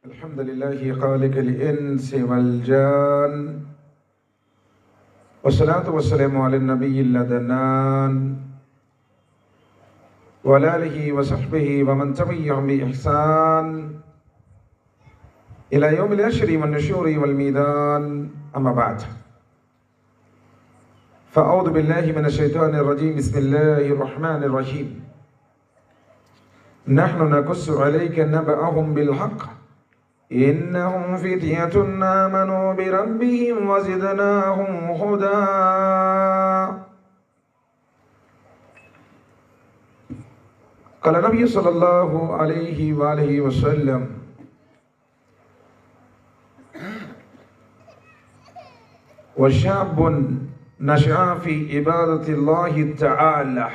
الحمد لله خالق الإنس والجان والصلاة والسلام على النبي الأدنان وعلى آله وصحبه ومن تبعهم بإحسان إلى يوم الحشر والنشور والميزان أما بعد فأعوذ بالله من الشيطان الرجيم بسم الله الرحمن الرحيم نحن نقص عليك نبأهم بالحق إنهم فتية آمنوا بربهم وزدناهم هدى. قال النبي صلى الله عليه وآله وسلم وشاب نشأ في عبادة الله تعالى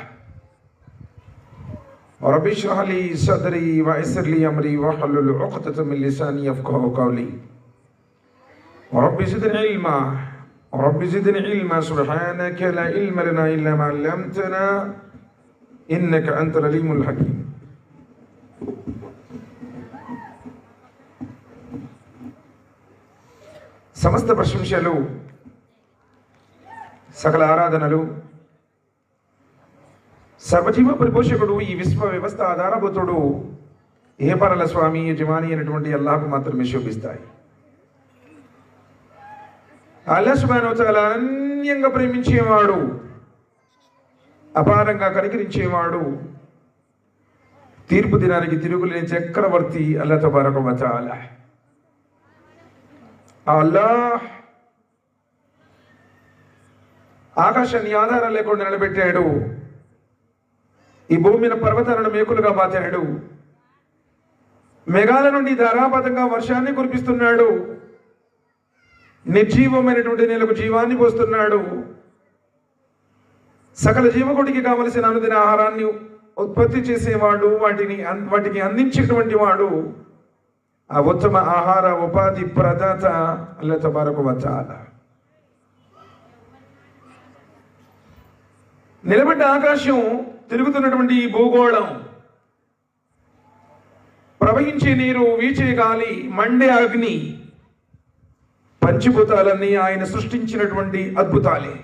رب اشرح لي صدري ويسر لي امري واحلل عقدة من لساني يفقهوا قولي رب زدني علما سبحانك لا علم لنا الا ما علمتنا انك انت العليم الحكيم. సమస్త ప్రశంసలు సకల ఆరాధనలు సర్వజీవ పరిపోషకుడు ఈ విశ్వ వ్యవస్థ ఆధారభూతుడు ఏపరల స్వామి యజమాని అయినటువంటి అల్లాహ్కు మాత్రమే శోభిస్తాయి. అల్లాహ్ సుబ్హానహు వ తఆలా అన్యంగా ప్రేమించేవాడు, అపారంగా కనికరించేవాడు, తీర్పు దినానికి తిరుగులేని చక్రవర్తి అల్లాహ్ తబారక వ తఆలా. అల్లాహ్ ఆకాశాన్ని ఆధారం లేకుండా నిలబెట్టాడు, ఈ భూమి మీద పర్వతాలను మేకులుగా పాతాడు, మేఘాల నుండి ధారాపాతంగా వర్షాన్ని కురిపిస్తున్నాడు, నిర్జీవమైనటువంటి నేలకు జీవాన్ని పోస్తున్నాడు, సకల జీవకోటికి కావలసిన అనుదిన ఆహారాన్ని ఉత్పత్తి చేసేవాడు, వాటికి అందించేటువంటి వాడు, ఆ ఉత్తమ ఆహార ఉపాధి ప్రదాత అల్లాహ్ తబారక వ తఆలా. నిలబడ్డ ఆకాశం, తిరుగుతున్నటువంటి ఈ భూగోళం, ప్రవహించే నీరు, వీచే గాలి, మండే అగ్ని, పంచభూతాలన్నీ ఆయన సృష్టించినటువంటి అద్భుతాలే.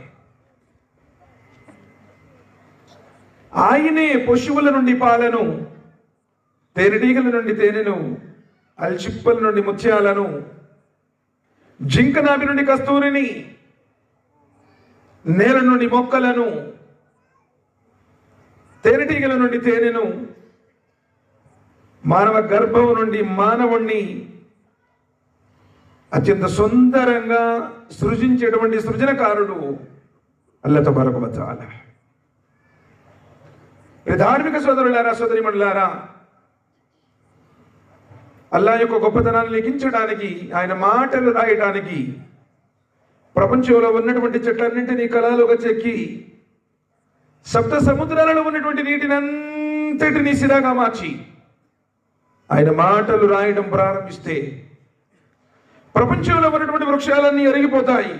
ఆయనే పశువుల నుండి పాలను, తేనెటీగల నుండి తేనెను, అల్చిప్పల నుండి ముత్యాలను, జింకనాభి నుండి కస్తూరిని, నేల నుండి మొక్కలను, తేనెటీగల నుండి తేనెను, మానవ గర్భం నుండి మానవుణ్ణి అత్యంత సుందరంగా సృజించేటువంటి సృజనకారుడు అల్లాహ్ తబారక వ తఆలా. ధార్మిక సోదరులారా, సోదరిమణులారా, అల్లాహ్ యొక్క గొప్పతనాన్ని లిఖించడానికి, ఆయన మాటలు రాయడానికి ప్రపంచంలో ఉన్నటువంటి చెట్లన్నింటినీ కళలుగా చెక్కి సప్త సముద్రాలలో ఉన్నటువంటి నీటిని అంతటిని సిరాగా మార్చి ఆయన మాటలు రాయడం ప్రారంభిస్తే ప్రపంచంలో ఉన్నటువంటి వృక్షాలన్నీ అరిగిపోతాయి,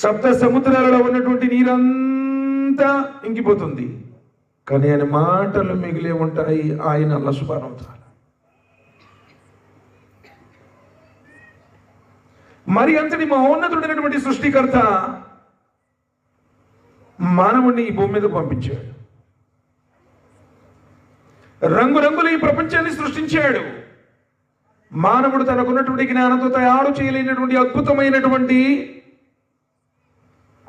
సప్త సముద్రాలలో ఉన్నటువంటి నీరంతా ఇంకిపోతుంది, కానీ ఆయన మాటలు మిగిలే ఉంటాయి. ఆయన అల్లాహ్ సుబ్హానహు వ తఆలా. మరి అంతటి మహోన్నతుడైనటువంటి సృష్టికర్త మానవుడిని ఈ భూమి మీద పంపించాడు, రంగురంగుల ఈ ప్రపంచాన్ని సృష్టించాడు. మానవుడు తనకున్నటువంటి జ్ఞానంతో తయారు చేయలేనటువంటి అద్భుతమైనటువంటి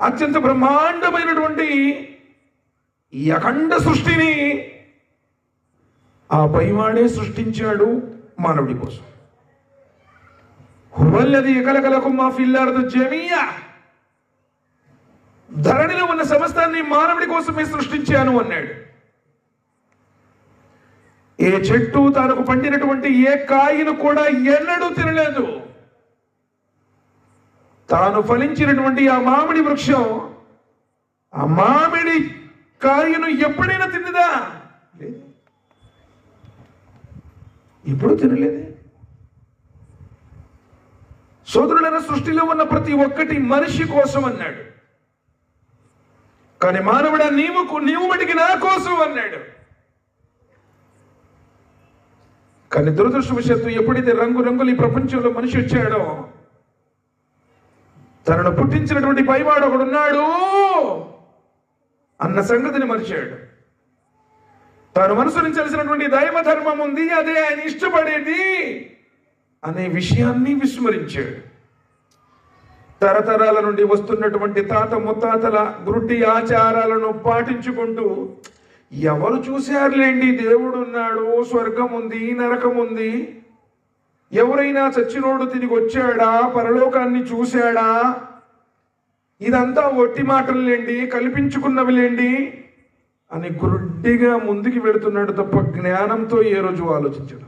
అత్యంత బ్రహ్మాండమైనటువంటి ఈ అఖండ సృష్టిని ఆ పైవాడే సృష్టించాడు మానవుడి కోసం. హువల్లదీ ఖలఖలకుమ్ మా ఫిల్ అర్ది జమీయా, ధరణిలో ఉన్న సమస్తాన్ని మానవుడి కోసమే సృష్టించాను అన్నాడు. ఏ చెట్టు తనకు పండినటువంటి ఏ కాయను కూడా ఎన్నడూ తినలేదు. తాను ఫలించినటువంటి ఆ మామిడి వృక్షం ఆ మామిడి కాయను ఎప్పుడైనా తిన్నదా? ఇప్పుడు తినలేదే. సోదరులైన సృష్టిలో ఉన్న ప్రతి ఒక్కటి మనిషి కోసం అన్నాడు, కానీ మానవుడా నీవు మటికి నా కోసం అన్నాడు. కానీ దురదృష్టవశాత్తు ఎప్పుడైతే రంగురంగులు ఈ ప్రపంచంలో మనిషి వచ్చాడో, తనను పుట్టించినటువంటి పైవాడు ఒకడున్నాడు అన్న సంగతిని మరిచాడు. తాను అనుసరించాల్సినటువంటి దైవ ధర్మం ఉంది, అదే ఆయన ఇష్టపడేది అనే విషయాన్ని విస్మరించాడు. తరతరాల నుండి వస్తున్నటువంటి తాత ముత్తాతల గుడ్డి ఆచారాలను పాటించుకుంటూ, ఎవరు చూశారులేండి దేవుడు ఉన్నాడు, స్వర్గం ఉంది, నరకం ఉంది, ఎవరైనా చచ్చినోడు తిరిగి వచ్చాడా, పరలోకాన్ని చూశాడా, ఇదంతా ఒట్టి మాటలులేండి, కల్పించుకున్నవిలేండి అని గుడ్డిగా ముందుకు వెళుతున్నాడు తప్ప జ్ఞానంతో ఏ రోజు ఆలోచించడు.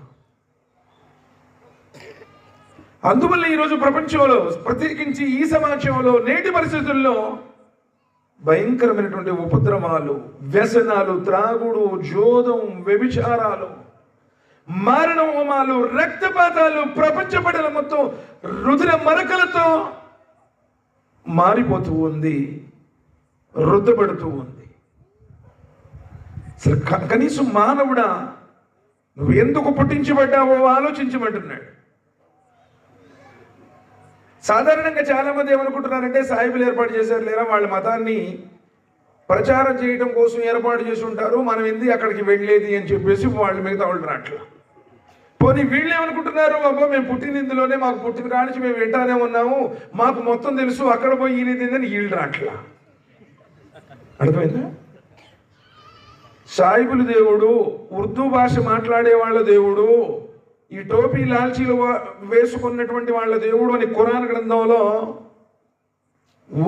అందువల్ల ఈరోజు ప్రపంచంలో, ప్రత్యేకించి ఈ సమాజంలో, నేటి పరిస్థితుల్లో భయంకరమైనటువంటి ఉపద్రవాలు, వ్యసనాలు, త్రాగుడు, జోదం, వ్యభిచారాలు, మారణ హోమాలు, రక్తపాతాలు, ప్రపంచ పటల మొత్తం రుధిర మరకలతో మారిపోతూ ఉంది, రుద్దబడుతూ ఉంది. అసలు కనీసం మానవుడా, నువ్వు ఎందుకు పుట్టించబడ్డావో ఆలోచించమంటున్నాడు. సాధారణంగా చాలా మంది ఏమనుకుంటున్నారంటే, సాయిబులు ఏర్పాటు చేశారు లేరా, వాళ్ళ మతాన్ని ప్రచారం చేయడం కోసం ఏర్పాటు చేసి ఉంటారు, మనం ఎందుకు అక్కడికి వెళ్ళేది అని చెప్పేసి వాళ్ళు మిగతా వాళ్ళు రాట్లా. పోనీ వీళ్ళు ఏమనుకుంటున్నారు, అబ్బో మేము పుట్టిన ఇందులోనే, మాకు పుట్టిన కానించి మేము వింటానే ఉన్నాము, మాకు మొత్తం తెలుసు, అక్కడ పోయి ఈయనది వీళ్ళు రాట్లా. అర్థమైందా? సాయిబులు దేవుడు, ఉర్దూ భాష మాట్లాడే వాళ్ళ దేవుడు, ఈ టోపీ లాల్చీలు వేసుకున్నటువంటి వాళ్ళ దేవుడు అని ఖురాన్ గ్రంథంలో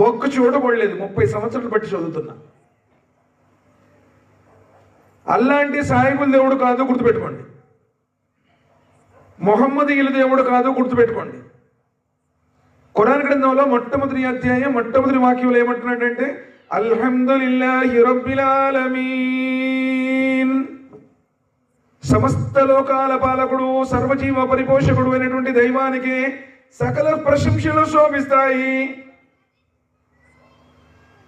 ఒక్క చూడబడలేదు. 30 సంవత్సరాలు బట్టి చదువుతున్నా. అల్లాంటి సాయిబుల దేవుడు కాదు, గుర్తుపెట్టుకోండి. మొహమ్మదీయుల దేవుడు కాదు, గుర్తుపెట్టుకోండి. ఖురాన్ గ్రంథంలో మొట్టమొదటి అధ్యాయం మొట్టమొదటి వాక్యంలో ఏమంటున్నాడంటే, అల్హమ్దులిల్లాహి రబ్బిల్ ఆలమీన్, సమస్త లోకాల పాలకుడు, సర్వజీవ పరిపోషకుడు అయినటువంటి దైవానికి సకల ప్రశంసలు శోభిస్తాయి.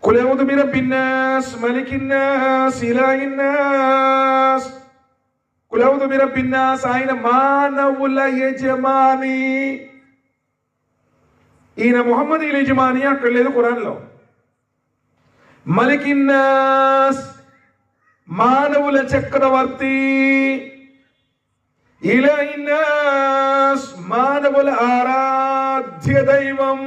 కుల్ అఊదు బిరబ్బిన్నాస్, మలికిన్నాస్, ఇలాహిన్నాస్. కుల్ అఊదు బిరబ్బిన్నాస్, ఆయన మానవుల యజమాని. ఈయన ముహమ్మదీయుల యజమాని అక్కడ లేదు ఖురాన్లో. మలికిన్నాస్, మానవుల చక్రవర్తి. ఇలాహిన్నాస్, మానవుల ఆరాధ్య దైవం.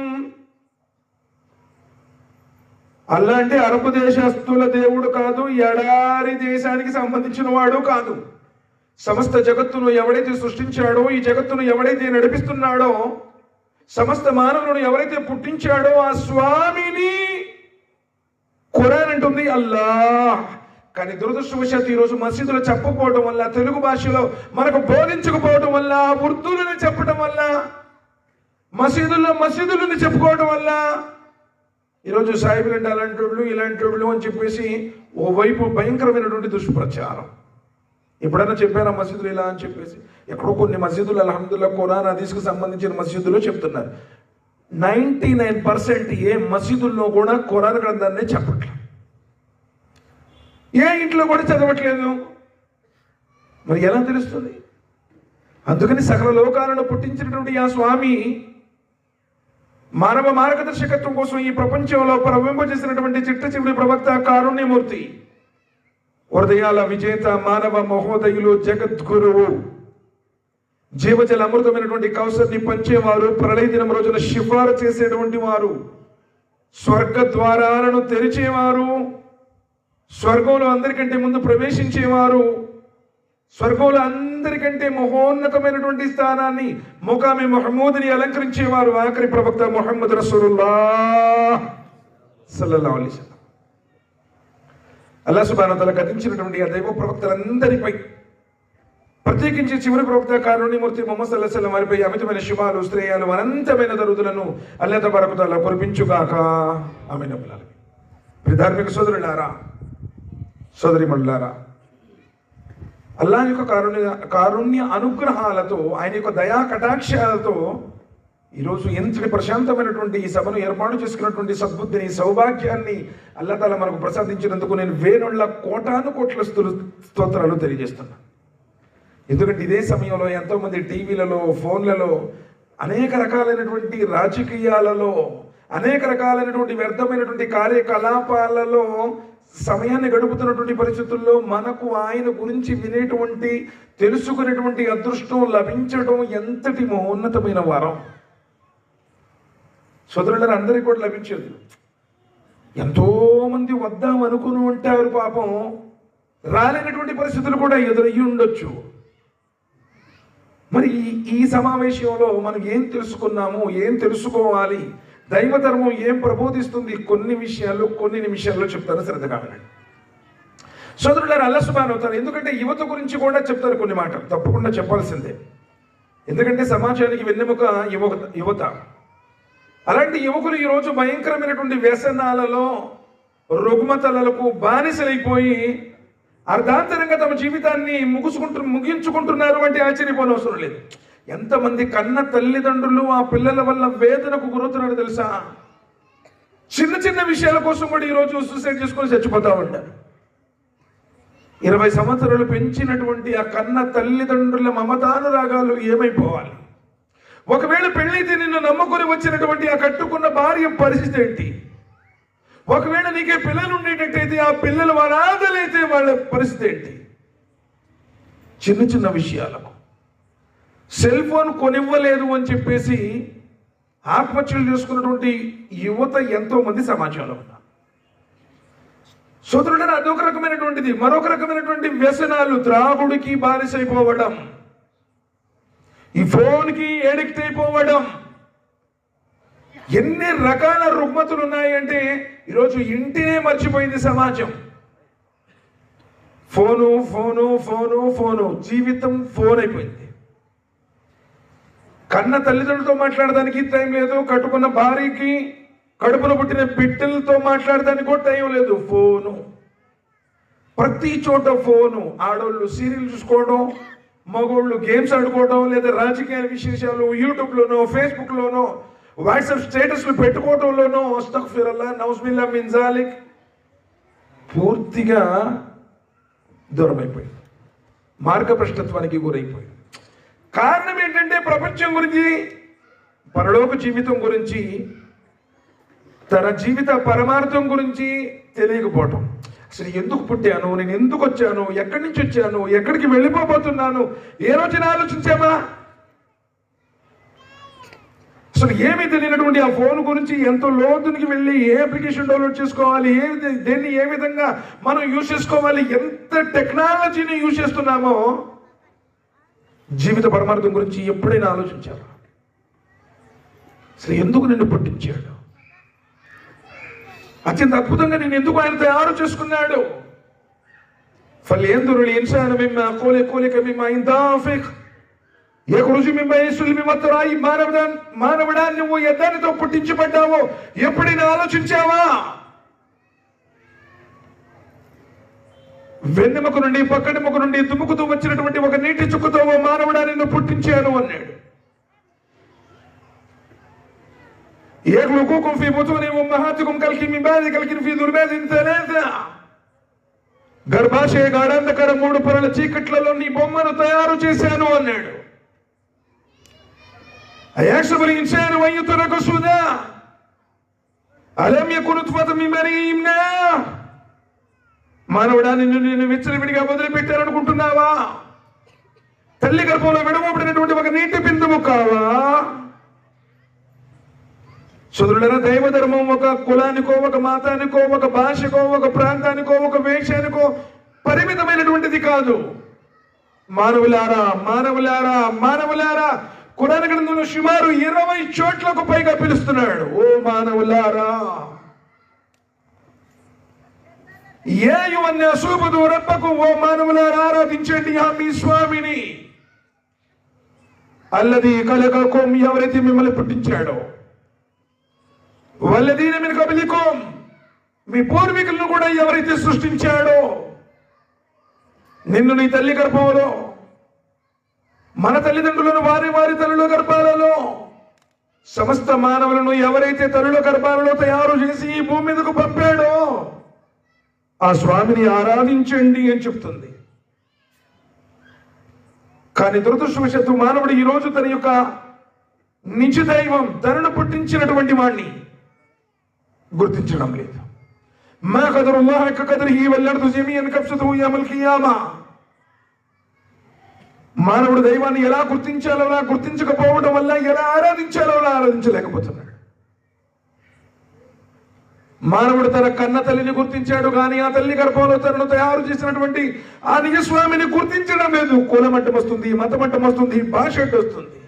అల్లా అంటే అరబ్ దేశస్తుల దేవుడు కాదు, ఎడారి దేశానికి సంబంధించిన వాడు కాదు. సమస్త జగత్తును ఎవడైతే సృష్టించాడో, ఈ జగత్తును ఎవడైతే నడిపిస్తున్నాడో, సమస్త మానవులను ఎవరైతే పుట్టించాడో ఆ స్వామిని ఖురాన్ అంటుంది అల్లాహ్. కానీ దురదృష్టవశాత్తు ఈరోజు మసీదులు చెప్పకపోవడం వల్ల, తెలుగు భాషలో మనకు బోధించకపోవడం వల్ల, ఉర్దూలను చెప్పడం వల్ల, మసీదులను చెప్పుకోవడం వల్ల ఈరోజు సాయిబులు అంటే అలాంటి వాళ్ళు, ఇలాంటి వాళ్ళు అని చెప్పేసి ఓవైపు భయంకరమైనటువంటి దుష్ప్రచారం. ఎప్పుడైనా చెప్పారా మసీదులు ఇలా అని చెప్పేసి? ఎక్కడో కొన్ని మసీదులు అల్హమ్దుల్లా ఖురాన్ హదీస్కి సంబంధించిన మసీదులు చెప్తున్నారు. 99% ఏ మసీదుల్లో కూడా ఖురాన్ గ్రంథాన్ని చెప్పట్లేదు, ఏ ఇంట్లో కూడా చదవట్లేదు. మరి ఎలా తెలుస్తుంది? అందుకని సకల లోకాలను పుట్టించినటువంటి ఆ స్వామి మానవ మార్గదర్శకత్వం కోసం ఈ ప్రపంచంలో ప్రవహింపజేసినటువంటి చిట్ట చివరి ప్రవక్త, కారుణ్యమూర్తి, హృదయాల విజేత, మానవ మహోదయులు, జగద్గురువు, జీవజల అమృతమైనటువంటి కౌసర్ని పంచేవారు, ప్రళయ దినం రోజున షిఫారు చేసేటువంటి వారు, స్వర్గ ద్వారాలను తెరిచేవారు, స్వర్గంలో అందరికంటే ముందు ప్రవేశించేవారు, స్వర్గంలో అందరికంటే మహోన్నతమైనటువంటి స్థానాన్ని, ముకామి మహమూద్ని అలంకరించేవారు, ఆఖరి ప్రవక్త ముహమ్మద్ రసూలుల్లాహ్ సల్లల్లాహు అలైహి వసల్లం. అల్లాహ్ సుబ్హానహు వ తఆలా కథించినటువంటి ఆ దైవ ప్రవక్తలందరిపై, ప్రత్యేకించి చివరి ప్రవక్త కారుణ్యమూర్తి ముహమ్మద్ సల్లల్లాహు అలైహి వసల్లం వారిపై అమితమైన శుభాలు, శ్రేయాలు, అనంతమైన దరుదులను అల్లాహ్ తబారక వ తఆలా కురిపించుగాక. ఆమీన్. ధార్మిక సోదరులారా, సోదరిమణులారా, అల్లాహ్ యొక్క కారుణ్య అనుగ్రహాలతో, ఆయన యొక్క దయా కటాక్షాలతో ఈరోజు ఎంతటి ప్రశాంతమైనటువంటి ఈ సభను ఏర్పాటు చేసుకున్నటువంటి సద్బుద్ధిని, సౌభాగ్యాన్ని అల్లాహ్ తాలా మనకు ప్రసాదించినందుకు నేను వేణుళ్ళ కోటాను కోట్ల స్తోత్రాలు తెలియజేస్తున్నాను. ఎందుకంటే ఇదే సమయంలో ఎంతోమంది టీవీలలో, ఫోన్లలో, అనేక రకాలైనటువంటి రాజకీయాలలో, అనేక రకాలైనటువంటి వ్యర్థమైనటువంటి కార్యకలాపాలలో సమయాన్ని గడుపుతున్నటువంటి పరిస్థితుల్లో మనకు ఆయన గురించి వినేటువంటి, తెలుసుకునేటువంటి అదృష్టం లభించడం ఎంతటి మహోన్నతమైన వరం. సోదరులారా, అందరికీ కూడా లభించదు. ఎంతో మంది వద్దాం అనుకుని ఉంటారు, పాపం రాలేనటువంటి పరిస్థితులు కూడా ఎదురయ్యి ఉండొచ్చు. మరి ఈ సమావేశంలో మనం ఏం తెలుసుకున్నాము, ఏం తెలుసుకోవాలి, దైవధర్మం ఏం ప్రబోధిస్తుంది, కొన్ని నిమిషాల్లో చెప్తాను, శ్రద్ధగా వినండి. సోదరులారా, అల్లాహ్ సుబ్హానహు వ తఆలా ఎందుకంటే యువత గురించి కూడా చెప్తారు కొన్ని మాటలు, తప్పకుండా చెప్పాల్సిందే. ఎందుకంటే సమాజానికి వెన్నెముక యువత. అలాంటి యువకులు ఈరోజు భయంకరమైనటువంటి వ్యసనాలలో, రుగ్మతలకు బానిసలైపోయి అర్ధాంతరంగా తమ జీవితాన్ని ముగించుకుంటున్నారు అంటే ఆశ్చర్యపోనవసరం లేదు. ఎంతమంది కన్న తల్లిదండ్రులు ఆ పిల్లల వల్ల వేదనకు గురవుతున్నారో తెలుసా? చిన్న చిన్న విషయాల కోసం కూడా ఈరోజు సూసైడ్ చేసుకొని చచ్చిపోతా ఉంటారు. 20 సంవత్సరాలు పెంచినటువంటి ఆ కన్న తల్లిదండ్రుల మమతానురాగాలు ఏమైపోవాలి? ఒకవేళ పెళ్ళైతే నిన్ను నమ్ముకొని వచ్చినటువంటి ఆ కట్టుకున్న భార్య పరిస్థితి ఏంటి? ఒకవేళ నీకే పిల్లలు ఉండేటట్టయితే ఆ పిల్లలు అనాథలైతే వాళ్ళ పరిస్థితి ఏంటి? చిన్న చిన్న విషయాలకు సెల్ ఫోన్ కొనివ్వలేదు అని చెప్పేసి ఆత్మహత్యలు చేసుకున్నటువంటి యువత ఎంతో మంది సమాజంలో ఉన్నారు. సోదరులారా, అదొక రకమైనటువంటిది. మరొక రకమైనటువంటి వ్యసనాలు, త్రాగుడికి బానిసైపోవడం, ఈ ఫోన్కి ఎడిక్ట్ అయిపోవడం. ఎన్ని రకాల రుగ్మతులు ఉన్నాయంటే ఈరోజు ఇంటినే మర్చిపోయింది సమాజం. ఫోను ఫోను ఫోను ఫోను, జీవితం ఫోన్ అయిపోయింది. కన్న తల్లిదండ్రులతో మాట్లాడడానికి టైం లేదు, కట్టుకున్న భార్యకి, కడుపున పుట్టిన బిడ్డలతో మాట్లాడడానికి కూడా టైం లేదు. ఫోను, ప్రతి చోట ఫోను. ఆడోళ్ళు సీరియల్ చూసుకోవడం, మగోళ్ళు గేమ్స్ ఆడుకోవడం, లేదా రాజకీయ విశేషాలు యూట్యూబ్లోనో, ఫేస్బుక్లోనో, వాట్సాప్ స్టేటస్లు పెట్టుకోవడంలోనో అస్తగ్ఫిరుల్లాహ్ నౌజుబిల్లాహ్ మిన్ జాలిక్ పూర్తిగా దూరమైపోయింది, మార్గభ్రష్టత్వానికి గురైపోయింది. కారణం ఏంటంటే ప్రపంచం గురించి, పరలోక జీవితం గురించి, తన జీవిత పరమార్థం గురించి తెలియకపోవటం. అసలు ఎందుకు పుట్టాను, నేను ఎందుకు వచ్చాను, ఎక్కడి నుంచి వచ్చాను, ఎక్కడికి వెళ్ళిపోబోతున్నాను, ఏ రోజున ఆలోచించామా? అసలు ఏమీ తెలియనటువంటి ఆ ఫోన్ గురించి ఎంతో లోతునికి వెళ్ళి ఏ అప్లికేషన్ డౌన్లోడ్ చేసుకోవాలి, దేన్ని ఏ విధంగా మనం యూజ్ చేసుకోవాలి, ఎంత టెక్నాలజీని యూజ్ చేస్తున్నామో జీవిత పరమార్థం గురించి ఎప్పుడైనా ఆలోచించారు? అసలు ఎందుకు నిన్ను పుట్టించాడు, అత్యంత అద్భుతంగా నేను ఎందుకు ఆయన తయారు చేసుకున్నాడు? ఫల్యందురు ఇన్సాను మిమ్మా ఖులిక మిమ్మా ఇందాఫిక్ యఖ్రుజు మిమ్మా యస్లుల్ మిమ్మా తరాయి. మానవుడాన్ని నువ్వు ఎదానితో పుట్టించబడ్డావో ఎప్పుడైనా ఆలోచించావా? వెన్నెముక నుండి, పక్కనెముక నుండి దుమ్ముకుతూ వచ్చినటువంటి ఒక నీటి చుక్కతో ఓ మానవుడాన్ని నువ్వు పుట్టించాను అన్నాడు. యఖ్లుకుకుం ఫీ బుతూని ఉమ్మహాతికుం కల్కి మిన్ బాది కల్కిన్ ఫీ దుర్బాదిన్ తలాథా. గర్భాశయ గాఢాంధకర 3 పొరల చీకట్లలో నీ బొమ్మను తయారు చేశాను అన్నాడు. అయహ్సబుల్ ఇన్సాను అన్ యుత్రక సుదా అలం యకున్ నుత్ఫతన్ మిన్ మనీయిన్ యమ్నా. మానవుడా, నిన్ను విచ్చలవిడిగా వదిలిపెట్టారనుకుంటున్నావా? తల్లి గర్భంలో విడవబడినటువంటి ఒక నీటి బిందువు కావా? సోదరులారా, దైవ ధర్మం ఒక కులానికో, ఒక మతానికో, ఒక భాషకో, ఒక ప్రాంతానికో, ఒక వేషానికో పరిమితమైనటువంటిది కాదు. మానవులారా మానవులారా మానవులారా, ఖురాన్ గ్రంథంలో సుమారు 20 చోట్లకు పైగా పిలుస్తున్నాడు. ఓ మానవులారా, యా అయ్యుహన్నాసు ఉబుదు రబ్బకుం, ఓ మానవులారా ఆరాధించండి ఆ మీ స్వామిని. అల్లదీ ఖలఖకుం, ఎవరైతే మిమ్మల్ని పుట్టించాడో, వల్లదీన మిన్ కబ్లికుం, మీ పూర్వీకులను కూడా ఎవరైతే సృష్టించాడో. నిన్ను నీ తల్లి గర్భంలో, మన తల్లిదండ్రులను వారి వారి తల్లుల గర్భాలలో, సమస్త మానవులను ఎవరైతే తల్లుల గర్భాలలో తయారు చేసి ఈ భూమి మీదకు పంపాడో ఆ స్వామిని ఆరాధించండి అని చెప్తుంది. కానీ దురదృష్టవశాత్తు మానవుడు ఈ రోజు తన యొక్క నిజ దైవం తనను పుట్టించినటువంటి వాణ్ణి గుర్తించడం లేదు. మా ఖదరుల్లాహ్ హక్క ఖదరిహి వల్ అర్దు జమీఅన్ కబ్సతుహు యౌమల్ ఖియామా. మానవుడు దైవాన్ని ఎలా గుర్తించాలో అలా గుర్తించకపోవడం వల్ల ఎలా ఆరాధించాలో అలా ఆరాధించలేకపోతున్నాడు. మానవుడు తన కన్న తల్లిని గుర్తించాడు కానీ ఆ తల్లి గర్భంలో తనను తయారు చేసినటువంటి ఆ నిజస్వామిని గుర్తించడం లేదు. కులమట్టం వస్తుంది, మతమట్టం వస్తుంది, భాష వస్తుంది.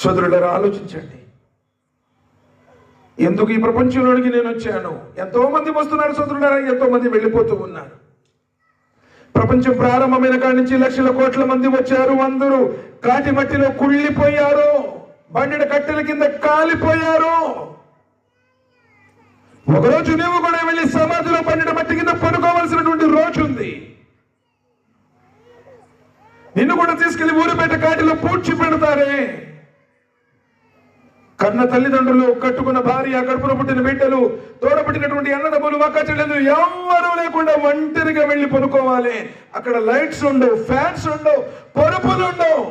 సోదరులారా, ఆలోచించండి. ఎందుకు ఈ ప్రపంచంలోనికి నేను వచ్చాను? ఎంతో మంది వస్తున్నారు సోదరులారా, ఎంతో మంది వెళ్ళిపోతూ ఉన్నారు. ప్రపంచం ప్రారంభమైన కాడి నుంచి లక్షల కోట్ల మంది వచ్చారు. అందరూ కాటి మట్టిలో కుళ్ళిపోయారు, బండిన కట్టెల కింద కాలిపోయారు. ఒకరోజు నువ్వు కూడా వెళ్ళి సమాధిలో బండిన మట్టి కింద పడుకోవలసినటువంటి రోజు ఉంది. నిన్ను కూడా తీసుకెళ్లి ఊరిపేట కాటిలో పూడ్చి పెడతారే. కన్న తల్లిదండ్రులు, కట్టుకున్న భార్య, కడుపున పుట్టిన బిడ్డలు, తోడబుట్టినటువంటి అన్నదమ్ములు, అక్క చెల్లెలు ఎవరూ లేకుండా ఒంటరిగా వెళ్ళి పడుకోవాలి. అక్కడ లైట్స్ ఉండవు, ఫ్యాన్స్ ఉండవు, పరుపులు ఉండవు,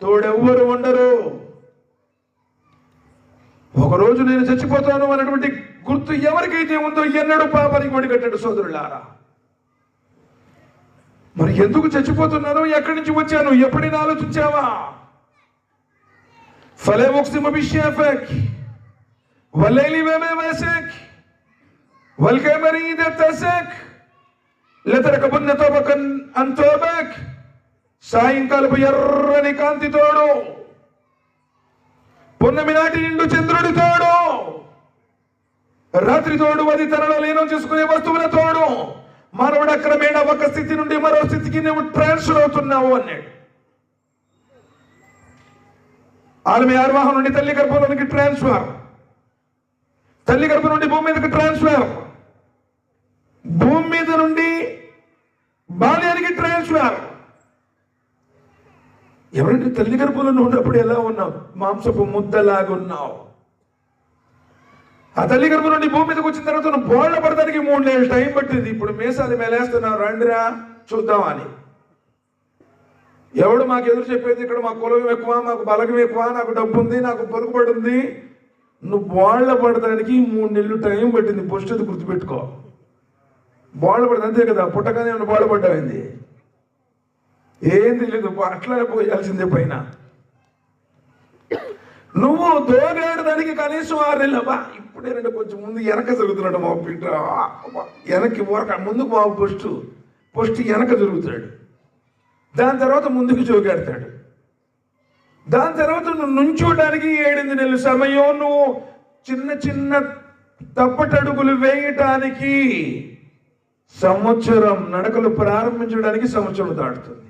తోడెవ్వరు ఉండరు. ఒకరోజు నేను చచ్చిపోతాను అన్నటువంటి గుర్తు ఎవరికైతే ఉందో ఎన్నడూ పాపానికి ఒడిగట్టాడు. సోదరులారా, మరి ఎందుకు చచ్చిపోతున్నాను? ఎక్కడి నుంచి వచ్చాను? ఎప్పుడైనా ఆలోచించావా? فلا أقسم بالشفق والليل وما وسق والقمر إذا اتسق لتركبن طبقا عن طبق. సాయంకాలపు ఎర్రని కాంతి తోడు, పున్నమి నాటి నిండు చంద్రుడి తోడు, రాత్రి తోడు, అది తనలో లీనం చేసుకునే వస్తువుల తోడు. మానవుడు అక్రమేణ ఒక స్థితి నుండి మరో స్థితికి నువ్వు ట్రాన్స్ఫర్ అవుతున్నావు అన్నాడు. ఆలమి ఆర్వాహం నుండి తల్లి గర్భంలోనికి ట్రాన్స్ఫర్, తల్లి గర్భం నుండి భూమి మీదకి ట్రాన్స్ఫర్, భూమి మీద నుండి బాల్యానికి ట్రాన్స్ఫర్. ఎవరంటే తల్లి గర్భంలో ఉన్నప్పుడు ఎలా ఉన్నావు? మాంసపు ముద్దలాగున్నావు. ఆ తల్లి గర్భం నుండి భూమి మీదకి వచ్చిన తర్వాత నువ్వు బోళ్ళ పడడానికి 3 నెలలు టైం పట్టింది. ఇప్పుడు మేసాలు మేలేస్తున్నావు, రండిరా చూద్దామని. ఎవడు మాకు ఎదురు చెప్పేది? ఇక్కడ మాకు కులం ఎక్కువ, మాకు బలగం ఎక్కువ, నాకు డబ్బు ఉంది, నాకు పలుకుబడి ఉంది. నువ్వు బోళ్ళ పడడానికి 3 నెలలు టైం పట్టింది. పుష్టిది గుర్తుపెట్టుకో. బోళ్ళ పడింది అంతే కదా, పుట్టగానే ఏమైనా బోళ్ళ పడ్డాయింది? ఏం తెలియదు, అట్లనే పోయాల్సిందే పైన. నువ్వు దోగాడడానికి కనీసం 6 నెలలు. బా ఇప్పుడే రెండు కొంచెం ముందు వెనక జరుగుతున్నాడు మా బిడ్డ. వెనక్కి ముందుకు మా పుష్టి వెనక జరుగుతాడు. దాని తర్వాత ముందుకు జోగాడతాడు. దాని తర్వాత నువ్వు నుంచోడానికి 7-8 నెలల సమయం. నువ్వు చిన్న చిన్న తప్పటడుగులు వేయటానికి సంవత్సరం, నడకలు ప్రారంభించడానికి సంవత్సరం దాటుతుంది.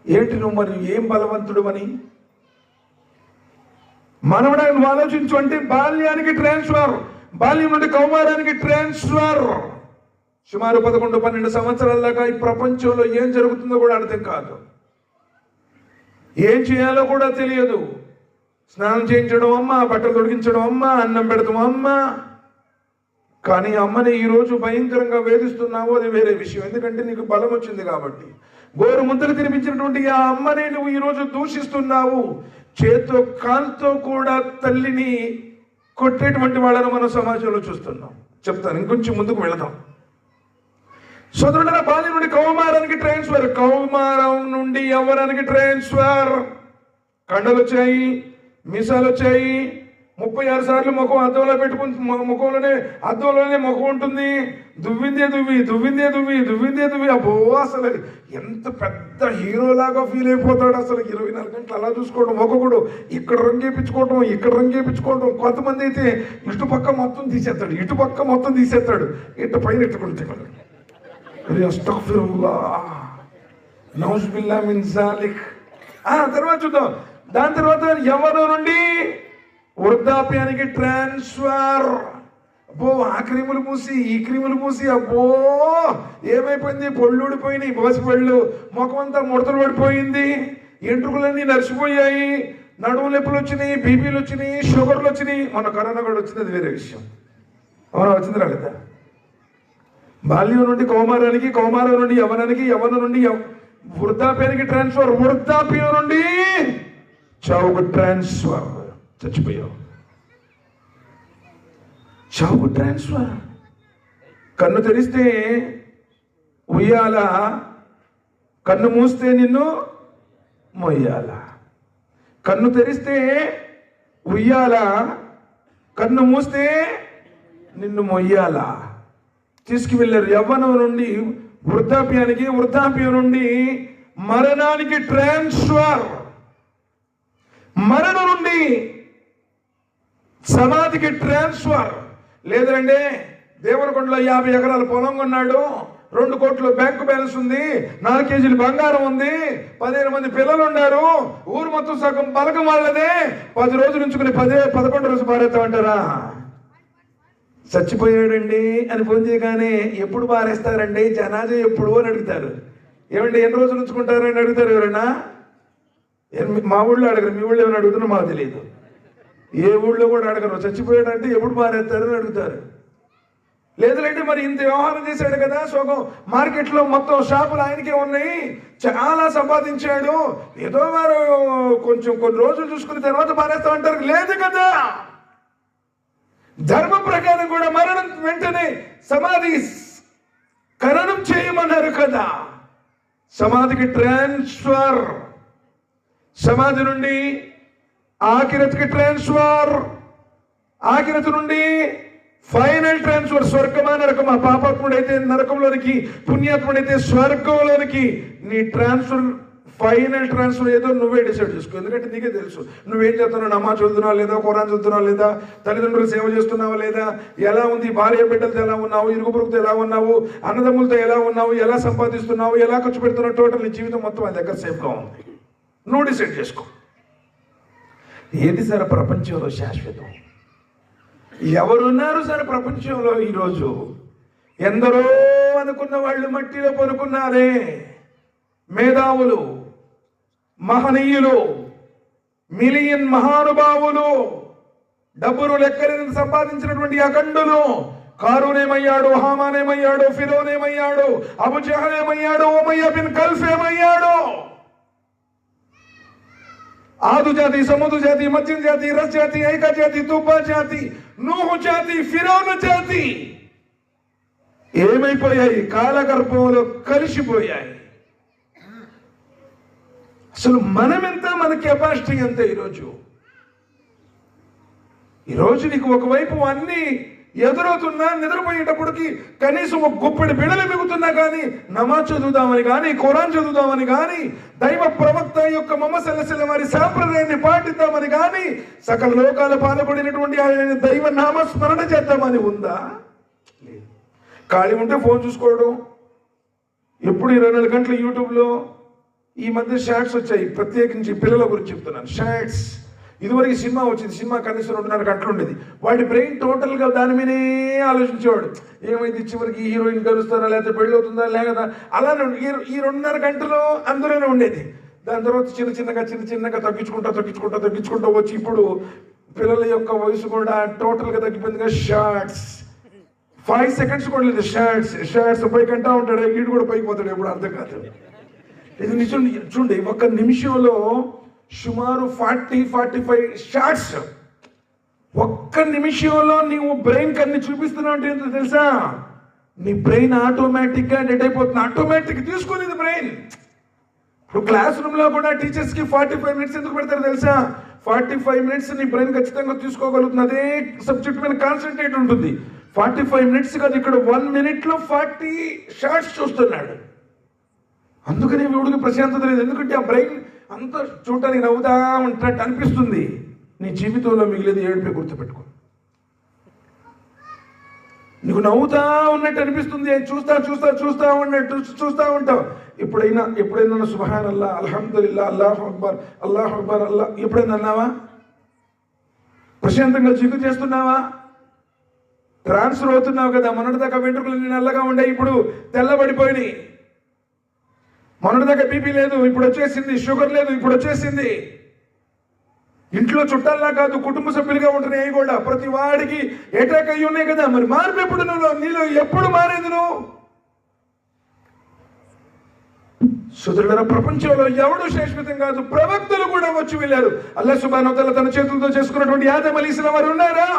ఏంటి నువ్వు మరి ఏం బలవంతుడు అని? మనవడా నువ్వు ఆలోచించు. అంటే బాల్యానికి ట్రాన్స్ఫర్, బాల్యం నుండి కౌమారానికి ట్రాన్స్ఫర్. సుమారు 11-12 సంవత్సరాల దాకా ఈ ప్రపంచంలో ఏం జరుగుతుందో కూడా అర్థం కాదు, ఏం చేయాలో కూడా తెలియదు. స్నానం చేయించడం అమ్మ, బట్టలు తొడిగించడం అమ్మ, అన్నం పెడతాం అమ్మ. కానీ అమ్మని ఈరోజు భయంకరంగా వేధిస్తున్నావు, అది వేరే విషయం. ఎందుకంటే నీకు బలం వచ్చింది కాబట్టి. గోరు ముద్దలు తినిపించినటువంటి ఆ అమ్మని నువ్వు ఈరోజు దూషిస్తున్నావు. చేత్తో కాలుతో కూడా తల్లిని కొట్టేటువంటి వాళ్ళను మన సమాజంలో చూస్తున్నాం. చెప్తాను, ఇంకొంచెం ముందుకు వెళదాం. సోదరుల బాల్యం నుండి కౌమారానికి ట్రాన్స్ఫర్, కౌమారం నుండి యవ్వనానికి ట్రాన్స్ఫర్. కండలు వచ్చాయి, మీసాలు వచ్చాయి. 36 సార్లు ముఖం అద్దంలో పెట్టుకుని అద్దంలోనే ముఖం ఉంటుంది. దువ్విందే. అబ్బో, అసలు ఎంత పెద్ద హీరోలాగా ఫీల్ అయిపోతాడు. అసలు 24 గంటలు అలా చూసుకోవడం, ఒక్కొక్కడు ఇక్కడ రంగేపించుకోవడం. కొంతమంది అయితే ఇటుపక్క మొత్తం తీసేస్తాడు, ఇటు పైన ఎట్టుకుంటాడు. తర్వాత చూద్దాం. దాని తర్వాత యవ్వనం నుండి వృద్ధాప్యానికి ట్రాన్స్ఫర్. అబ్బో, ఆ క్రీములు పూసి ఈ క్రీములు పూసి అబ్బో ఏమైపోయింది? పళ్ళు ఊడిపోయినాయి, బోసి పళ్ళు, ముఖం అంతా ముడతలు పడిపోయింది, ఎంట్రుకలన్నీ నడిచిపోయాయి, నడుము నొప్పులు వచ్చినాయి, బీపీలు వచ్చినాయి, షుగర్లు వచ్చినాయి. మన కరోనా కూడా వచ్చింది, అది వేరే విషయం. అవునా, వచ్చింది రాలేదా? బాల్యం నుండి కౌమారానికి, కౌమారం నుండి యవ్వనానికి, యవ్వనం నుండి వృద్ధాప్యానికి ట్రాన్స్ఫర్, వృద్ధాప్యం నుండి చావుకు ట్రాన్స్ఫర్. చచ్చిపోయావు, చావుకు ట్రాన్స్ఫర్. కన్ను తెరిస్తే ఉయ్యాల, కన్ను మూస్తే నిన్ను మొయ్యాల. కన్ను తెరిస్తే ఉయ్యాల, కన్ను మూస్తే నిన్ను మొయ్యాల. తీసుకువెళ్ళారు. యవ్వనం నుండి వృద్ధాప్యానికి, వృద్ధాప్యం నుండి మరణానికి ట్రాన్స్ఫర్. మరణం నుండి సమాధికి ట్రాన్స్ఫర్. లేదంటే దేవరకొండలో 50 ఎకరాల పొలం కొన్నాడు, 2 కోట్లు బ్యాంకు బ్యాలెన్స్ ఉంది, 4 కేజీలు బంగారం ఉంది, 15 మంది పిల్లలు ఉన్నారు, ఊరు మొత్తం సగం పలకం వాళ్ళదే, 10 రోజులు ఉంచుకుని 11 రోజు పారేస్తామంటారా? చచ్చిపోయాడండి అని ఫోన్ చేయగానే ఎప్పుడు పారేస్తారండి, జనాజా ఎప్పుడు అని అడుగుతారు. ఏమంటే ఎన్ని రోజులు ఉంచుకుంటారు అని అడుగుతారు ఎవరైనా? మా ఊళ్ళో అడగరు, మీ ఊళ్ళో ఏమైనా అడుగుతున్నా మాకు తెలియదు. ఏ ఊళ్ళో కూడా అడగరు. చచ్చిపోయాడంటే ఎప్పుడు పారేస్తారు అని అడుగుతారు. లేదులేండి మరి ఇంత వ్యవహారం చేశాడు కదా, సోగం మార్కెట్లో మొత్తం షాపులు ఆయనకే ఉన్నాయి, చాలా సంపాదించాడు, ఏదో వారు కొన్ని రోజులు చూసుకున్న తర్వాత పారేస్తామంటారు. లేదు కదా, ధర్మ ప్రకారం కూడా మరణం వెంటనే సమాధి ఖననం చేయమన్నారు కదా. సమాధికి ట్రాన్స్ఫర్, సమాధి నుండి ఆఖిరతికి ట్రాన్స్ఫర్, ఆఖిరతి నుండి ఫైనల్ ట్రాన్స్ఫర్. స్వర్గమా నరకమా? పాపాత్ముడైతే నరకంలోనికి, పుణ్యాత్ముడైతే స్వర్గంలోనికి. నీ ట్రాన్స్ఫర్, ఫైనల్ ట్రాన్స్ఫర్ ఏదో నువ్వే డిసైడ్ చేసుకో. ఎందుకంటే నీకే తెలుసు నువ్వేం చేస్తున్నావు. నమాజ్ చదువుతున్నావా లేదా, ఖురాన్ చదువుతున్నావా లేదా, తల్లిదండ్రులు సేవ చేస్తున్నావా లేదా, ఎలా ఉంది, భార్య బిడ్డలతో ఎలా ఉన్నావు, ఇరుగు పొరుగుతో ఎలా ఉన్నావు, అన్నదమ్ములతో ఎలా ఉన్నావు, ఎలా సంపాదిస్తున్నావు, ఎలా ఖర్చు పెడుతున్నావు, టోటల్ నీ జీవితం మొత్తం ఆ దగ్గర సేఫ్గా ఉంది. నువ్వు డిసైడ్ చేసుకో. ఏది సార్ ప్రపంచంలో శాశ్వతం? ఎవరున్నారు సార్ ప్రపంచంలో ఈరోజు? ఎందరో అనుకున్న వాళ్ళు మట్టిలో పనుకున్నారే. మేధావులు, మహనీయులు, మిలియన్ మహానుభావులు, డబ్బును లెక్కలేని సంపాదించినటువంటి అఖండులు. కారూనేమయ్యాడు, హామానేమయ్యాడు, ఫిరోనేమయ్యాడు, అబుజహలేమయ్యాడు, ఉమయ్య బిన్ ఖల్ఫ్ ఏమయ్యాడు. ఆదు జాతి, సముదు జాతి, మధ్యం జాతి, రస్ జాతి, ఐక జాతి, తుబ్బా జాతి, నూహు జాతి, ఫిరౌను జాతి ఏమైపోయాయి? కాలగర్భంలో కలిసిపోయాయి. అసలు మనమెంత, మన కెపాసిటీ ఎంత? ఈరోజు నీకు ఒకవైపు అన్ని ఎదురవుతున్నా, నిద్రపోయేటప్పటికి కనీసం ఒక గుప్పెడి బిడలు మిగుతున్నా కానీ నమాజ్ చదువుదామని కానీ, ఖురాన్ చదువుదామని కానీ, దైవ ప్రవక్త యొక్క మొహమ్మద్ వారి సాంప్రదాయాన్ని పాటిద్దామని కానీ, సకల లోకాల పాల్పడినటువంటి ఆయన దైవ నామస్మరణ చేద్దామని ఉందా? ఖాళీ ఉంటే ఫోన్ చూసుకోవడం. ఎప్పుడు 24 గంటలు యూట్యూబ్లో. ఈ మధ్య షార్ట్స్ వచ్చాయి, ప్రత్యేకించి పిల్లల గురించి చెప్తున్నాను. షార్ట్స్. ఇదివరకు సినిమా వచ్చింది, సినిమా కనీసం 2.5 గంటలు ఉండేది. వాడి బ్రెయిన్ టోటల్గా దాని మీదే ఆలోచించేవాడు. ఏమైంది, చివరికి హీరోయిన్ కలుస్తారా, లేకపోతే పెళ్ళి అవుతుందా, లేకపోతే అలానే ఈ 2.5 గంటలు అందులోనే ఉండేది. దాని తర్వాత చిన్నగా తగ్గించుకుంటూ వచ్చి ఇప్పుడు పిల్లల యొక్క వయసు కూడా టోటల్గా తగ్గిపోయిందిగా. షార్ట్స్ 5 సెకండ్స్ కూడా లేదు. షార్ట్స్ పైకి అంటా ఉంటాడు, వీడు కూడా పైకి పోతాడు, ఎప్పుడు అర్థం కాదు. ఇది నిజం. చూడండి, 1 నిమిషంలో సుమారు 40-45 షార్ట్స్. 1 నిమిషంలో నీవు బ్రెయిన్ కన్ని చూపిస్తున్నావు అంటే ఏంటో తెలుసా? నీ బ్రెయిన్ ఆటోమేటిక్గా డెడ్ అయిపోతుంది. ఆటోమేటిక్ తీసుకునేది బ్రెయిన్. ఇప్పుడు క్లాస్ రూమ్లో కూడా టీచర్స్కి 45 మినిట్స్ ఎందుకు పెడతారు తెలుసా? 45 మినిట్స్ నీ బ్రెయిన్ ఖచ్చితంగా తీసుకోగలుగుతుంది. అదే సబ్జెక్ట్ మీద కాన్సన్ట్రేట్ ఉంటుంది. 45 మినిట్స్ కాదు, ఇక్కడ 1 మినిట్లో 40 షార్ట్స్ చూస్తున్నాడు. అందుకని వీడికి ప్రశాంతత లేదు. ఎందుకంటే ఆ బ్రెయిన్ అంతా చూడటానికి నవ్వుతా ఉంటున్నట్టు అనిపిస్తుంది. నీ జీవితంలో మిగిలేదు ఏడుపే. గుర్తుపెట్టుకో. నీకు నవ్వుతా ఉన్నట్టు అనిపిస్తుంది, చూస్తా ఉన్నట్టు చూస్తా ఉంటావు. ఎప్పుడైనా సుబ్హానల్లాహ్, అల్హమ్దులిల్లాహ్, అల్లాహు అక్బర్, అల్లాహ్ ఎప్పుడైనా అన్నావా? ప్రశాంతంగా జిగ్గు చేస్తున్నావా? ట్రాన్స్ఫర్ అవుతున్నావు కదా. మొన్నటిదాకా వెంట్రుకలు నల్లగా ఉండే, ఇప్పుడు తెల్లబడిపోయినాయి. మొన్నటిదాకా బీపీ లేదు, ఇప్పుడు వచ్చేసింది. షుగర్ లేదు, ఇప్పుడు వచ్చేసింది. ఇంట్లో చుట్టాల్లా కాదు, కుటుంబ సభ్యులుగా ఉంటున్నాయి కూడా. ప్రతి వాడికి అటాక్ అయ్యి ఉన్నాయి కదా. మరి మార్పు ఎప్పుడు నీలో ఎప్పుడు మారేది? నువ్వు సోదరులారా, ప్రపంచంలో ఎవడు శాశ్వతం కాదు. ప్రవక్తలు కూడా వచ్చి వెళ్ళారు. అల్లాహ్ సుబ్హానహు వ తఆలా తన చేతులతో చేసుకున్నటువంటి ఆదం అలైహిస్సలాం వారు ఉన్నారా?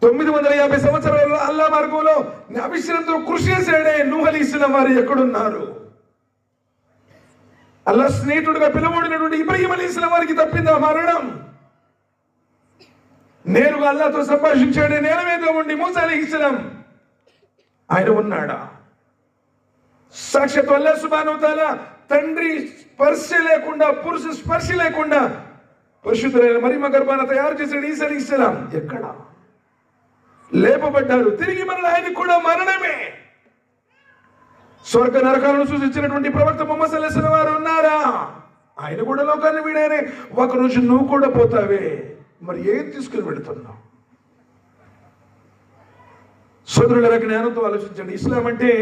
950 సంవత్సరాలు అల్లా మార్గంలో అవిశ్రాంతితో కృషి చేశాడే నూహ్ అలైహిస్సలాం వారు ఎక్కడున్నారు? అల్లా స్నేహితుడుగా పిలువబడినటువంటి ఇబ్రాహీం అలైహిస్సలాం వారికి తప్పిందా మరణం? నేరుగా అల్లాతో సంభాషించాడే నేల మీద ఉండి మూసా అలైహిస్సలాం, ఆయన ఉన్నాడా? సాక్షాత్ అల్లాహ్ సుబ్హానహు వ తఆలా తండ్రి స్పర్శ లేకుండా, పురుష స్పర్శ లేకుండా పరిశుద్ధులైన మరియమ్మ గర్భాన తయారు చేశాడు ఈసా అలైహిస్సలాం. ఎక్కడ లేపబడ్డారు? తిరిగి మరల ఆయనకు కూడా మరణమే. స్వర్గ నరకాలను సూచించినటువంటి ప్రవక్త ముహమ్మద్ సల్లల్లాహు అలైహి వసల్లం వారు ఉన్నారా? ఆయన కూడా లోకాన్ని వీడారే. ఒకరోజు నువ్వు కూడా పోతావే, మరి ఏం తీసుకుని వెళుతున్నావు? సోదరుల జ్ఞానంతో ఆలోచించండి. ఇస్లాం అంటే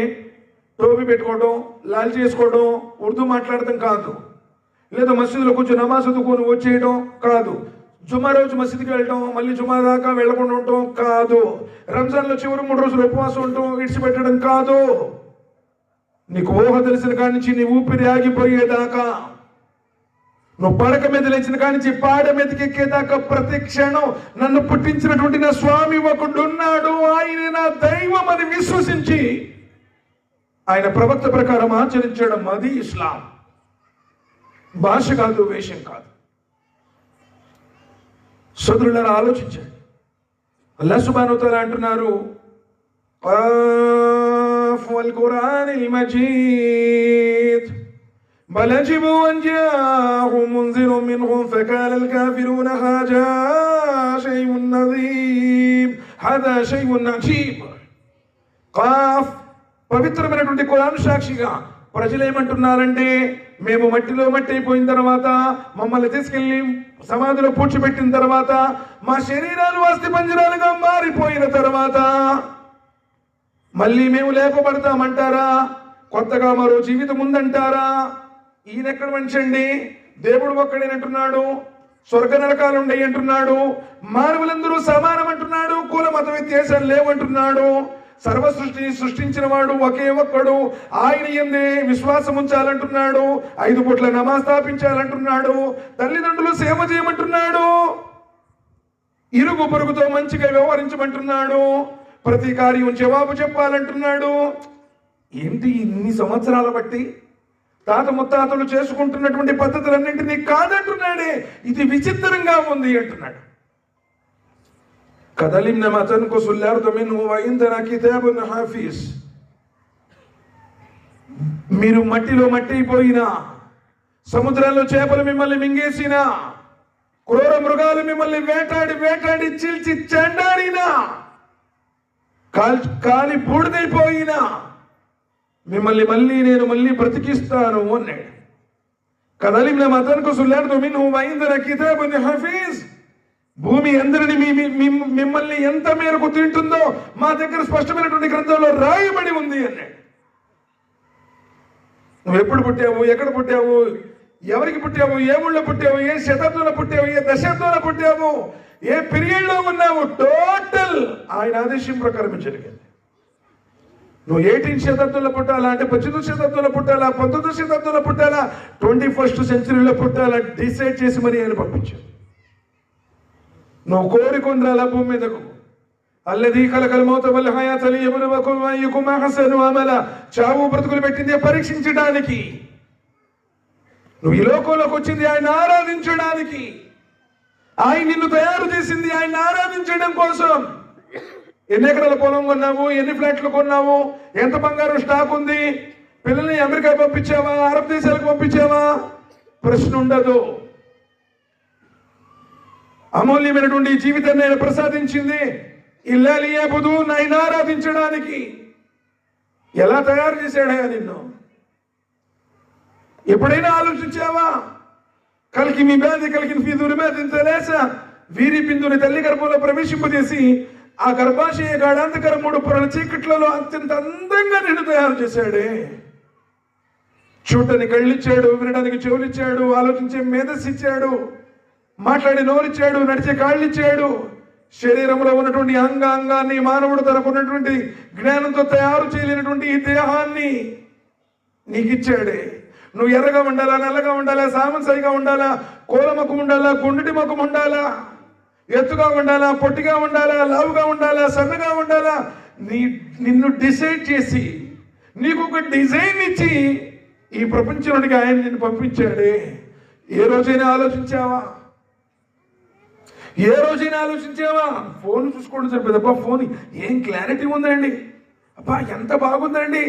టోపీ పెట్టుకోవడం, లాల్ చేసుకోవడం, ఉర్దూ మాట్లాడటం కాదు. లేదా మసీదులో కొంచెం నమాజ్ చదువుకొని వచ్చేయడం కాదు. జుమా రోజు మసీదుకి వెళ్ళటం, మళ్ళీ జుమా దాకా వెళ్ళకుండా ఉండటం కాదు. రంజాన్లో చివరి 3 రోజులు ఉపవాసం ఉండటం, ఇడిచిపెట్టడం కాదు. నీకు ఊహ తెలిసిన కాడి నుంచి నీ ఊపిరి ఆగిపోయేదాకా, నువ్వు పడక మీద లేచిన కాడి నుంచి పాడ మీదకి ఎక్కేదాకా ప్రతి క్షణం నన్ను పుట్టించినటువంటి నా స్వామి ఒకడున్నాడు, ఆయన నా దైవం అని విశ్వసించి ఆయన ప్రవక్త ప్రకారం ఆచరించడం, అది ఇస్లాం. భాష కాదు, వేషం కాదు. సోదరులారా, ఆలోచించండి. అల్లాహ్ సుబ్హానహు వ తఆలా అంటున్నారు, ఖాఫ్ వల్ ఖురానిల్ మజీద్ బల్ అజిబు అన్ జాఅహుం మున్జిరున్ మిన్హుమ్ ఫకాలల్ కాఫిరూన హాజా షైఉన్ నదీమ్ హదా షైఉన్ అజీబ్. ఖాఫ్ పవిత్రమైనటువంటి ఖురాన్ సాక్షిగా ప్రజలు ఏమంటున్నారంటే, మేము మట్టిలో మట్టి అయిపోయిన తర్వాత, మమ్మల్ని తీసుకెళ్లి సమాధిలో పూడ్చిపెట్టిన తర్వాత, మా శరీరాలు అస్థి పంజరాలుగా మారిపోయిన తర్వాత మళ్ళీ మేము లేపబడతామంటారా? కొత్తగా మరో జీవితం ఉందంటారా? ఈయనెక్కడ మంచండి? దేవుడు ఒక్కడేనంటున్నాడు, స్వర్గ నరకాలు ఉండయి అంటున్నాడు, మానవులందరూ సమానం అంటున్నాడు, కుల మత వ్యత్యాసాలు లేవంటున్నాడు, సర్వ సృష్టిని సృష్టించిన వాడు ఒకే ఒక్కడు, ఆయన యందే విశ్వాసం ఉంచాలంటున్నాడు, 5 పూట్ల నమాజ్ స్థాపించాలంటున్నాడు, తల్లిదండ్రులు సేవ చేయమంటున్నాడు, ఇరుగు పొరుగుతో మంచిగా వ్యవహరించమంటున్నాడు, ప్రతి కార్యం జవాబు చెప్పాలంటున్నాడు. ఏంటి ఇన్ని సంవత్సరాల బట్టి తాత ముత్తాతలు చేసుకుంటున్నటువంటి పద్ధతులన్నింటినీ కాదంటున్నాడే. ఇది విచిత్రంగా ఉంది అంటున్నాడు. కదలిమ్న మతన్ కుసుల్ అర్దు మిన్హు వ ఇందనా కితాబున్ హాఫీజ్. మీరు మట్టిలో మట్టి అయిపోయినా, సముద్రంలో చేపలు మిమ్మల్ని మింగేసినా, క్రూర మృగాలు మిమ్మల్ని వేటాడి వేటాడి చీల్చి చెండాడినా, కాలి బూడిదైపోయినా మిమ్మల్ని నేను మళ్ళీ బ్రతికిస్తాను అన్నాడు. కదలిమ్న మతన్ కుసుల్ అర్దు మిన్హు వ ఇందనా కితాబున్ హాఫీజ్. భూమి అందరిని మిమ్మల్ని ఎంత మేరకు తింటుందో మా దగ్గర స్పష్టమైనటువంటి గ్రంథంలో రాయబడి ఉంది అన్నాడు. నువ్వు ఎప్పుడు పుట్టావు, ఎక్కడ పుట్టావు, ఎవరికి పుట్టావు, ఏ ఊళ్ళో పుట్టావు, ఏ శతాబ్దంలో పుట్టావు, ఏ దశాబ్దంలో పుట్టావు, ఏ పీరియడ్లో ఉన్నావు, టోటల్ ఆయన ఆదేశం ప్రకారం జరిగింది. నువ్వు 18th శతాబ్దంలో పుట్టాలా అంటే 18th శతాబ్దంలో పుట్టాలా, 19th శతాబ్దంలో పుట్టాలా, 21st సెంచరీలో పుట్టాలా డిసైడ్ చేసి మరి ఆయన పంపించాడు. నువ్వు కోరికొండ్రాల భూమి మీదకు. అల్లదీ ఖలకల్ మౌత వల్ హయాత లియబ్లువకుమ్ అయ్యుకుమ్ అహ్సను అమలా. చావు బ్రతుకులు పెట్టింది పరీక్షించడానికి. నువ్వు ఈ లోకంలోకి వచ్చింది ఆయన ఆరాధించడానికి. ఆయన నిన్ను తయారు చేసింది ఆయన ఆరాధించడం కోసం. ఎన్ని ఎకరాల పొలం కొన్నావు, ఎన్ని ఫ్లాట్లు కొన్నావు, ఎంత బంగారం స్టాక్ ఉంది, పిల్లల్ని అమెరికా పంపించావా, అరబ్ దేశాలకు పంపించావా, ప్రశ్న ఉండదు. అమూల్యమైనటువంటి జీవితాన్ని ఆయన ప్రసాదించింది ఇల్లా లియబుదు, ఆయన ఆరాధించడానికి. ఎలా తయారు చేశాడయా నిన్ను? ఎప్పుడైనా ఆలోచించావా? కలికి మీ బాధ కలిగిన ఫీదుని మీద వీరి బిందుని తల్లి గర్భంలో ప్రవేశింపజేసి ఆ గర్భాశయ గాఢాంతకర 3 పొరల చీకట్లలో అత్యంత అందంగా నిన్ను తయారు చేశాడే. చూడటానికి కళ్ళిచ్చాడు, వినడానికి చెవులిచ్చాడు, ఆలోచించే మేధస్సు ఇచ్చాడు, మాట్లాడే నోరిచ్చాడు, నడిచే కాళ్ళిచ్చాడు, శరీరంలో ఉన్నటువంటి అంగాన్ని మానవుడు తనకున్నటువంటి జ్ఞానంతో తయారు చేయలేనటువంటి ఈ దేహాన్ని నీకు ఇచ్చాడే. నువ్వు ఎర్రగా ఉండాలా, నల్లగా ఉండాలా, సామన్సాయిగా ఉండాలా, కోల ముఖం ఉండాలా, గుండెటి ముఖం ఉండాలా, ఎత్తుగా ఉండాలా, పొట్టిగా ఉండాలా, లావుగా ఉండాలా, సన్నగా ఉండాలా, నిన్ను డిసైడ్ చేసి నీకు ఒక డిజైన్ ఇచ్చి ఈ ప్రపంచానికి ఆయన నిన్ను పంపించాడే. ఏ రోజైనా ఆలోచించావా? ఏ రోజైనా ఆలోచించావా? ఫోన్ చూసుకోవడం చెప్పేది. అబ్బా ఫోన్ ఏం క్లారిటీ ఉందండి, అబ్బా ఎంత బాగుందండి.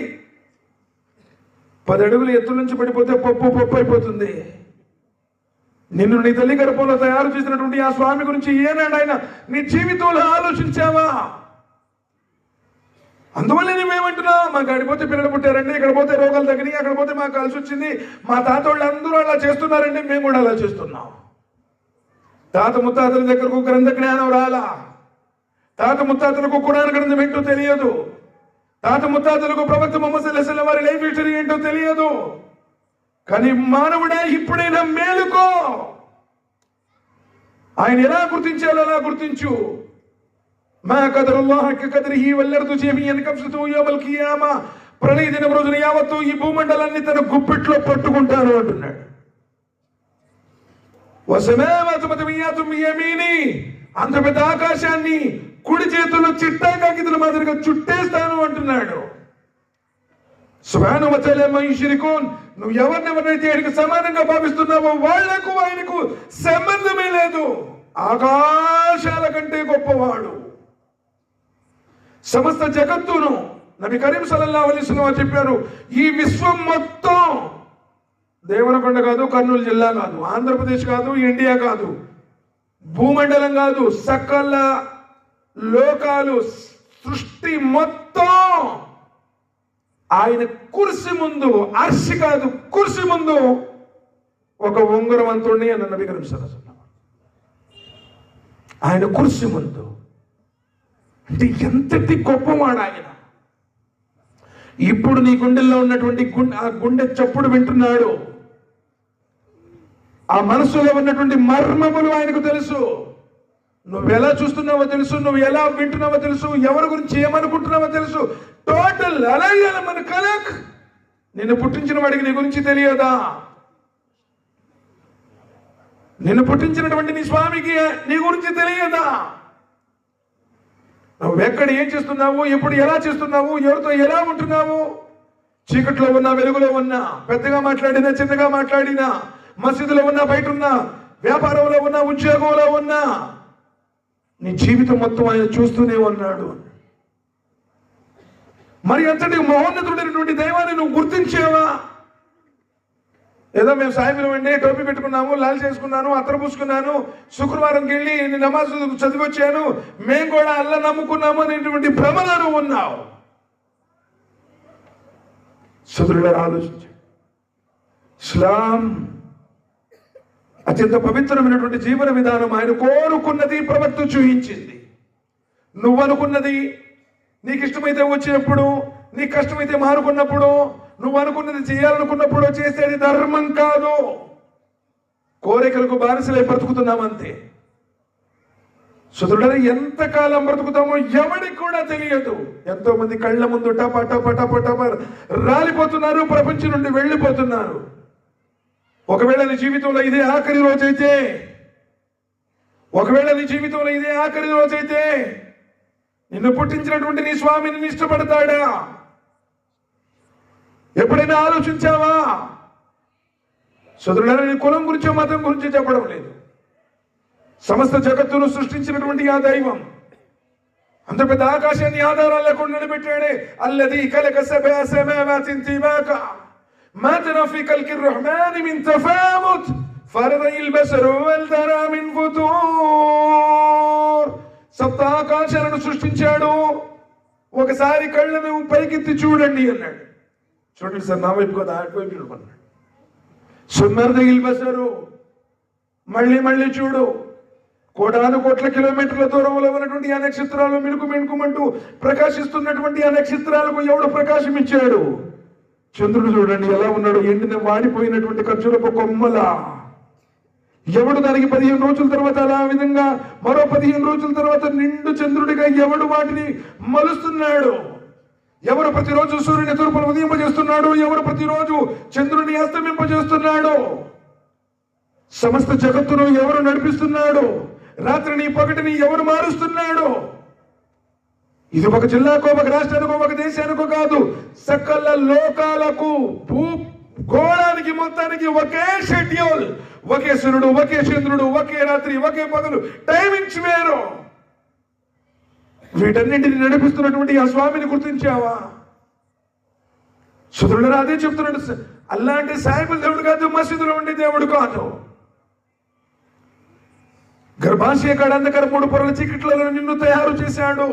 10 అడుగులు ఎత్తు నుంచి పడిపోతే పప్పు అయిపోతుంది. నిన్ను నీ తల్లి గర్భంలో తయారు చేసినటువంటి ఆ స్వామి గురించి ఏనాడు ఆయన నీ జీవితంలో ఆలోచించావా? అందువల్ల నువ్వేమంటున్నా, మాకు అడిపోతే పిల్లలు పుట్టారండి, ఇక్కడ పోతే రోగాలు తగ్గినాయి, అక్కడ పోతే మాకు కలిసి వచ్చింది, మా తాత వాళ్ళు అందరూ అలా చేస్తున్నారండి, మేము కూడా అలా చేస్తున్నాం. తాత ముత్తాతల దగ్గరకు గ్రంథ జ్ఞానం రాలా. తాత ముత్తాతలకు ఖురాన్ గ్రంథం ఏంటో తెలియదు. తాత ముత్తాతలకు ప్రవక్త ముహమ్మద్ సల్లల్లాహు అలైహి వసల్లం వారి లైఫ్ హిస్టరీ ఏంటో తెలియదు. కానీ మానవుడా, ఇప్పుడైనా మేలుకో. ఆయన ఎలా గుర్తించాలో అలా గుర్తించు. మా కదరుల్లాహ్ హక్క కదరిహి వల్లర్దు జమీఅన్ కబ్సతు యౌమల్ కియామా. ప్రళయ దినం రోజున యావత్తు ఈ భూమండలాన్ని తన గుప్పిట్లో పట్టుకుంటాను అంటున్నాడు. వసమావాతు మతమియాతు బియమీని. అంత పెద్ద ఆకాశాన్ని కుడి చేతుల్లో చిట్టా కాకితుల మాదిరిగా చుట్టేస్తాను అంటున్నాడు. సుబ్హానహు వ తఆలా మా యుష్రికూన్. నువ్వు ఎవరినెవరైతే ఆయనకు సమానంగా భావిస్తున్నావో వాళ్లకు ఆయనకు సంబంధమే లేదు. ఆకాశాల కంటే గొప్పవాడు. సమస్త జగత్తును నబీ కరీం సల్లల్లాహు అలైహి వసల్లం చెప్పారు, ఈ విశ్వం మొత్తం దేవరకొండ కాదు, కర్నూలు జిల్లా కాదు, ఆంధ్రప్రదేశ్ కాదు, ఇండియా కాదు, భూమండలం కాదు, సకల లోకాలు, సృష్టి మొత్తం ఆయన కుర్సీ ముందు, అర్షి కాదు కుర్సీ ముందు ఒక ఉంగరవంతుడిని అన్న నబీ కరీం సల్లల్లాహు అలైహి వసల్లం. ఆయన కుర్సీ ముందు అంటే ఎంతటి గొప్పవాడు ఆయన. ఇప్పుడు నీ గుండెల్లో ఉన్నటువంటి ఆ గుండె చప్పుడు వింటున్నాడు. ఆ మనసులో ఉన్నటువంటి మర్మములు ఆయనకు తెలుసు. నువ్వు ఎలా చూస్తున్నావో తెలుసు, నువ్వు ఎలా వింటున్నావో తెలుసు, ఎవరి గురించి ఏమనుకుంటున్నావో తెలుసు. టోటల్ అలయ్యాల మన కలక్. నిన్ను పుట్టించిన వాడికి నీ గురించి తెలియదా? నిన్ను పుట్టించినటువంటి నీ స్వామికి నీ గురించి తెలియదా? నువ్వు ఎక్కడ ఏం చేస్తున్నావు, ఎప్పుడు ఎలా చేస్తున్నావు, ఎవరితో ఎలా ఉంటున్నావు, చీకట్లో ఉన్నా వెలుగులో ఉన్నా, పెద్దగా మాట్లాడినా చిన్నగా మాట్లాడినా, మసీదులో ఉన్నా బయట ఉన్నా, వ్యాపారంలో ఉన్నా ఉద్యోగంలో ఉన్నా, నీ జీవితం మొత్తం ఆయన చూస్తూనే ఉన్నాడు. మరి అంతటి మహోన్నతుడైనటువంటి దైవాన్ని నువ్వు గుర్తించావా? ఏదో మేము సాయంత్రం అండి టోపీ పెట్టుకున్నాము, లాల్ చేసుకున్నాను, అత్తరు పూసుకున్నాను, శుక్రవారంకి వెళ్ళి నమాజ్ చదివి వచ్చాను, మేము కూడా అల్లా నమ్ముకున్నాము అనేటువంటి భ్రమలో ఉన్నావు. సోదరుడు ఆలోచించు. ఇస్లాం అత్యంత పవిత్రమైనటువంటి జీవన విధానం. ఆయన కోరుకున్నది ప్రవక్త చూయించింది. నువ్వు అనుకున్నది నీకు ఇష్టమైతే వచ్చినప్పుడు, నీకు కష్టమైతే మారుకున్నప్పుడు, నువ్వు అనుకున్నది చేయాలనుకున్నప్పుడు చేసేది ధర్మం కాదు. కోరికలకు బానిసలై బ్రతుకుతున్నామంతే. సుదృఢ ఎంతకాలం బ్రతుకుతామో ఎవరికి కూడా తెలియదు. ఎంతో మంది కళ్ళ ముందు టప టప టప టప రాలిపోతున్నారు, ప్రపంచం నుండి వెళ్ళిపోతున్నారు. ఒకవేళ నీ జీవితంలో ఇదే ఆఖరి రోజైతే, ఒకవేళ నీ జీవితంలో ఇదే ఆఖరి రోజైతే నిన్ను పుట్టించినటువంటి నీ స్వామిని ఇష్టపడతాడా? ఎప్పుడైనా ఆలోచించావా? సోదరులారా, నీ కులం గురించి మతం గురించి చెప్పడం లేదు. సమస్త జగత్తును సృష్టించినటువంటి ఆ దైవం అంత పెద్ద ఆకాశాన్ని ఆధారం లేకుండా నిలబెట్టాడే. అల్లదీ ఖలక సబ్అ సమావాతిన్ తిబాకా మా తరా ఫీ ఖల్కి الرحمن من تفاوت فرض البصر والذرى من فطور. సప్త ఆకాశాలను సృష్టించాడు. ఒకసారి కళ్ళను పైకెత్తి చూడండి అన్నాడు. చూడండి సార్, నా వైపు కదా ఆడిపోయి చూడమన్నాడు. సుమర్దగిల్ బసరు, మళ్ళీ మళ్ళీ చూడు. కోటాను కోట్ల కిలోమీటర్ల దూరంలో ఉన్నటువంటి ఆ నక్షత్రాలు మిణుకు మిణుకుమంటూ ప్రకాశిస్తున్నటువంటి ఆ నక్షత్రాలకు ఎవడు ప్రకాశం ఇచ్చాడు? చంద్రుడు చూడండి ఎలా ఉన్నాడు, ఎండిన వాడిపోయినటువంటి ఖర్జూరపు కొమ్మలా. ఎవడు దానికి 15 రోజుల తర్వాత అలా విధంగా మరో 15 రోజుల తర్వాత నిండు చంద్రుడిగా ఎవడు వాటిని మలుస్తున్నాడు? ఎవరు ప్రతిరోజు సూర్యుని తూర్పును ఉదయింపజేస్తున్నాడు? ఎవరు ప్రతిరోజు చంద్రుని అస్తమింపజేస్తున్నాడు? సమస్త జగత్తును ఎవరు నడిపిస్తున్నాడు? రాత్రిని పగటిని ఎవరు మారుస్తున్నాడు? ఇది ఒక జిల్లాకో, ఒక రాష్ట్రానికో, ఒక దేశానికో కాదు, సకల లోకాలకు, భూగోళానికి మొత్తానికి ఒకే షెడ్యూల్, ఒకే సూర్యుడు, ఒకే చంద్రుడు, ఒకే రాత్రి, ఒకే పగలు, టైమింగ్స్ వేరు. వీటన్నింటిని నడిపిస్తున్నటువంటి ఆ స్వామిని గుర్తించావా? సుధుడు అదే చెప్తున్నాడు. అల్లా అంటే సాయిబుల దేవుడు కాదు, మసీదులో ఉండే దేవుడు కాదు. గర్భాశయ కాడ అంధకార 3 పొరల చీకట్లలో నిన్ను తయారు చేశాడు.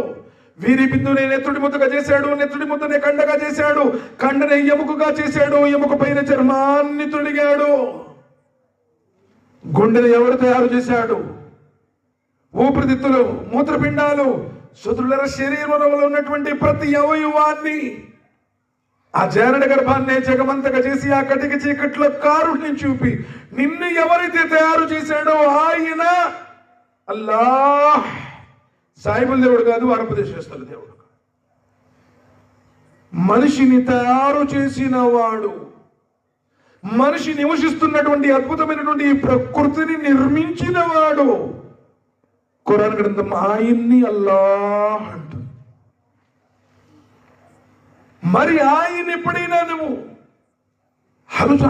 వీరి బిందునే నెత్తుడి ముద్దగా చేశాడు, నెత్తుడి ముద్దనే కండగా చేశాడు, కండనే ఎముకగా చేశాడు, ఎముక పైన చర్మాన్ని తొడిగాడు. గుండెను ఎవరు తయారు చేశాడు? ఊపిరితిత్తులు, మూత్రపిండాలు, సుదృఢ శరీరంలో ఉన్నటువంటి ప్రతి అవయవాన్ని, ఆ జారడ గర్భాన్నే జగమంతగా చేసి ఆ కటిక చీకట్లో కారుణ్యం చూపి నిన్ను ఎవరైతే తయారు చేశాడో ఆయన అల్లాహ్. సాయిబుల్ దేవుడు కాదు, ఆంధ్రప్రదేశస్తుల దేవుడు. మనిషిని తయారు చేసిన వాడు, మనిషి నివసిస్తున్నటువంటి అద్భుతమైనటువంటి ఈ ప్రకృతిని నిర్మించిన వాడు. ఖురాన్ గ్రంథం ఆయన్ని అల్లాహ్ అంటుంది. మరి ఆయన ఎప్పుడైనా నువ్వు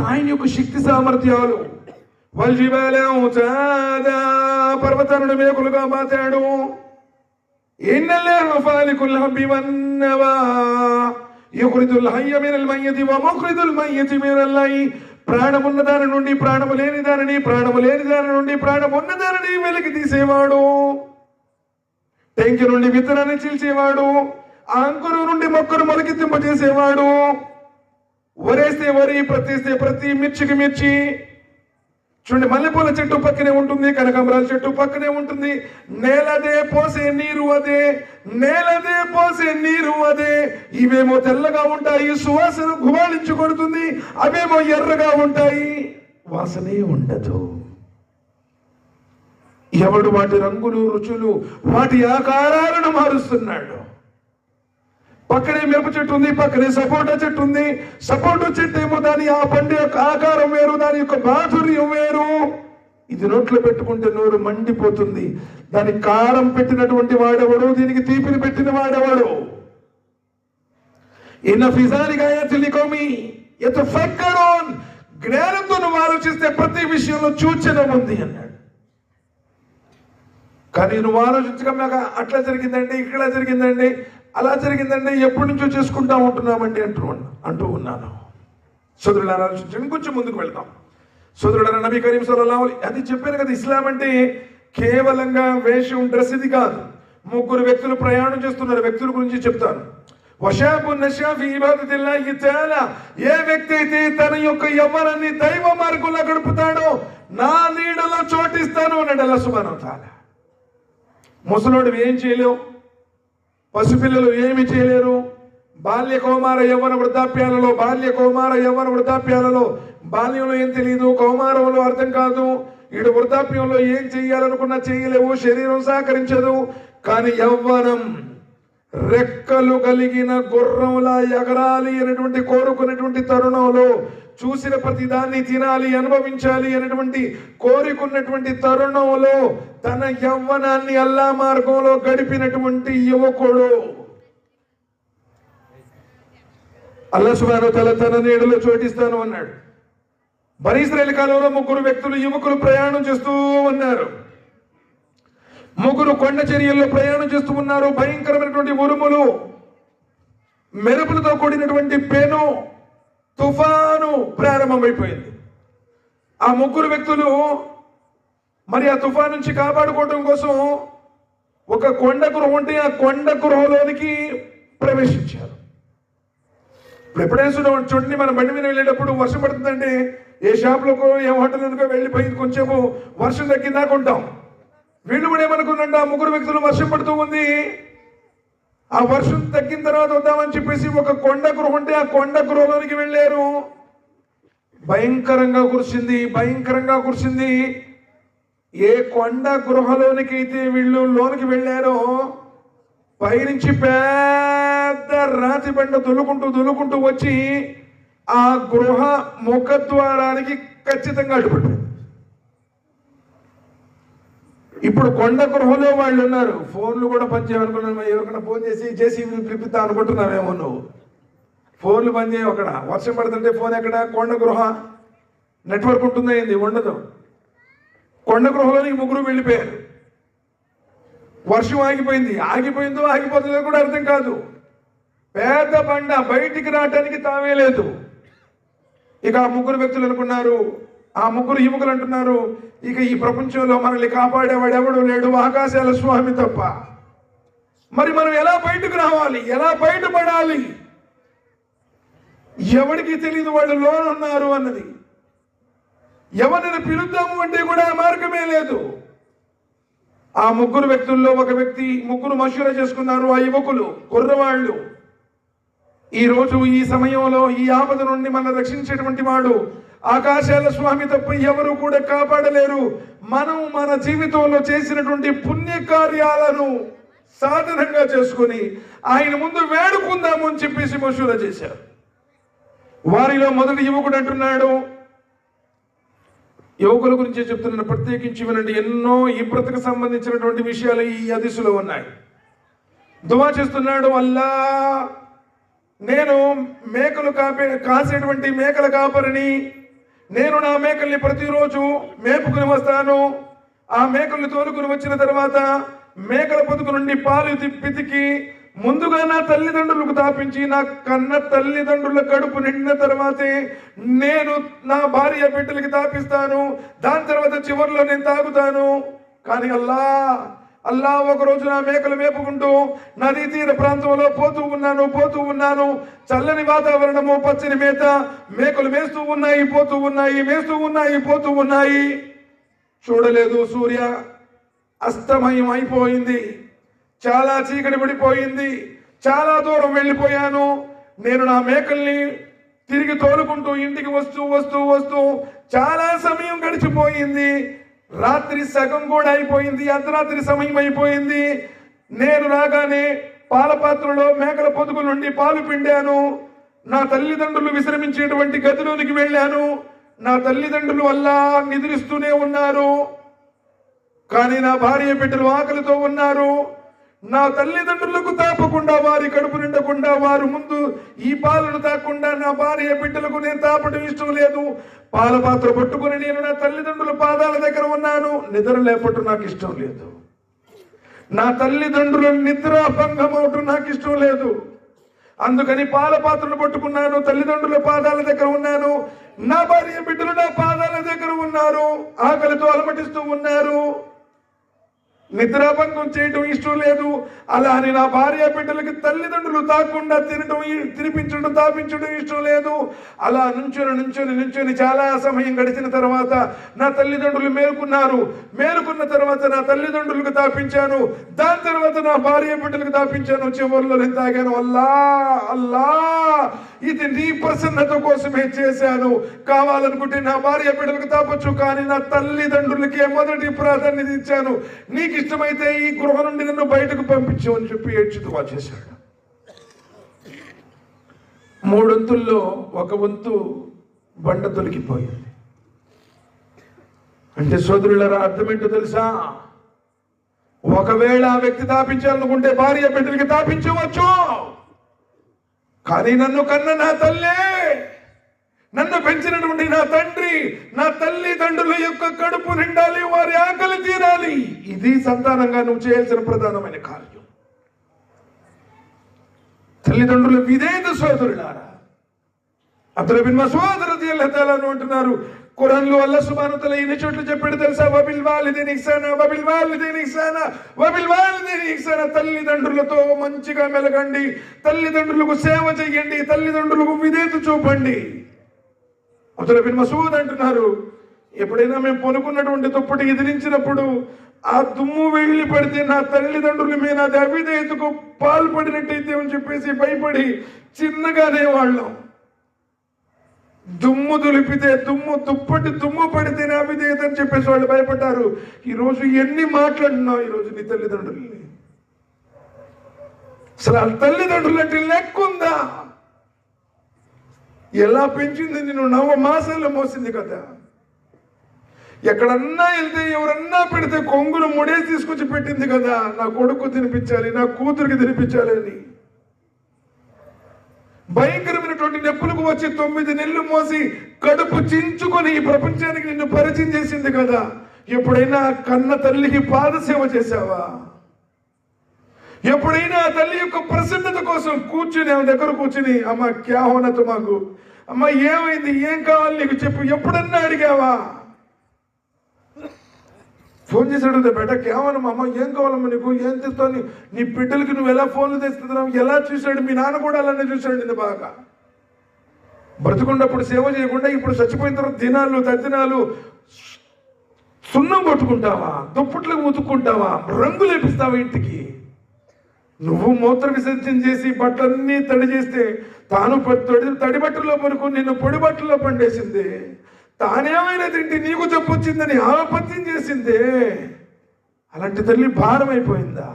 ఆయన యొక్క శక్తి సామర్థ్యాలు, పర్వతాలను మేకులుగా మాతాడు. ప్రాణమున్న దాని నుండి ప్రాణము లేని దానిని, ప్రాణము లేని దాని నుండి ప్రాణం ఉన్న దానిని వెలికి తీసేవాడు. టెంకి నుండి విత్తనాన్ని చీల్చేవాడు. ఆ అంకురం నుండి మొక్కను మొలకెత్తింపజేసేవాడు. వరేస్తే వరి, ప్రతిస్తే ప్రతి, మిర్చికి మిర్చి. చూడండి, మల్లెపూల చెట్టు పక్కనే ఉంటుంది, కనకాంబరాల చెట్టు పక్కనే ఉంటుంది. నేలదే పోసే నీరు అదే, నేలదే పోసే నీరు అదే. ఇవేమో తెల్లగా ఉంటాయి, సువాసన గుబాళించి కొడుతుంది. అవేమో ఎర్రగా ఉంటాయి, వాసనే ఉండదు. ఎవడు వాటి రంగులు, రుచులు, వాటి ఆకారాలను మారుస్తున్నాడు. పక్కనే మిరప చెట్టు ఉంది, పక్కనే సపోటా చెట్టు ఉంది. సపోటా చెట్టు ఏమో దాని ఆ పండు యొక్క ఆకారం వేరు, దాని యొక్క మాధుర్యం వేరు. ఇది నోట్లో పెట్టుకుంటే నోరు మండిపోతుంది. దానికి కారం పెట్టినటువంటి వాడెవడు, దీనికి తీపిని పెట్టిన వాడెవడు? జ్ఞానంతో నువ్వు ఆలోచిస్తే ప్రతి విషయంలో సూచన ఉంది అన్నాడు. కానీ నువ్వు ఆలోచించక అట్లా జరిగిందండి, ఇక్కడ జరిగిందండి, అలా జరిగిందండి, ఎప్పటి నుంచో చేసుకుంటా ఉంటున్నామండి అంటూ ఉన్నాను. సోదరులారా, ఆలోచించండి. కొంచెం ముందుకు వెళ్తాం. సోదరులారా, నబీ కరీం సల్లల్లాహు అలైహి అది చెప్పాను కదా, ఇస్లాం అంటే కేవలంగా వేషం, డ్రెస్ ఇది కాదు. 3 వ్యక్తులు ప్రయాణం చేస్తున్నారు. వ్యక్తుల గురించి చెప్తాను. ఏ వ్యక్తి అయితే తన యొక్క యవ్వనాన్ని దైవ మార్గంలో గడుపుతాడో నా నీడలో చోటిస్తాను అన్నాడు అల్లాహ్ సుబ్హానహు వ తఆలా. ముసలోడు ఏం చేయలేవు, పసిపిల్లలు ఏమి చేయలేరు. బాల్య కౌమార యవ్వన వృద్ధాప్యాలలో, బాల్యంలో ఏం తెలియదు, కౌమారంలో అర్థం కాదు, ఇటు వృద్ధాప్యంలో ఏం చెయ్యాలనుకున్నా చేయలేవు, శరీరం సహకరించదు. కానీ యవ్వనం రెక్కలు కలిగిన గుర్రంలా ఎగరాలి అనేటువంటి కోరుకునేటువంటి తరుణంలో, చూసిన ప్రతి దాన్ని తినాలి, అనుభవించాలి అనేటువంటి కోరికున్నటువంటి తరుణంలో తన యవ్వనాన్ని అల్లా మార్గంలో గడిపినటువంటి యువకుడు అల్లాహ్ సుబ్హానహు వ తఆలా తన నీడలో చోటిస్తాను అన్నాడు. బనీ ఇశ్రాయేలు కాలంలో 3 వ్యక్తులు, యువకులు ప్రయాణం చేస్తూ ఉన్నారు. 3 కొండ చర్యల్లో ప్రయాణం చేస్తూ ఉన్నారు. భయంకరమైనటువంటి ఉరుములు, మెరుపులతో కూడినటువంటి పెను తుఫాను ప్రారంభమైపోయింది. ఆ 3 వ్యక్తులు మరి ఆ తుఫాను నుంచి కాపాడుకోవడం కోసం ఒక కొండ గృహ ఉంటే ఆ కొండ గృహలోనికి ప్రవేశించారు. ఎప్పుడైనా చూడండి, మనం బండి మీద వెళ్ళేటప్పుడు వర్షం పడుతుందంటే ఏ షాప్లోకో ఏ హోటల్కో వెళ్ళిపోయి కొంచెము వర్షం తగ్గిందాక ఉంటాం. వీళ్ళు కూడా ఏమనుకున్నాంటే, ఆ 3 వ్యక్తులు వర్షం పడుతూ ఉంది, ఆ వర్షం తగ్గిన తర్వాత వద్దామని చెప్పేసి ఒక కొండ గృహ ఉంటే ఆ కొండ గృహలోనికి వెళ్ళారు. భయంకరంగా కురిసింది. ఏ కొండ గృహలోనికి అయితే వీళ్ళు లోనికి వెళ్ళారో పైనుంచి పెద్ద పెద్ద రాతి బండ దొలుకుంటూ వచ్చి ఆ గృహ ముఖద్వారానికి ఖచ్చితంగా అడ్డుపడ్డాడు. ఇప్పుడు కొండ గృహలో వాళ్ళు ఉన్నారు, ఫోన్లు కూడా పనిచేయనుకున్నాను. ఎవరికైనా ఫోన్ చేసి పిలిపిస్తా అనుకుంటున్నావేమో నువ్వు. ఫోన్లు పనిచేయవు అక్కడ. వర్షం పడుతుంటే ఫోన్ ఎక్కడ? కొండ గృహ. నెట్వర్క్ ఉంటుందా ఏంది? ఉండదు. కొండ గృహలోనికి ముగ్గురు వెళ్ళిపోయారు. వర్షం ఆగిపోయిందో ఆగిపోతుందో కూడా అర్థం కాదు. పెద్ద బండ, బయటికి రావడానికి తామే లేదు. ఇక ఆ ముగ్గురు వ్యక్తులు అనుకున్నారు, ఆ ముగ్గురు యువకులు అంటున్నారు, ఇక ఈ ప్రపంచంలో మనల్ని కాపాడేవాడు ఎవడు లేడు, ఆకాశాల స్వామి తప్ప. మరి మనం ఎలా బయటకు రావాలి? ఎలా బయటపడాలి? ఎవరికి తెలియదు వాళ్ళు లోనున్నారు అన్నది. ఎవరిని పిలుద్దాము అంటే కూడా మార్గమే లేదు. ఆ ముగ్గురు వ్యక్తుల్లో ఒక వ్యక్తి, ముగ్గురు మషూరా చేసుకున్నారు. ఆ యువకులు, కుర్రవాళ్ళు, ఈరోజు ఈ సమయంలో ఈ ఆపద నుండి మనం రక్షించేటువంటి వాడు ఆకాశాల స్వామి తప్ప ఎవరు కూడా కాపాడలేరు. మనం మన జీవితంలో చేసినటువంటి పుణ్యకార్యాలను సాధనంగా చేసుకుని ఆయన ముందు వేడుకుందాము అని చెప్పేసి మషూరా చేశారు. వారిలో మొదటి యువకుడు అంటున్నాడు, యువకుల గురించి చెప్తున్నాను, ప్రత్యేకించి వినండి. ఎన్నో ఈ బ్రతుకు సంబంధించినటువంటి విషయాలు ఈ హదీసులో ఉన్నాయి. దువా చేస్తున్నాడు, అల్లా, నేను మేకలు కాసేటువంటి మేకల కాపరిని. నేను నా మేకల్ని ప్రతిరోజు మేపుకుని వస్తాను. ఆ మేకల్ని తోలుకుని వచ్చిన తర్వాత మేకల పొదుగు నుండి పాలు పితికి ముందుగా నా తల్లిదండ్రులకు తాపించి, నా కన్న తల్లిదండ్రుల కడుపు నిండిన తర్వాతే నేను నా భార్య బిడ్డలకి తాపిస్తాను. దాని తర్వాత చివరిలో నేను తాగుతాను. కానీ అల్లా ఒకరోజు నా మేకలు మేపుకుంటూ నదీ తీర ప్రాంతంలో పోతూ ఉన్నాను. చల్లని వాతావరణము, పచ్చని మేత, మేకలు మేస్తూ ఉన్నాయి, పోతూ ఉన్నాయి. చూడలేదు, సూర్య అస్తమయం అయిపోయింది. చాలా చీకటి పడిపోయింది. చాలా దూరం వెళ్ళిపోయాను. నేను నా మేకల్ని తిరిగి తోలుకుంటూ ఇంటికి వస్తూ చాలా సమయం గడిచిపోయింది. రాత్రి సగం కూడా అయిపోయింది. అర్ధరాత్రి సమయం అయిపోయింది. నేను రాగానే పాల పాత్రలో మేకల పొదుగు నుండి పాలు పిండాను. నా తల్లిదండ్రులు విశ్రమించేటువంటి గదిలోనికి వెళ్ళాను. నా తల్లిదండ్రులు వల్ల నిద్రిస్తూనే ఉన్నారు. కానీ నా భార్య బిడ్డలు ఆకలితో ఉన్నారు. నా తల్లిదండ్రులకు తాపకుండా, వారి కడుపు నిండకుండా, వారు ముందు ఈ పాలను తాకుండా నా భార్య బిడ్డలకు నేను తాపడం ఇష్టం లేదు. పాల పాత్ర పట్టుకుని నేను నా తల్లిదండ్రుల పాదాల దగ్గర ఉన్నాను. నిద్ర లేపటం నాకు ఇష్టం లేదు. నా తల్లిదండ్రుల నిద్ర భంగం అవటం నాకు ఇష్టం లేదు. అందుకని పాల పాత్రను పట్టుకున్నాను, తల్లిదండ్రుల పాదాల దగ్గర ఉన్నాను. నా భార్య బిడ్డలు నా పాదాల దగ్గర ఉన్నారు, ఆకలితో అలమటిస్తూ ఉన్నారు. నిద్రాభంగం చేయటం ఇష్టం లేదు. అలా అని నా భార్య బిడ్డలకి తల్లిదండ్రులు తాకుండా తినిపించడం, తాపించడం ఇష్టం లేదు. అలా నుంచొని చాలా సమయం గడిచిన తర్వాత నా తల్లిదండ్రులు మేలుకున్న తర్వాత నా తల్లిదండ్రులకు తాపించాను. దాని తర్వాత నా భార్య బిడ్డలకు తాపించాను. చివరిలో నేను తాగాను. అల్లా, ఇది నీ ప్రసన్నత కోసమే చేశాను. కావాలనుకుంటే నా భార్య బిడ్డలకు తాపొచ్చు, కానీ నా తల్లిదండ్రులకే మొదటి ప్రాధాన్యత ఇచ్చాను. నీకు ఇష్టమైతే ఈ గృహ నుండి నన్ను బయటకు పంపించు అని చెప్పి ఏడ్చుతూ చేశాడు. 3 వంతుల్లో 1 వంతు బండ తొలగిపోయింది. అంటే సోదరులారా, అర్థమేంటో తెలుసా? ఒకవేళ ఆ వ్యక్తి తాపించాలనుకుంటే భార్య బిడ్డలకి తాపించవచ్చు, కానీ నన్ను కన్న నా తల్లే, నన్ను పెంచినటువంటి నా తండ్రి, నా తల్లిదండ్రుల యొక్క కడుపు నిండాలి, వారి ఆకలి తీరాలి. ఇది సంతానంగా నువ్వు చేయాల్సిన ప్రధానమైన కార్యం. తల్లిదండ్రుల విధేయత సోదరులారా. అబ్దుల్లా బిన్ మస్ఊద్ రలియల్లాహు తఆలా అన్హు అంటున్నారు, ఖురాన్లో అల్లాహ్ సుబ్హానహు వ తఆలా ఎన్ని చోట్ల చెప్పాడు తెలుసా? వబిల్ వాలిదైని ఇహ్సానా, తల్లిదండ్రులతో మంచిగా మెలగండి, తల్లిదండ్రులకు సేవ చేయండి, తల్లిదండ్రులకు విధేయత చూపండి. అబ్దుల్లా బిన్ మస్ఊద్ అంటున్నారు, ఎప్పుడైనా మేము పొనుకున్నటువంటి దుప్పటి ఎదిరించినప్పుడు ఆ దుమ్ము వెళ్ళి పడితే నా తల్లిదండ్రుల మీద అది అవిధేయతకు పాల్పడినట్టయితే అని చెప్పేసి భయపడి చిన్నగానే వాళ్ళం. దుమ్ము దులిపితే దుమ్ము పడితేనే అవిధేయత అని చెప్పేసి వాళ్ళు భయపడ్డారు. ఈరోజు ఎన్ని మాట్లాడినావు ఈరోజు నీ తల్లిదండ్రుల్ని? అసలు ఆ తల్లిదండ్రులు అంటే లెక్కుందా? ఎలా పెంచింది నిన్ను, 9 మాసాల్లో మోసింది కదా. ఎక్కడన్నా వెళ్తే ఎవరన్నా పెడితే కొంగును ముడేసి తీసుకొచ్చి పెట్టింది కదా, నా కొడుకు తినిపించాలి, నా కూతురికి తినిపించాలి అని. భయంకరమైనటువంటి నొప్పులకు వచ్చి 9 నెలలు మోసి కడుపు చించుకొని ఈ ప్రపంచానికి నిన్ను పరిచయం చేసింది కదా. ఎప్పుడైనా కన్న తల్లికి పాదసేవ చేశావా? ఎప్పుడైనా ఆ తల్లి యొక్క ప్రసన్నత కోసం కూర్చుని ఆమె దగ్గర కూర్చుని, అమ్మ క్యా హోనా తుమాకు, అమ్మ ఏమైంది, ఏం కావాలి నీకు చెప్పు, ఎప్పుడన్నా అడిగావా? ఫోన్ చేసి అడిగితే బేట కేవలం అమ్మ ఏం కావాలమ్మా నీకు, ఏం తెస్తావు, నీ బిడ్డలకి నువ్వు ఎలా ఫోన్లు తెస్తున్నావు, ఎలా చూశాడు మీ నాన్న కూడా అలానే చూశాడు నిన్ను బాగా. బ్రతుకున్నప్పుడు సేవ చేయకుండా ఇప్పుడు చచ్చిపోయిన తర్వాత దినాలు తద్దినాలు సున్నం కొట్టుకుంటావా, దుప్పట్లకు ఉతుక్కుంటావా, రంగులు వేపిస్తావా ఇంటికి. నువ్వు మూత్ర విసర్జన చేసి బట్టలన్నీ తడి చేస్తే తాను తడి బట్టల్లో పడుకుని నిన్ను పొడి బట్టల్లో పండేసింది. తానేమైనా తింటే నీకు చెప్పొచ్చిందని ఆపత్యం చేసిందే. అలాంటి తల్లి భారం అయిపోయిందా?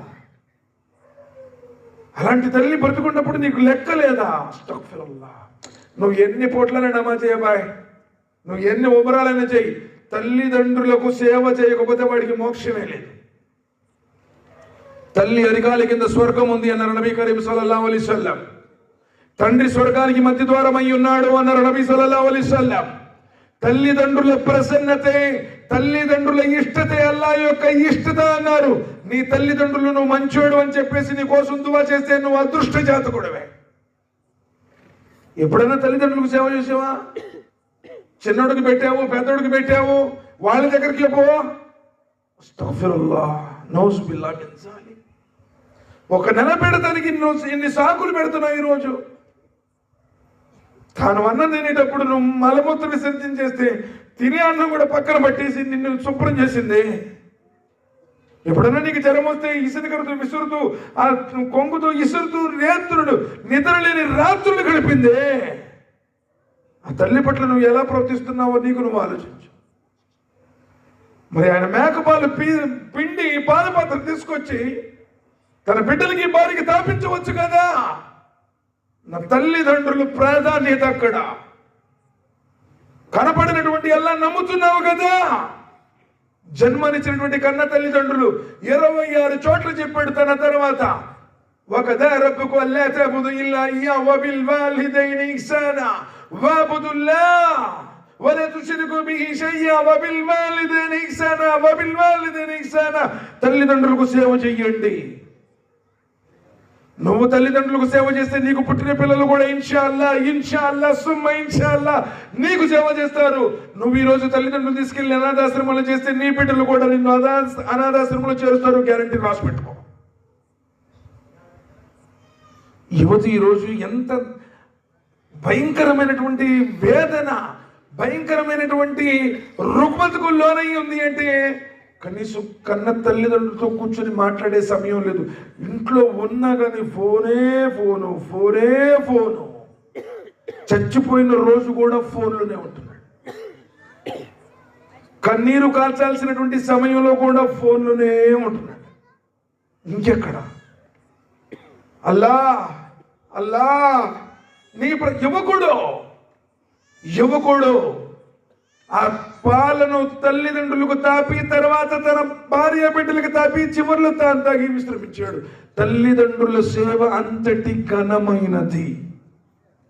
అలాంటి తల్లి బ్రతుకున్నప్పుడు నీకు లెక్క లేదా? అస్తగ్ఫిరుల్లాహ్. నువ్వు ఎన్ని పూట్లైనా నమాజ్ చేయబాయ్, నువ్వు ఎన్ని ఉమరాలైనా చెయ్యి, తల్లిదండ్రులకు సేవ చేయకపోతే వాడికి మోక్షమే లేదు. తల్లి అరికాలి కింద స్వర్గం ఉంది అన్నారు నబీ కరీం సల్లల్లాహు అలైహి వసల్లం. తండ్రి స్వర్గానికి మధ్య ద్వారం అయి ఉన్నాడు అన్నారు నబీ సల్లల్లాహు అలైహి వసల్లం. తల్లిదండ్రుల ప్రసన్నతే, తల్లిదండ్రుల ఇష్టతే అల్లాహ్ యొక్క ఇష్టత అన్నారు. నీ తల్లిదండ్రులు నువ్వు మంచోడు అని చెప్పేసి నీ కోసం దువా చేస్తే నువ్వు అదృష్ట జాతకుడివే. ఎప్పుడైనా తల్లిదండ్రులకు సేవ చేసావా? చిన్నోడికి పెట్టావు, పెద్దోడికి పెట్టావు, వాళ్ళ దగ్గరికి పోవా? అస్తగ్ఫిరుల్లాహ్, నౌజు బిల్లాహ్ మిన్ జాలిక్. ఒక నెల పెడతానికి ఇన్ని సాకులు పెడుతున్నావు. ఈరోజు తాను అన్నం తినేటప్పుడు నువ్వు మలమూత్ర విసర్జన చేస్తే తినే అన్నం కూడా పక్కన పట్టేసి నిన్ను శుభ్రం చేసింది. ఎప్పుడన్నా నీకు జ్వరం వస్తే ఇసురుతూ విసురుతూ ఆ కొంగుతో ఇసురుతూ రేత్రుడు నిద్రలేని రాత్రులు గడిపిందే. ఆ తల్లి పట్ల నువ్వు ఎలా ప్రవర్తిస్తున్నావో నీకు నువ్వు ఆలోచించు. మరి ఆయన మేకపాలు పిండి పాదపాత్ర తీసుకొచ్చి తన బిడ్డలకి భార్యకి తాపించవచ్చు కదా. నా తల్లిదండ్రులు ప్రాధాన్యత అక్కడ కనపడినటువంటి ఎలా నమ్ముతున్నావు కదా. జన్మనిచ్చినటువంటి కన్న తల్లిదండ్రులు 26 చోట్ల చెప్పాడు తన తర్వాత. వకదా రబ్బుకు అల్లా తఅబుదు ఇల్లా ఇయ్యాహు వబిల్ వాలిదైని ఇహ్సానా వఅబుదుల్లాహ్ వలా తుష్రికు బిహి షైయా వబిల్ వాలిదైని ఇహ్సానా వబిల్ వాలిదైని ఇహ్సానా. తల్లిదండ్రులకు సేవ చెయ్యండి. నువ్వు తల్లిదండ్రులకు సేవ చేస్తే నీకు పుట్టిన పిల్లలు కూడా ఇన్షాల్లా సుమ్మ ఇన్షాల్లా నీకు సేవ చేస్తారు. నువ్వు ఈరోజు తల్లిదండ్రులు తీసుకెళ్లి అనాథాశ్రమంలో చేస్తే నీ బిడ్డలు కూడా నిన్ను అనాథాశ్రమంలో చేరుస్తారు. గ్యారంటీ రాసి పెట్టుకో. యువతి ఈరోజు ఎంత భయంకరమైనటువంటి వేదన, భయంకరమైనటువంటి రుగ్మతకు లోనై ఉంది అంటే కనీసం కన్న తల్లిదండ్రులతో కూర్చొని మాట్లాడే సమయం లేదు. ఇంట్లో ఉన్నా కానీ ఫోనే ఫోను. చచ్చిపోయిన రోజు కూడా ఫోన్లోనే ఉంటున్నాడు. కన్నీరు కాల్చాల్సినటువంటి సమయంలో కూడా ఫోన్లోనే ఉంటున్నాడు. ఇంకెక్కడ? అల్లా నీ యువకుడు ఆ పాలను తల్లిదండ్రులకు తాపి తర్వాత తన భార్య బిడ్డలకు తాపి చివరిలో తాను తాగి విశ్రమించాడు. తల్లిదండ్రుల సేవ అంతటి ఘనమైనది.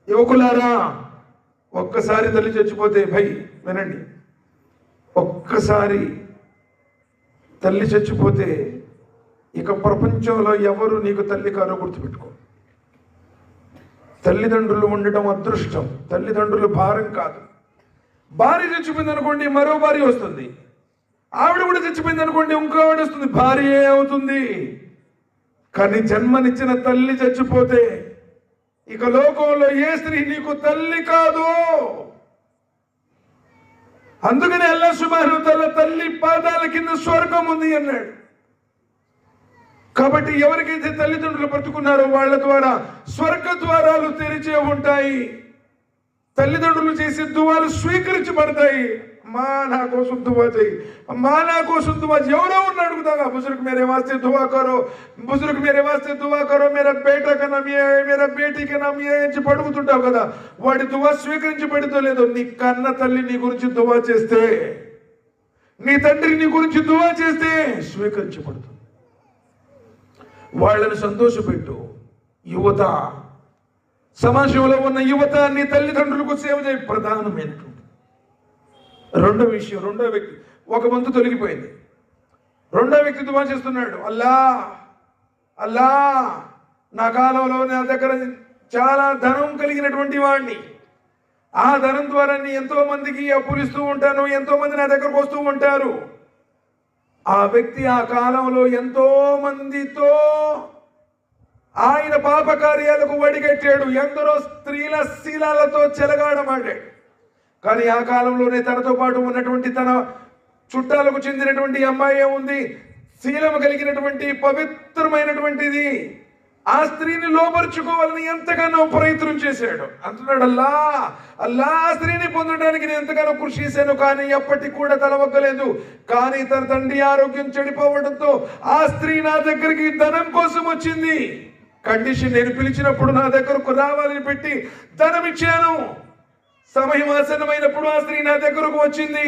యువకులారా, ఒక్కసారి తల్లి చచ్చిపోతే వినండి, ఒక్కసారి తల్లి చచ్చిపోతే ఇక ప్రపంచంలో ఎవరు నీకు తల్లి కారో గుర్తుపెట్టుకో. తల్లిదండ్రులు ఉండటం అదృష్టం, తల్లిదండ్రులు భారం కాదు. భార్య చచ్చిపోయింది అనుకోండి, మరో భార్య వస్తుంది. ఆవిడ కూడా చచ్చిపోయింది అనుకోండి, ఇంకో ఆవిడ వస్తుంది, భార్య అవుతుంది. కానీ జన్మనిచ్చిన తల్లి చచ్చిపోతే ఇక లోకంలో ఏ స్త్రీ నీకు తల్లి కాదు. అందుకని అల్లాహ్ సుబ్హానహు వ తఆలా తల్లి పాదాల కింద స్వర్గం ఉంది అన్నాడు. కాబట్టి ఎవరికైతే తల్లిదండ్రులు బ్రతుకున్నారో వాళ్ళ ద్వారా స్వర్గ ద్వారాలు తెరిచే ఉంటాయి. తల్లిదండ్రులు చేసే దువాలు స్వీకరించబడతాయి. అమ్మా నా కోసం దువా చేయి, అమ్మా నా కోసం దువా చేయి. ఎవరో ఉన్న అడుగుతాగా, బుజుర్గ్ మేరే వాస్తే దువా కరో, బుజుర్గ్ మేరే వాస్తే దువా కరో, మేరా బేటా కా నామ్ యే హై, మేరా బేటీ కా నామ్ యే అని పడుగుతుంటావు కదా. వాడి దువా స్వీకరించబడితో లేదో, నీ కన్న తల్లి నీ గురించి దువా చేస్తే, నీ తండ్రి నీ గురించి దువా చేస్తే స్వీకరించబడుతుంది. వాళ్ళని సంతోషపెట్టు. యువత, సమాజంలో ఉన్న యువత నీ తల్లిదండ్రులకు సేవ చేయ ప్రధానమైనటువంటి రెండో విషయం. రెండో వ్యక్తి, ఒక వంతు తొలగిపోయింది. రెండో వ్యక్తి దువా చేస్తున్నాడు, అల్లా అల్లా నా కాలంలో నా దగ్గర చాలా ధనం కలిగినటువంటి వాడిని, ఆ ధనం ద్వారా ఎంతో మందికి అప్పులిస్తూ ఉంటాను, ఎంతో మంది నా దగ్గరకు వస్తూ ఉంటారు. ఆ వ్యక్తి ఆ కాలంలో ఎంతో మందితో ఆయన పాప కార్యాలకు వడిగట్టాడు, ఎందరో స్త్రీల శీలాలతో చెలగాడమాడాడు. కానీ ఆ కాలంలోనే తనతో పాటు ఉన్నటువంటి తన చుట్టాలకు చెందినటువంటి అమ్మాయి ఉంది, శీలము కలిగినటువంటి పవిత్రమైనటువంటిది, ఆ స్త్రీని లోపరుచుకోవాలని ఎంతగానో ప్రయత్నం చేశాడు. అంటున్నాడు, అల్లా అల్లా ఆ స్త్రీని పొందడానికి నేను ఎంతగానో కృషి చేశాను, కానీ ఎప్పటికి కూడా తలవగ్గలేదు. కానీ తన తండ్రి ఆరోగ్యం చెడిపోవడంతో ఆ స్త్రీ నా దగ్గరికి ధనం కోసం వచ్చింది. కండిషన్, నేను పిలిచినప్పుడు నా దగ్గరకు రావాలని పెట్టి ధనం ఇచ్చాను. సమయం ఆసన్నమైనప్పుడు ఆ స్త్రీ నా దగ్గరకు వచ్చింది.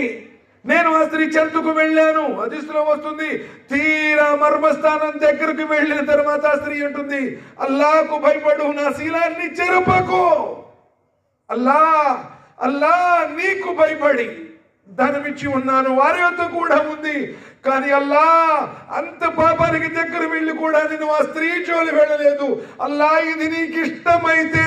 నేను ఆ స్త్రీ చెంతకు వెళ్ళాను. హదీసులో వస్తుంది, తీరా మర్మస్థానం దగ్గరకు వెళ్ళిన తర్వాత ఆ స్త్రీ అంటుంది, అల్లాకు భయపడు, నా శీలాన్ని చెరపకు. అల్లా అల్లా నీకు భయపడి ధనమిచ్చి ఉన్నాను, వారి వద్ద కూడా ఉంది. కానీ అల్లా అంత పాపానికి దగ్గర వెళ్ళి కూడా నేను ఆ స్త్రీ జోలి వెళ్ళలేదు. అల్లా ఇది నీకు ఇష్టమైతే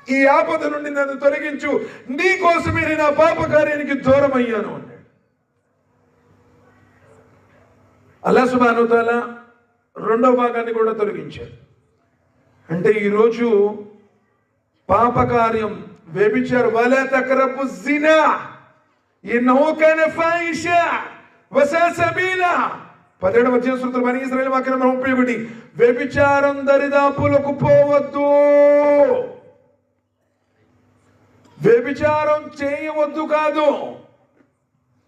ఈ ఆపద నుండి నన్ను తొలగించు, నీ కోసమే నేను ఆ పాప కార్యానికి దూరం అయ్యాను అన్నాడు. అల్లా సుబ్హానహు వ తఆలా రెండో భాగాన్ని కూడా తొలగించాడు. అంటే ఈరోజు పాప కార్యం, వ్యభిచారం, వలా తక్రబు జినా ఇన్నహు కాన ఫాహిషా వసా సబీలా. 17వ అధ్యాయం సూరతుల్ బనీ ఇశ్రాయేల్ వాక్యం నంబర్ 31. వ్యభిచారం దరిదాపులకు పోవద్దు, వ్యభిచారం చేయవద్దు కాదు,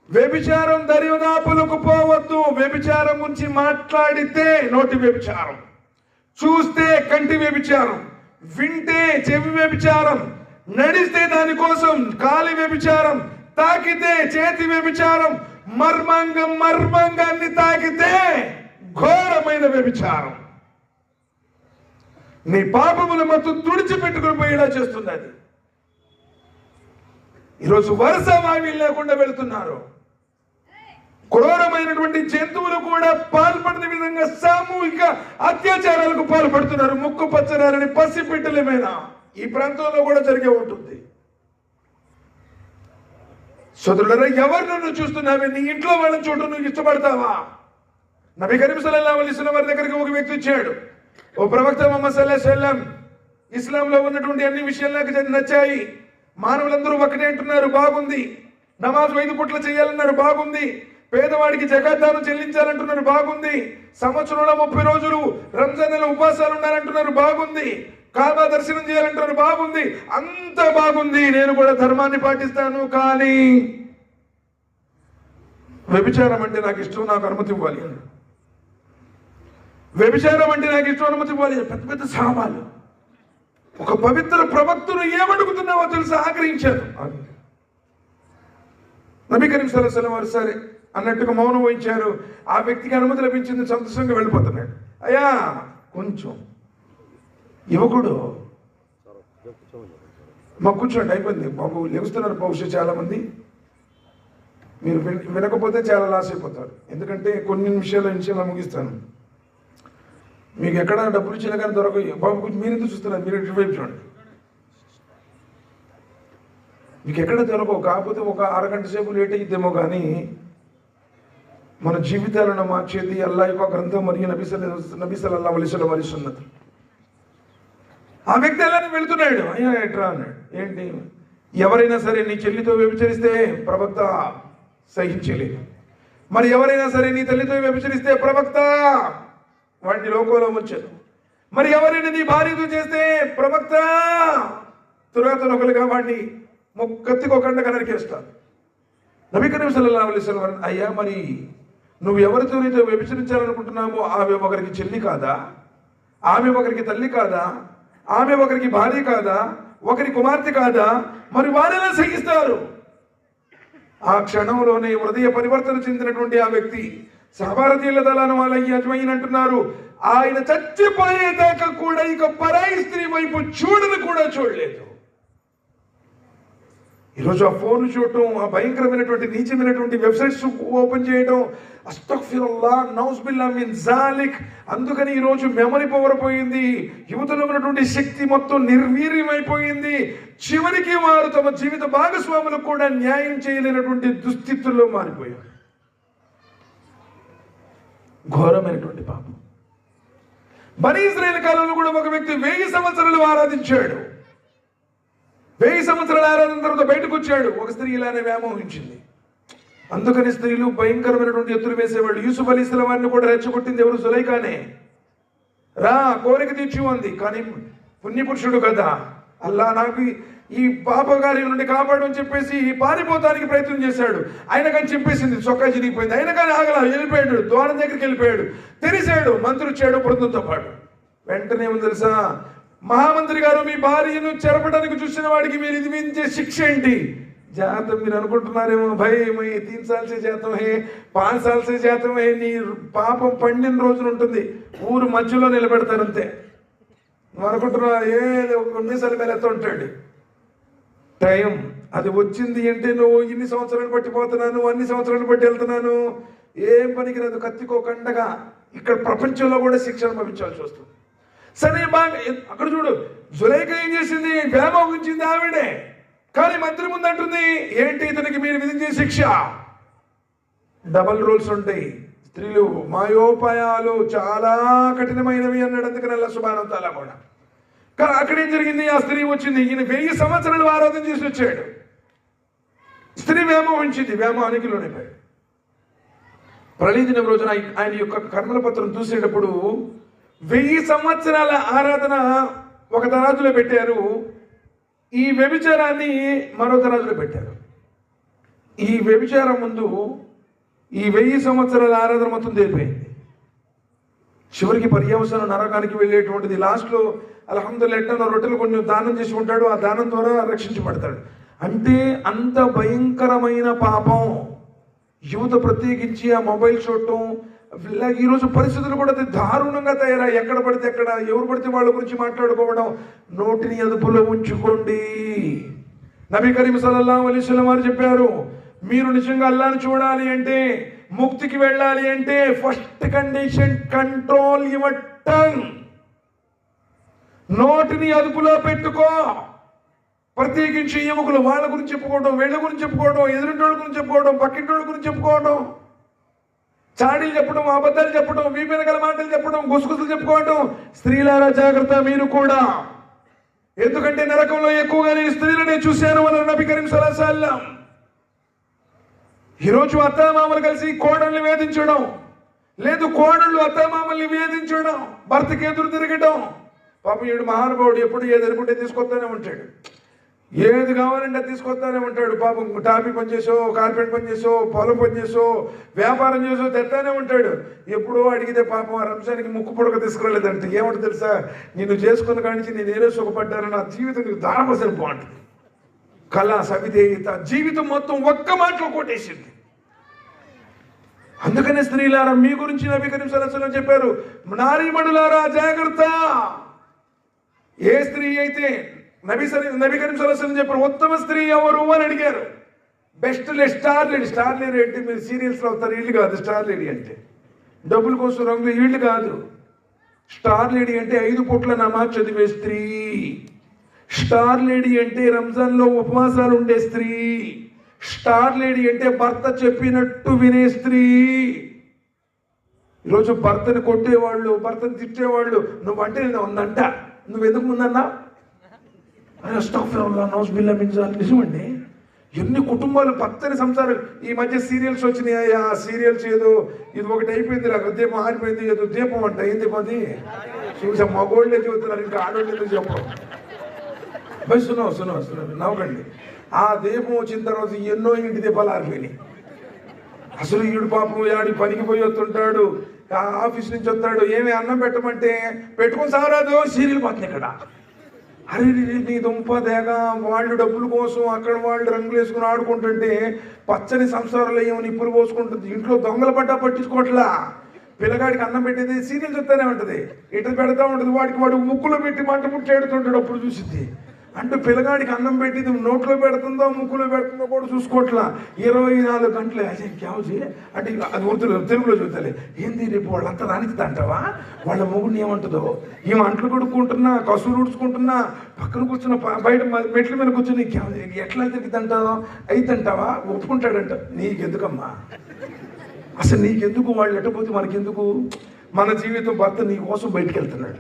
వ్యభిచారం దరిదాపులకు పోవద్దు. వ్యభిచారం గురించి మాట్లాడితే నోటి వ్యభిచారం, చూస్తే కంటి వ్యభిచారం, వింటే చెవి వ్యభిచారం, నడిస్తే దానికోసం కాలి వ్యభిచారం, తాకితే చేతి వ్యభిచారం, మర్మాంగాన్ని తాకితే ఘోరమైన వ్యభిచారం. నీ పాపములు మొత్తం తుడిచిపెట్టుకుని పోయేలా చేస్తుంది అది. ఈరోజు వరుస వాయిల్ లేకుండా వెళుతున్నారు. క్రూరమైనటువంటి జంతువులు కూడా పాల్పడిన విధంగా సామూహిక అత్యాచారాలకు పాల్పడుతున్నారు. ముక్కు పచ్చరాలని పసిపిట్టలమేనా ఈ ప్రాంతంలో కూడా జరిగే ఉంటుంది. సోదరులారా, ఎవరు నన్ను చూస్తున్నావే, నీ ఇంట్లో వాళ్ళని చూడటం నువ్వు ఇష్టపడతావా? నబీ కరీం సల్లల్లాహు అలైహి వసల్లం వారి దగ్గరికి ఒక వ్యక్తి వచ్చాడు. ఓ ప్రవక్త ముహమ్మద్ సల్లల్లాహు అలైహి వసల్లం, ఇస్లాంలో ఉన్నటువంటి అన్ని విషయాలు నాకు నచ్చాయి. మానవులందరూ ఒకటే అంటున్నారు, బాగుంది. నమాజ్ 5 పూట్ల చేయాలన్నారు, బాగుంది. పేదవాడికి జకాత్ దానం చెల్లించాలంటున్నారు, బాగుంది. సంవత్సరంలో 30 రోజులు రంజాన్ నెల ఉపవాసాలు ఉన్నారంటున్నారు, బాగుంది. కాబా దర్శనం చేయాలంటున్నారు, బాగుంది. అంత బాగుంది, నేను కూడా ధర్మాన్ని పాటిస్తాను. కానీ వ్యభిచారం అంటే నాకు ఇష్టం, నాకు అనుమతి ఇవ్వాలి. వ్యభిచారం అంటే నాకు ఇష్టం, అనుమతి ఇవ్వాలి. పెద్ద పెద్ద సామాలు. ఒక పవిత్ర ప్రవక్తను ఏమడుగుతున్నావో తెలుసా? ఆగ్రహించారు. నబీ కరీం సల్లల్లాహు అలైహి వసల్లం వారు సరే అన్నట్టుగా మౌనం వహించారు. ఆ వ్యక్తికి అనుమతి లభించింది, సంతోషంగా వెళ్ళిపోతున్నాడు. అయ్యా కొంచెం యువకుడు, మాకు కూర్చోండి, అయిపోయింది బాబు, లెగుస్తున్నారు బహుశా చాలా మంది. మీరు వినకపోతే చాలా లాస్ అయిపోతారు. ఎందుకంటే కొన్ని నిమిషాలు ముగిస్తాను. మీకు ఎక్కడ డబ్బులు ఇచ్చినా కానీ దొరకవు. బాబు కొంచెం మీరు ఎందుకు చూస్తున్నారు, మీరు ఇటువైపు చూడండి. మీకు ఎక్కడ దొరకవు. కాకపోతే ఒక అరగంట సేపు లేట్ అయిద్దేమో, కానీ మన జీవితాలను మార్చేది అల్లాహ్ యొక్క గ్రంథం మరియు నబీ సల్లల్లాహు అలైహి వసల్లం వారి సున్నత్. ఆ వ్యక్తి అలానే వెళుతున్నాడు. అయ్యా ఎట్రా అన్నాడు. ఏంటి? ఎవరైనా సరే నీ చెల్లితో వ్యభిచరిస్తే ప్రవక్త సహించలేదు. మరి ఎవరైనా సరే నీ తల్లితో వ్యభిచరిస్తే ప్రవక్త వాడిని లోకంలో ఉంచారు. మరి ఎవరైనా నీ భార్యతో చేస్తే ప్రవక్త తురాతురకులుగా వాడిని కత్తికోకుండా నరికేస్తారు. నబీ కరీం సల్లల్లాహు అలైహి వసల్లం, అయ్యా మరి నువ్వు ఎవరితోనైతే వ్యభిచరించాలనుకుంటున్నావో ఆమె ఒకరికి చెల్లి కాదా, ఆమె ఒకరికి తల్లి కాదా, ఆమె ఒకరికి భార్య కాదా, ఒకరి కుమార్తె కాదా, మరి వారెలా సహిస్తారు? ఆ క్షణంలోనే హృదయ పరివర్తన చెందినటువంటి ఆ వ్యక్తి సహబారతీయుల దళాను వాళ్ళ యజమాని అంటున్నారు, ఆయన చచ్చిపోయేదాకా కూడా ఇక పరాయి స్త్రీ వైపు చూడను కూడా చూడలేదు. ఈరోజు ఆ ఫోన్ చూడటం, ఆ భయంకరమైనటువంటి నీచమైనటువంటి వెబ్సైట్స్ ఓపెన్ చేయడం, అస్తగ్ఫిరుల్లాహ్ నౌజుబిల్లాహ్ మిన్ జాలిక్. అందుకని ఈరోజు మెమరీ పవర్ పోయింది, యువతలో ఉన్నటువంటి శక్తి మొత్తం నిర్వీర్యమైపోయింది. చివరికి వారు తమ జీవిత భాగస్వాములకు కూడా న్యాయం చేయలేనటువంటి దుస్థితుల్లో మారిపోయారు. ఘోరమైనటువంటి పాపం. బనీ ఇశ్రాయేలు కాలంలో కూడా ఒక వ్యక్తి 1000 సంవత్సరాలు ఆరాధించాడు. 1000 సంవత్సరాల ఆరాధన తర్వాత బయటకు వచ్చాడు. ఒక స్త్రీ ఇలానే వ్యామోహించింది. అందుకని స్త్రీలు భయంకరమైనటువంటి ఎత్తులు వేసేవాళ్ళు. యూసుఫ్ అలైహిస్సలాం వారిని కూడా రెచ్చగొట్టింది ఎవరు? జులైఖానే. రా కోరిక తీర్చు అంది. కానీ పుణ్యపురుషుడు కదా, అల్లా నాకు ఈ పాపగారి నుండి కాపాడు అని చెప్పేసి పారిపోతానికి ప్రయత్నం చేశాడు. ఆయన కానీ చెప్పేసింది, చొక్కా చిరిగిపోయింది. ఆయన కానీ ఆగల, వెళ్ళిపోయాడు. ద్వారం దగ్గరికి వెళ్ళిపోయాడు. తెరిశాడు, మంత్రి వచ్చాడు బృందంతో పాటు. వెంటనే ఏమో తెలుసా, మహామంత్రి గారు, మీ భార్యను చెరపడానికి చూసిన వాడికి మీరు ఇది విధించే శిక్ష ఏంటి? జాతం మీరు అనుకుంటున్నారేమో, భయ్ 3 साल से जाता है, 5 साल से जाता है. నీ పాపం పండిన రోజున ఉంటుంది, ఊరు మధ్యలో నిలబెడతారంతే. నువ్వు అనుకుంటున్నా ఏదో 19 సార్లు మేలెత్త ఉంటాడు. టైం అది వచ్చింది అంటే నువ్వు ఇన్ని సంవత్సరాలు బట్టి పోతున్నాను, అన్ని సంవత్సరాలు బట్టి వెళ్తున్నాను, ఏం పనికి రాదు. కత్తికోకండగా ఇక్కడ ప్రపంచంలో కూడా శిక్ష అనుభవించాల్సి వస్తుంది. సరే బాగా అక్కడ చూడు, జులైఖా ఏం చేసింది? వ్యామోహించింది ఆవిడే. కానీ మంత్రి ముందు అంటుంది, ఏంటి ఇతనికి మీరు విధించే శిక్ష? డబల్ రూల్స్ ఉంటాయి. స్త్రీలు మాయోపాయాలు చాలా కఠినమైనవి అన్నాడు. అందుకని అల్లాహ్ సుబ్హానహు వ తఆలా కూడా. కానీ అక్కడేం జరిగింది? ఆ స్త్రీ వచ్చింది, ఈయన 1000 సంవత్సరాలు ఆరాధన చేసి వచ్చాడు. స్త్రీ వ్యామోహించింది, వ్యామోహానికి లోనైపోయాడు. ప్రళయ దినం రోజున ఆయన యొక్క కర్మల పత్రం చూసేటప్పుడు 1000 సంవత్సరాల ఆరాధన ఒక తరాజులో పెట్టారు, ఈ వ్యభిచారాన్ని మరో తరాజులో పెట్టారు. ఈ వ్యభిచారం ముందు ఈ 1000 సంవత్సరాల ఆరాధన మొత్తం తేలిపోయింది. చివరికి పర్యవసానం నరకానికి వెళ్ళేటువంటిది. లాస్ట్లో అల్హమ్దులిల్లాహ్ ఎట్టనో రొట్టెలు కొన్ని దానం చేసి ఉంటాడు, ఆ దానం ద్వారా రక్షించబడతాడు. అంటే అంత భయంకరమైన పాపం. యువత ప్రత్యేకించి ఆ మొబైల్ చూడటం, ఈరోజు పరిస్థితులు కూడా దారుణంగా తయారయ్యాయి. ఎక్కడ పడితే ఎక్కడ, ఎవరు పడితే వాళ్ళ గురించి మాట్లాడుకోవడం. నోటిని అదుపులో ఉంచుకోండి. నబీ కరీం సల్లల్లాహు అలైహి వసల్లం వారు చెప్పారు, మీరు నిజంగా అల్లాహ్ని చూడాలి అంటే, ముక్తికి వెళ్ళాలి అంటే first condition control your tongue. నోటిని అదుపులో పెట్టుకో. ప్రత్యేకించి ఎముకలు వాళ్ళ గురించి చెప్పుకోవడం, వీళ్ళ గురించి చెప్పుకోవడం, ఎదురింటోళ్ళ గురించి చెప్పుకోవడం, పక్కింటోళ్ళ గురించి చెప్పుకోవడం, చాడీలు చెప్పడం, అబద్ధాలు చెప్పడం, వీపెనగల మాటలు చెప్పడం, గుసగుసలు చెప్పుకోవడం. స్త్రీలారా జాగ్రత్త మీరు కూడా. ఎందుకంటే నరకంలో ఎక్కువగా నేను స్త్రీలనే చూశాను అన్నారు నబీ కరీం సల్లల్లాహు అలైహి వసల్లం. ఈరోజు అత్తామామలు కలిసి కోడల్ని వేధించడం, లేదు కోడళ్ళు అత్తామామల్ని వేధించడం, భర్తకి ఎదురు తిరగడం. పాపం ఈడు మహానుభావుడు ఎప్పుడు ఏది అనుకుంటే తీసుకొస్తానే ఉంటాడు, ఏది కావాలంటే అది తీసుకొస్తానే ఉంటాడు. పాపం టాపీ పని చేసో, కార్పెంట్ పని చేసో, పొలం పని చేసో, వ్యాపారం చేసో తెస్తానే ఉంటాడు. ఎప్పుడో అడిగితే పాపం ఆ రంజానికి ముక్కు పొడక తీసుకురాలేదంటే ఏమంటే తెలుసా, నిన్ను చేసుకున్న కాడి నుంచి నేను ఏదో సుఖపడ్డాను, నా జీవితం నీకు దానపసరి బాగుంటుంది. కళా సవిధేయత జీవితం మొత్తం ఒక్క మాటలో కొట్టేసింది. అందుకనే స్త్రీలారా మీ గురించి నబీ కరీం సల్లల్లాహు అలైహి వసల్లం చెప్పారు, నారీమణులారా జాగ్రత్త. ఏ స్త్రీ అయితే నబీ కరీం సల్లల్లాహు అలైహి వసల్లం చెప్పారు, ఉత్తమ స్త్రీ ఎవరు అని అడిగారు. Best star lady. Star lady అంటే మీరు సీరియల్స్లో అవుతారు, వీళ్ళు కాదు. స్టార్ లేడీ అంటే డబ్బుల కోసం రంగులు వీళ్ళు కాదు. స్టార్ లేడీ అంటే 5 పూట్ల నమాజ్ చదివే స్త్రీ. స్టార్ లేడీ అంటే రంజాన్లో ఉపవాసాలు ఉండే స్త్రీ. స్టార్ లేడీ అంటే భర్త చెప్పినట్టు వినే స్త్రీ. ఈరోజు భర్తని కొట్టేవాళ్ళు, భర్తని తిట్టేవాళ్ళు, నువ్వంటే నేను ఉందంట, నువ్వు ఎందుకు ముందన్నా నిజమండి. ఎన్ని కుటుంబాలు పచ్చని సంసారాలు. ఈ మధ్య సీరియల్స్ వచ్చినాయి, ఆ సీరియల్స్ ఏదో ఇది ఒకటి అయిపోయింది, నాకు దీపం ఆరిపోయింది, ఏదో దీపం అంట. ఏం దీపం అది? చూసా మగోళ్ళే చెబుతున్నారు, ఇంకా ఆడోళ్ళు ఎందుకు చెప్పడం. సునో నవ్వకండి. ఆ దీపం వచ్చిన తర్వాత ఎన్నో ఇంటి దీపాలు ఆరిపోయినాయి. అసలు ఈడు పాపం ఆడి పనికి పోయి వస్తుంటాడు, ఆఫీస్ నుంచి వస్తాడు, ఏమి అన్నం పెట్టమంటే పెట్టుకొని సారాదు సీరియల్ పోతుంది ఇక్కడ. అరే నీ దుంప దేగా, వాళ్ళు డబ్బుల కోసం అక్కడ వాళ్ళు రంగులు వేసుకుని ఆడుకుంటుంటే పచ్చని సంసారాలు ఏమో నిప్పులు పోసుకుంటుంది. ఇంట్లో దొంగలు పడ్డా పట్టించుకోవట్లా. పిల్లగాడికి అన్నం పెట్టేది సీరియల్ చెప్తానే ఉంటుంది, ఇటు పెడతా ఉంటుంది. వాడు ముక్కులో పెట్టి మంట ముట్టేడుతుంటాడు. అప్పుడు చూసింది అంటే పిల్లగాడికి అన్నం పెట్టి నోట్లో పెడుతుందో ముక్కులో పెడుతుందో కూడా చూసుకోవట్లా. 24 గంటలు అసలు క్యావుజీ అంటే అది ఉర్దూలో తెలుగులో చూద్దాలి. ఏంది రేపు వాళ్ళంతా రానిస్తుంది అంటావా? వాళ్ళ మొగుడిని ఏమంటుందో, ఈమె అంట్లు కొడుకుంటున్నా, కసులు ఉడుచుకుంటున్నా, పక్కన కూర్చున్న బయట మెట్ల మీద కూర్చొని ఎట్లా తిరిగిద్దంటావు అయితంటావా? ఒప్పుకుంటాడంట. నీకెందుకమ్మా అసలు, నీకెందుకు? వాళ్ళు ఎట్టపోతే మనకెందుకు? మన జీవితం భర్త నీ కోసం బయటికి వెళ్తున్నాడు.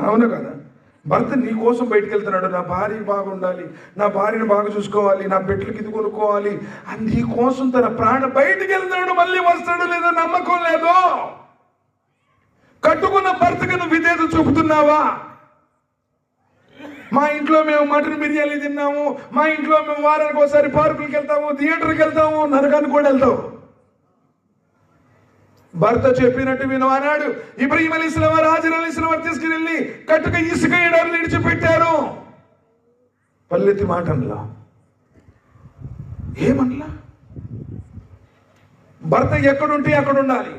అవునా కదా? భర్త నీ కోసం బయటికి వెళ్తున్నాడు. నా భార్య బాగుండాలి, నా భార్యను బాగా చూసుకోవాలి, నా బిడ్డలకి ఇది కొనుక్కోవాలి అని నీ కోసం తన ప్రాణ బయటికి వెళ్తున్నాడు. మళ్ళీ వస్తాడు లేదో నమ్మకం లేదో. కట్టుకున్న భర్తకు నువ్వు విధేయత చూపుతున్నావా? మా ఇంట్లో మేము మటన్ బిర్యానీ తిన్నాము, మా ఇంట్లో మేము వారానికి ఒకసారి పార్కులకి వెళ్తాము, థియేటర్కి వెళ్తాము, నరకానికి కూడా వెళ్తాము. భర్త చెప్పినట్టు విను అన్నాడు. ఇబ్రహీం అలైహిస్సలాం వారు హాజర్ అలైహిస్సలాం వారు తీసుకుని కట్టుక ఇసుక ఎడారులు విడిచిపెట్టారు. పల్లెత్తి మాటల్లా ఏమల్లా, భర్త ఎక్కడుంటే అక్కడ ఉండాలి.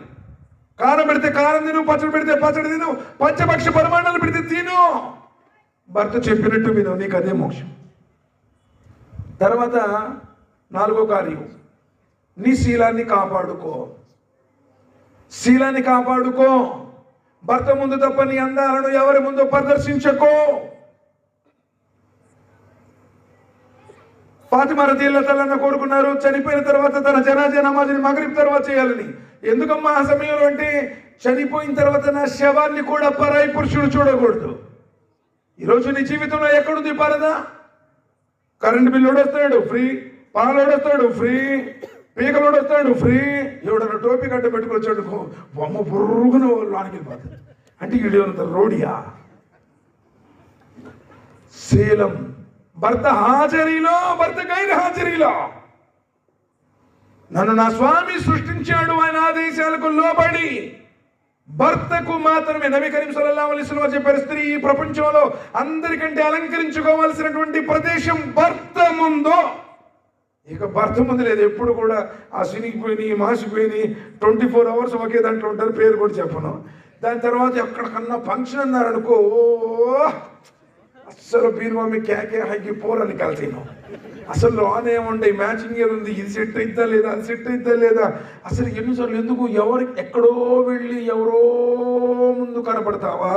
కారం పెడితే కారం తిను, పచ్చడి పెడితే పచ్చడి తిను, పంచభక్ష పరమాణాలు పెడితే తిను. భర్త చెప్పినట్టు విను, నీకు అదే మోక్షం. తర్వాత 4వ కార్యం, నీ శీలాన్ని కాపాడుకో. శీలాన్ని కాపాడుకో. భర్త ముందు తప్ప నీ అందాలను ఎవరి ముందు ప్రదర్శించకో. ఫాతిమా రదియల్లాహు అన్హా కోరుకున్నారు చనిపోయిన తర్వాత తన జనాజా నమాజ్ని మగరిబ్ తర్వాత చేయాలని. ఎందుకమ్మా ఆ సమయంలో అంటే, చనిపోయిన తర్వాత నా శవాన్ని కూడా పరాయి పురుషుడు చూడకూడదు. ఈరోజు నీ జీవితంలో ఎక్కడుంది పరదా? కరెంటు బిల్లు వస్తాడు ఫ్రీ, పాలు వస్తాడు ఫ్రీ, పీకలోడు వస్తాడు ఫ్రీ. ఎవడన్నా టోపీ కట్ట పెట్టుకొచ్చాడు బొమ్మ బుర్రుగున లోనికి వెళ్ళిపోతాడు. అంటే వీడు రోడియా? శీలం. భర్త హాజరీలో, భర్త గైర్ హాజరీలో. నన్ను నా స్వామి సృష్టించాడు, ఆయన ఆదేశాలకు లోబడి భర్తకు మాత్రమే. నబీ కరీం సల్లల్లాహు అలైహి వసల్లం చెప్పారు, స్త్రీ ఈ ప్రపంచంలో అందరికంటే అలంకరించుకోవాల్సినటువంటి ప్రదేశం భర్త ముందు. ఇక భర్త ముందు లేదు. ఎప్పుడు కూడా ఆ సినిగిపోయినాయి, మాసిపోయినాయి, 24 అవర్స్ ఒకే దాంట్లో ఉంటారు. పేరు కూడా చెప్పను. దాని తర్వాత ఎక్కడికన్నా ఫంక్షన్ అన్నారనుకో, అస్సలు బీర్ మమ్మీ కేకే హైకి పోరని కలిసాను. అసలు లోనే ఉండే మ్యాచింగ్ ఏది ఉంది, ఇది సెట్ అయిద్దా లేదా, అది సెట్ అయిద్దా లేదా. అసలు ఎన్నిసార్లు ఎందుకు ఎక్కడో వెళ్ళి ఎవరో ముందు కనపడతావా?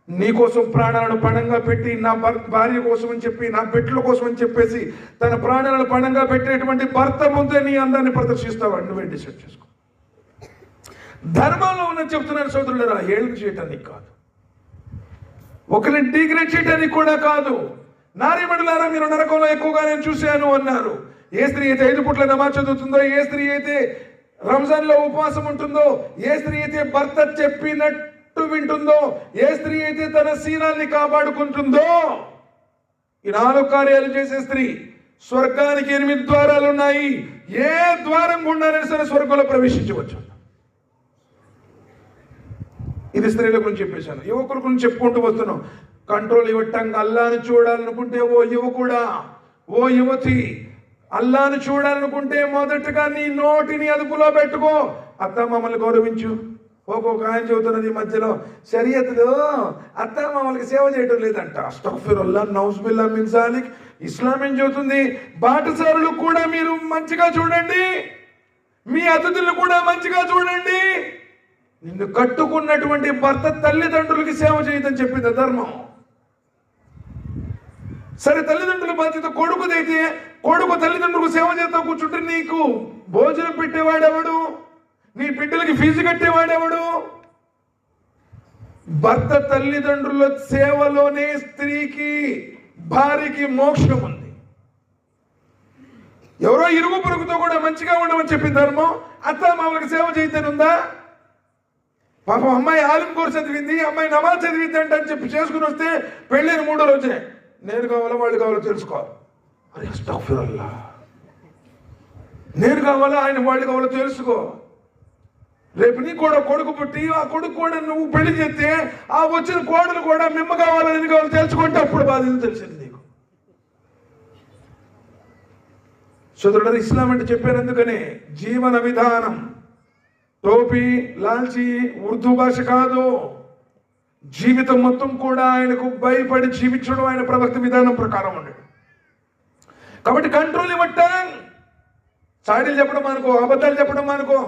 నీకోసం ప్రాణాలను పణంగా పెట్టి, నా భార్య కోసం అని చెప్పి, నా బిడ్డల కోసం అని చెప్పేసి తన ప్రాణాలను పణంగా పెట్టేటువంటి భర్త ముందే నీ అందాన్ని ప్రదర్శిస్తావా? నువ్వే డిసైడ్ చేసుకో. ధర్మంలో ఉన్న చెప్తున్నాను సోదరులరా, ఏళ్ళు చేయటానికి కాదు, ఒకరిని డిగ్రేడ్ చేయడానికి కూడా కాదు. నారీమణులారా, మీరు నరకంలో ఎక్కువగా నేను చూశాను అన్నారు. ఏ స్త్రీ అయితే 5 పూట్ల నమాజ్ చదువుతుందో, ఏ స్త్రీ అయితే రంజాన్లో ఉపవాసం ఉంటుందో, ఏ స్త్రీ అయితే భర్త చెప్పినట్టు వింటుందో, ఏ స్త్రీ అయితే తన శీలాన్ని కాపాడుకుంటుందో, ఈ 4 కార్యాలు చేసే స్త్రీ స్వర్గానికి 8 ద్వారాలు ఉన్నాయి. ఏ ద్వారం గుండానే సరే స్వర్గంలో ప్రవేశించవచ్చు. ఇది స్త్రీల గురించి చెప్పేశాను. యువకుల గురించి చెప్పుకుంటూ వస్తున్నాం. కంట్రోల్ ఇవ్వటంగా అల్లాను చూడాలనుకుంటే ఓ యువకుడా, ఓ యువతి, అల్లాను చూడాలనుకుంటే మొదటగా నీ నోటిని అదుపులో పెట్టుకో. అత్త మమ్మల్ని గౌరవించు. ఒక్కొక్క ఆయన చెబుతున్నది మధ్యలో, షరియత్లో అత్త మామూలుగా సేవ చేయడం లేదంట. అస్తగ్ఫిరుల్లాహ్, నౌజుబిల్లా మిన్ జాలిక్. ఇస్లాం ఏం చెబుతుంది? బాటసారులు కూడా మీరు మంచిగా చూడండి, మీ అతిథులు కూడా మంచిగా చూడండి. నిన్ను కట్టుకున్నటువంటి భర్త తల్లిదండ్రులకి సేవ చేయదని చెప్పింది ధర్మం. సరే, తల్లిదండ్రుల బాధ్యత కొడుకుదైతే కొడుకు తల్లిదండ్రులకు సేవ చేస్తా కూర్చుంటే నీకు భోజనం పెట్టేవాడెవడు? నీ బిడ్డలకి ఫీజు కట్టేవాడెవడు? భర్త తల్లిదండ్రుల సేవలోనే స్త్రీకి, భార్యకి మోక్షం ఉంది. ఎవరో ఇరుగు పొరుగుతో కూడా మంచిగా ఉండమని చెప్పింది ధర్మం. అత్త మామూలుగా సేవ చేయతేనుందా? పాపం అమ్మాయి ఆలిం కోర్సు చదివింది, అమ్మాయి నమాజ్ చదివింది అని చెప్పి చేసుకుని వస్తే పెళ్ళైన 3 రోజే నేను కావాలా వాళ్ళు కావాలో తెలుసుకో. అరే అస్తగ్ఫిరుల్లాహ్, నేను కావాలా ఆయన వాళ్ళు కావాలో తెలుసుకో. రేపు నీ కూడా కొడుకు పుట్టి ఆ కొడుకు కూడా నువ్వు పెళ్లి చేస్తే ఆ వచ్చిన కోడలు కూడా మిమ్మ కావాలా నేను కావాలో తెలుసుకుంటే అప్పుడు బాధ్యత తెలిసింది నీకు. సోదరుడు, ఇస్లాం అంటే చెప్పాను ఎందుకనే, జీవన విధానం టోపీ లాల్చి ఉర్దూ భాష కాదు. జీవితం మొత్తం కూడా ఆయనకు భయపడి జీవించడం ఆయన ప్రవక్త విధానం ప్రకారం ఉన్నాడు. కాబట్టి కంట్రోల్ ఇవ్వటం, చాడీలు చెప్పడం అనుకో, అబద్ధాలు చెప్పడం అనుకో,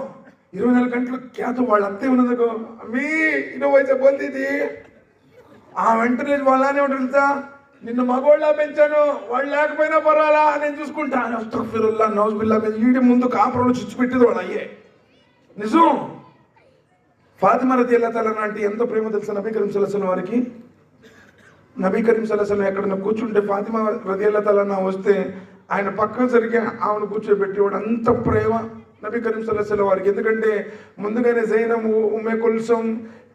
24 గంటలు క్యాతో వాళ్ళ అంతే ఉన్నదనుకో, అమ్మీ ఇన్నో వయసు పోతుంది ఆ వెంటనే వాళ్ళనే ఉంటా, నిన్ను మగోళ్ళ పెంచాను వాళ్ళు లేకపోయినా పర్వాలా నేను చూసుకుంటాను. అస్తగ్ఫిరుల్లాహ్ నౌజుబిల్లాహ్ మీద ఈడి ముందు కాపురంలో చిచ్చు పెట్టేది వాళ్ళు అయ్యే నిజం. ఫాతిమా రదియల్లాహు తఆలా అంటే ఎంతో ప్రేమ తెలుసు నబీ కరీం సల్లల్లాహు అలైహి వారికి. నబీ కరీం సల్లల్లాహు అలైహి ఎక్కడన్నా కూర్చుంటే ఫాతిమా రదియల్లాహు తఆలా వస్తే ఆయన పక్కన సరిగ్గా ఆమెను కూర్చోబెట్టేవాడు. అంత ప్రేమ నబీ కరీం సల్లల్లాహు అలైహి వారికి. ఎందుకంటే ముందుగానే జైనబ్, ఉమ్మే కుల్సూమ్,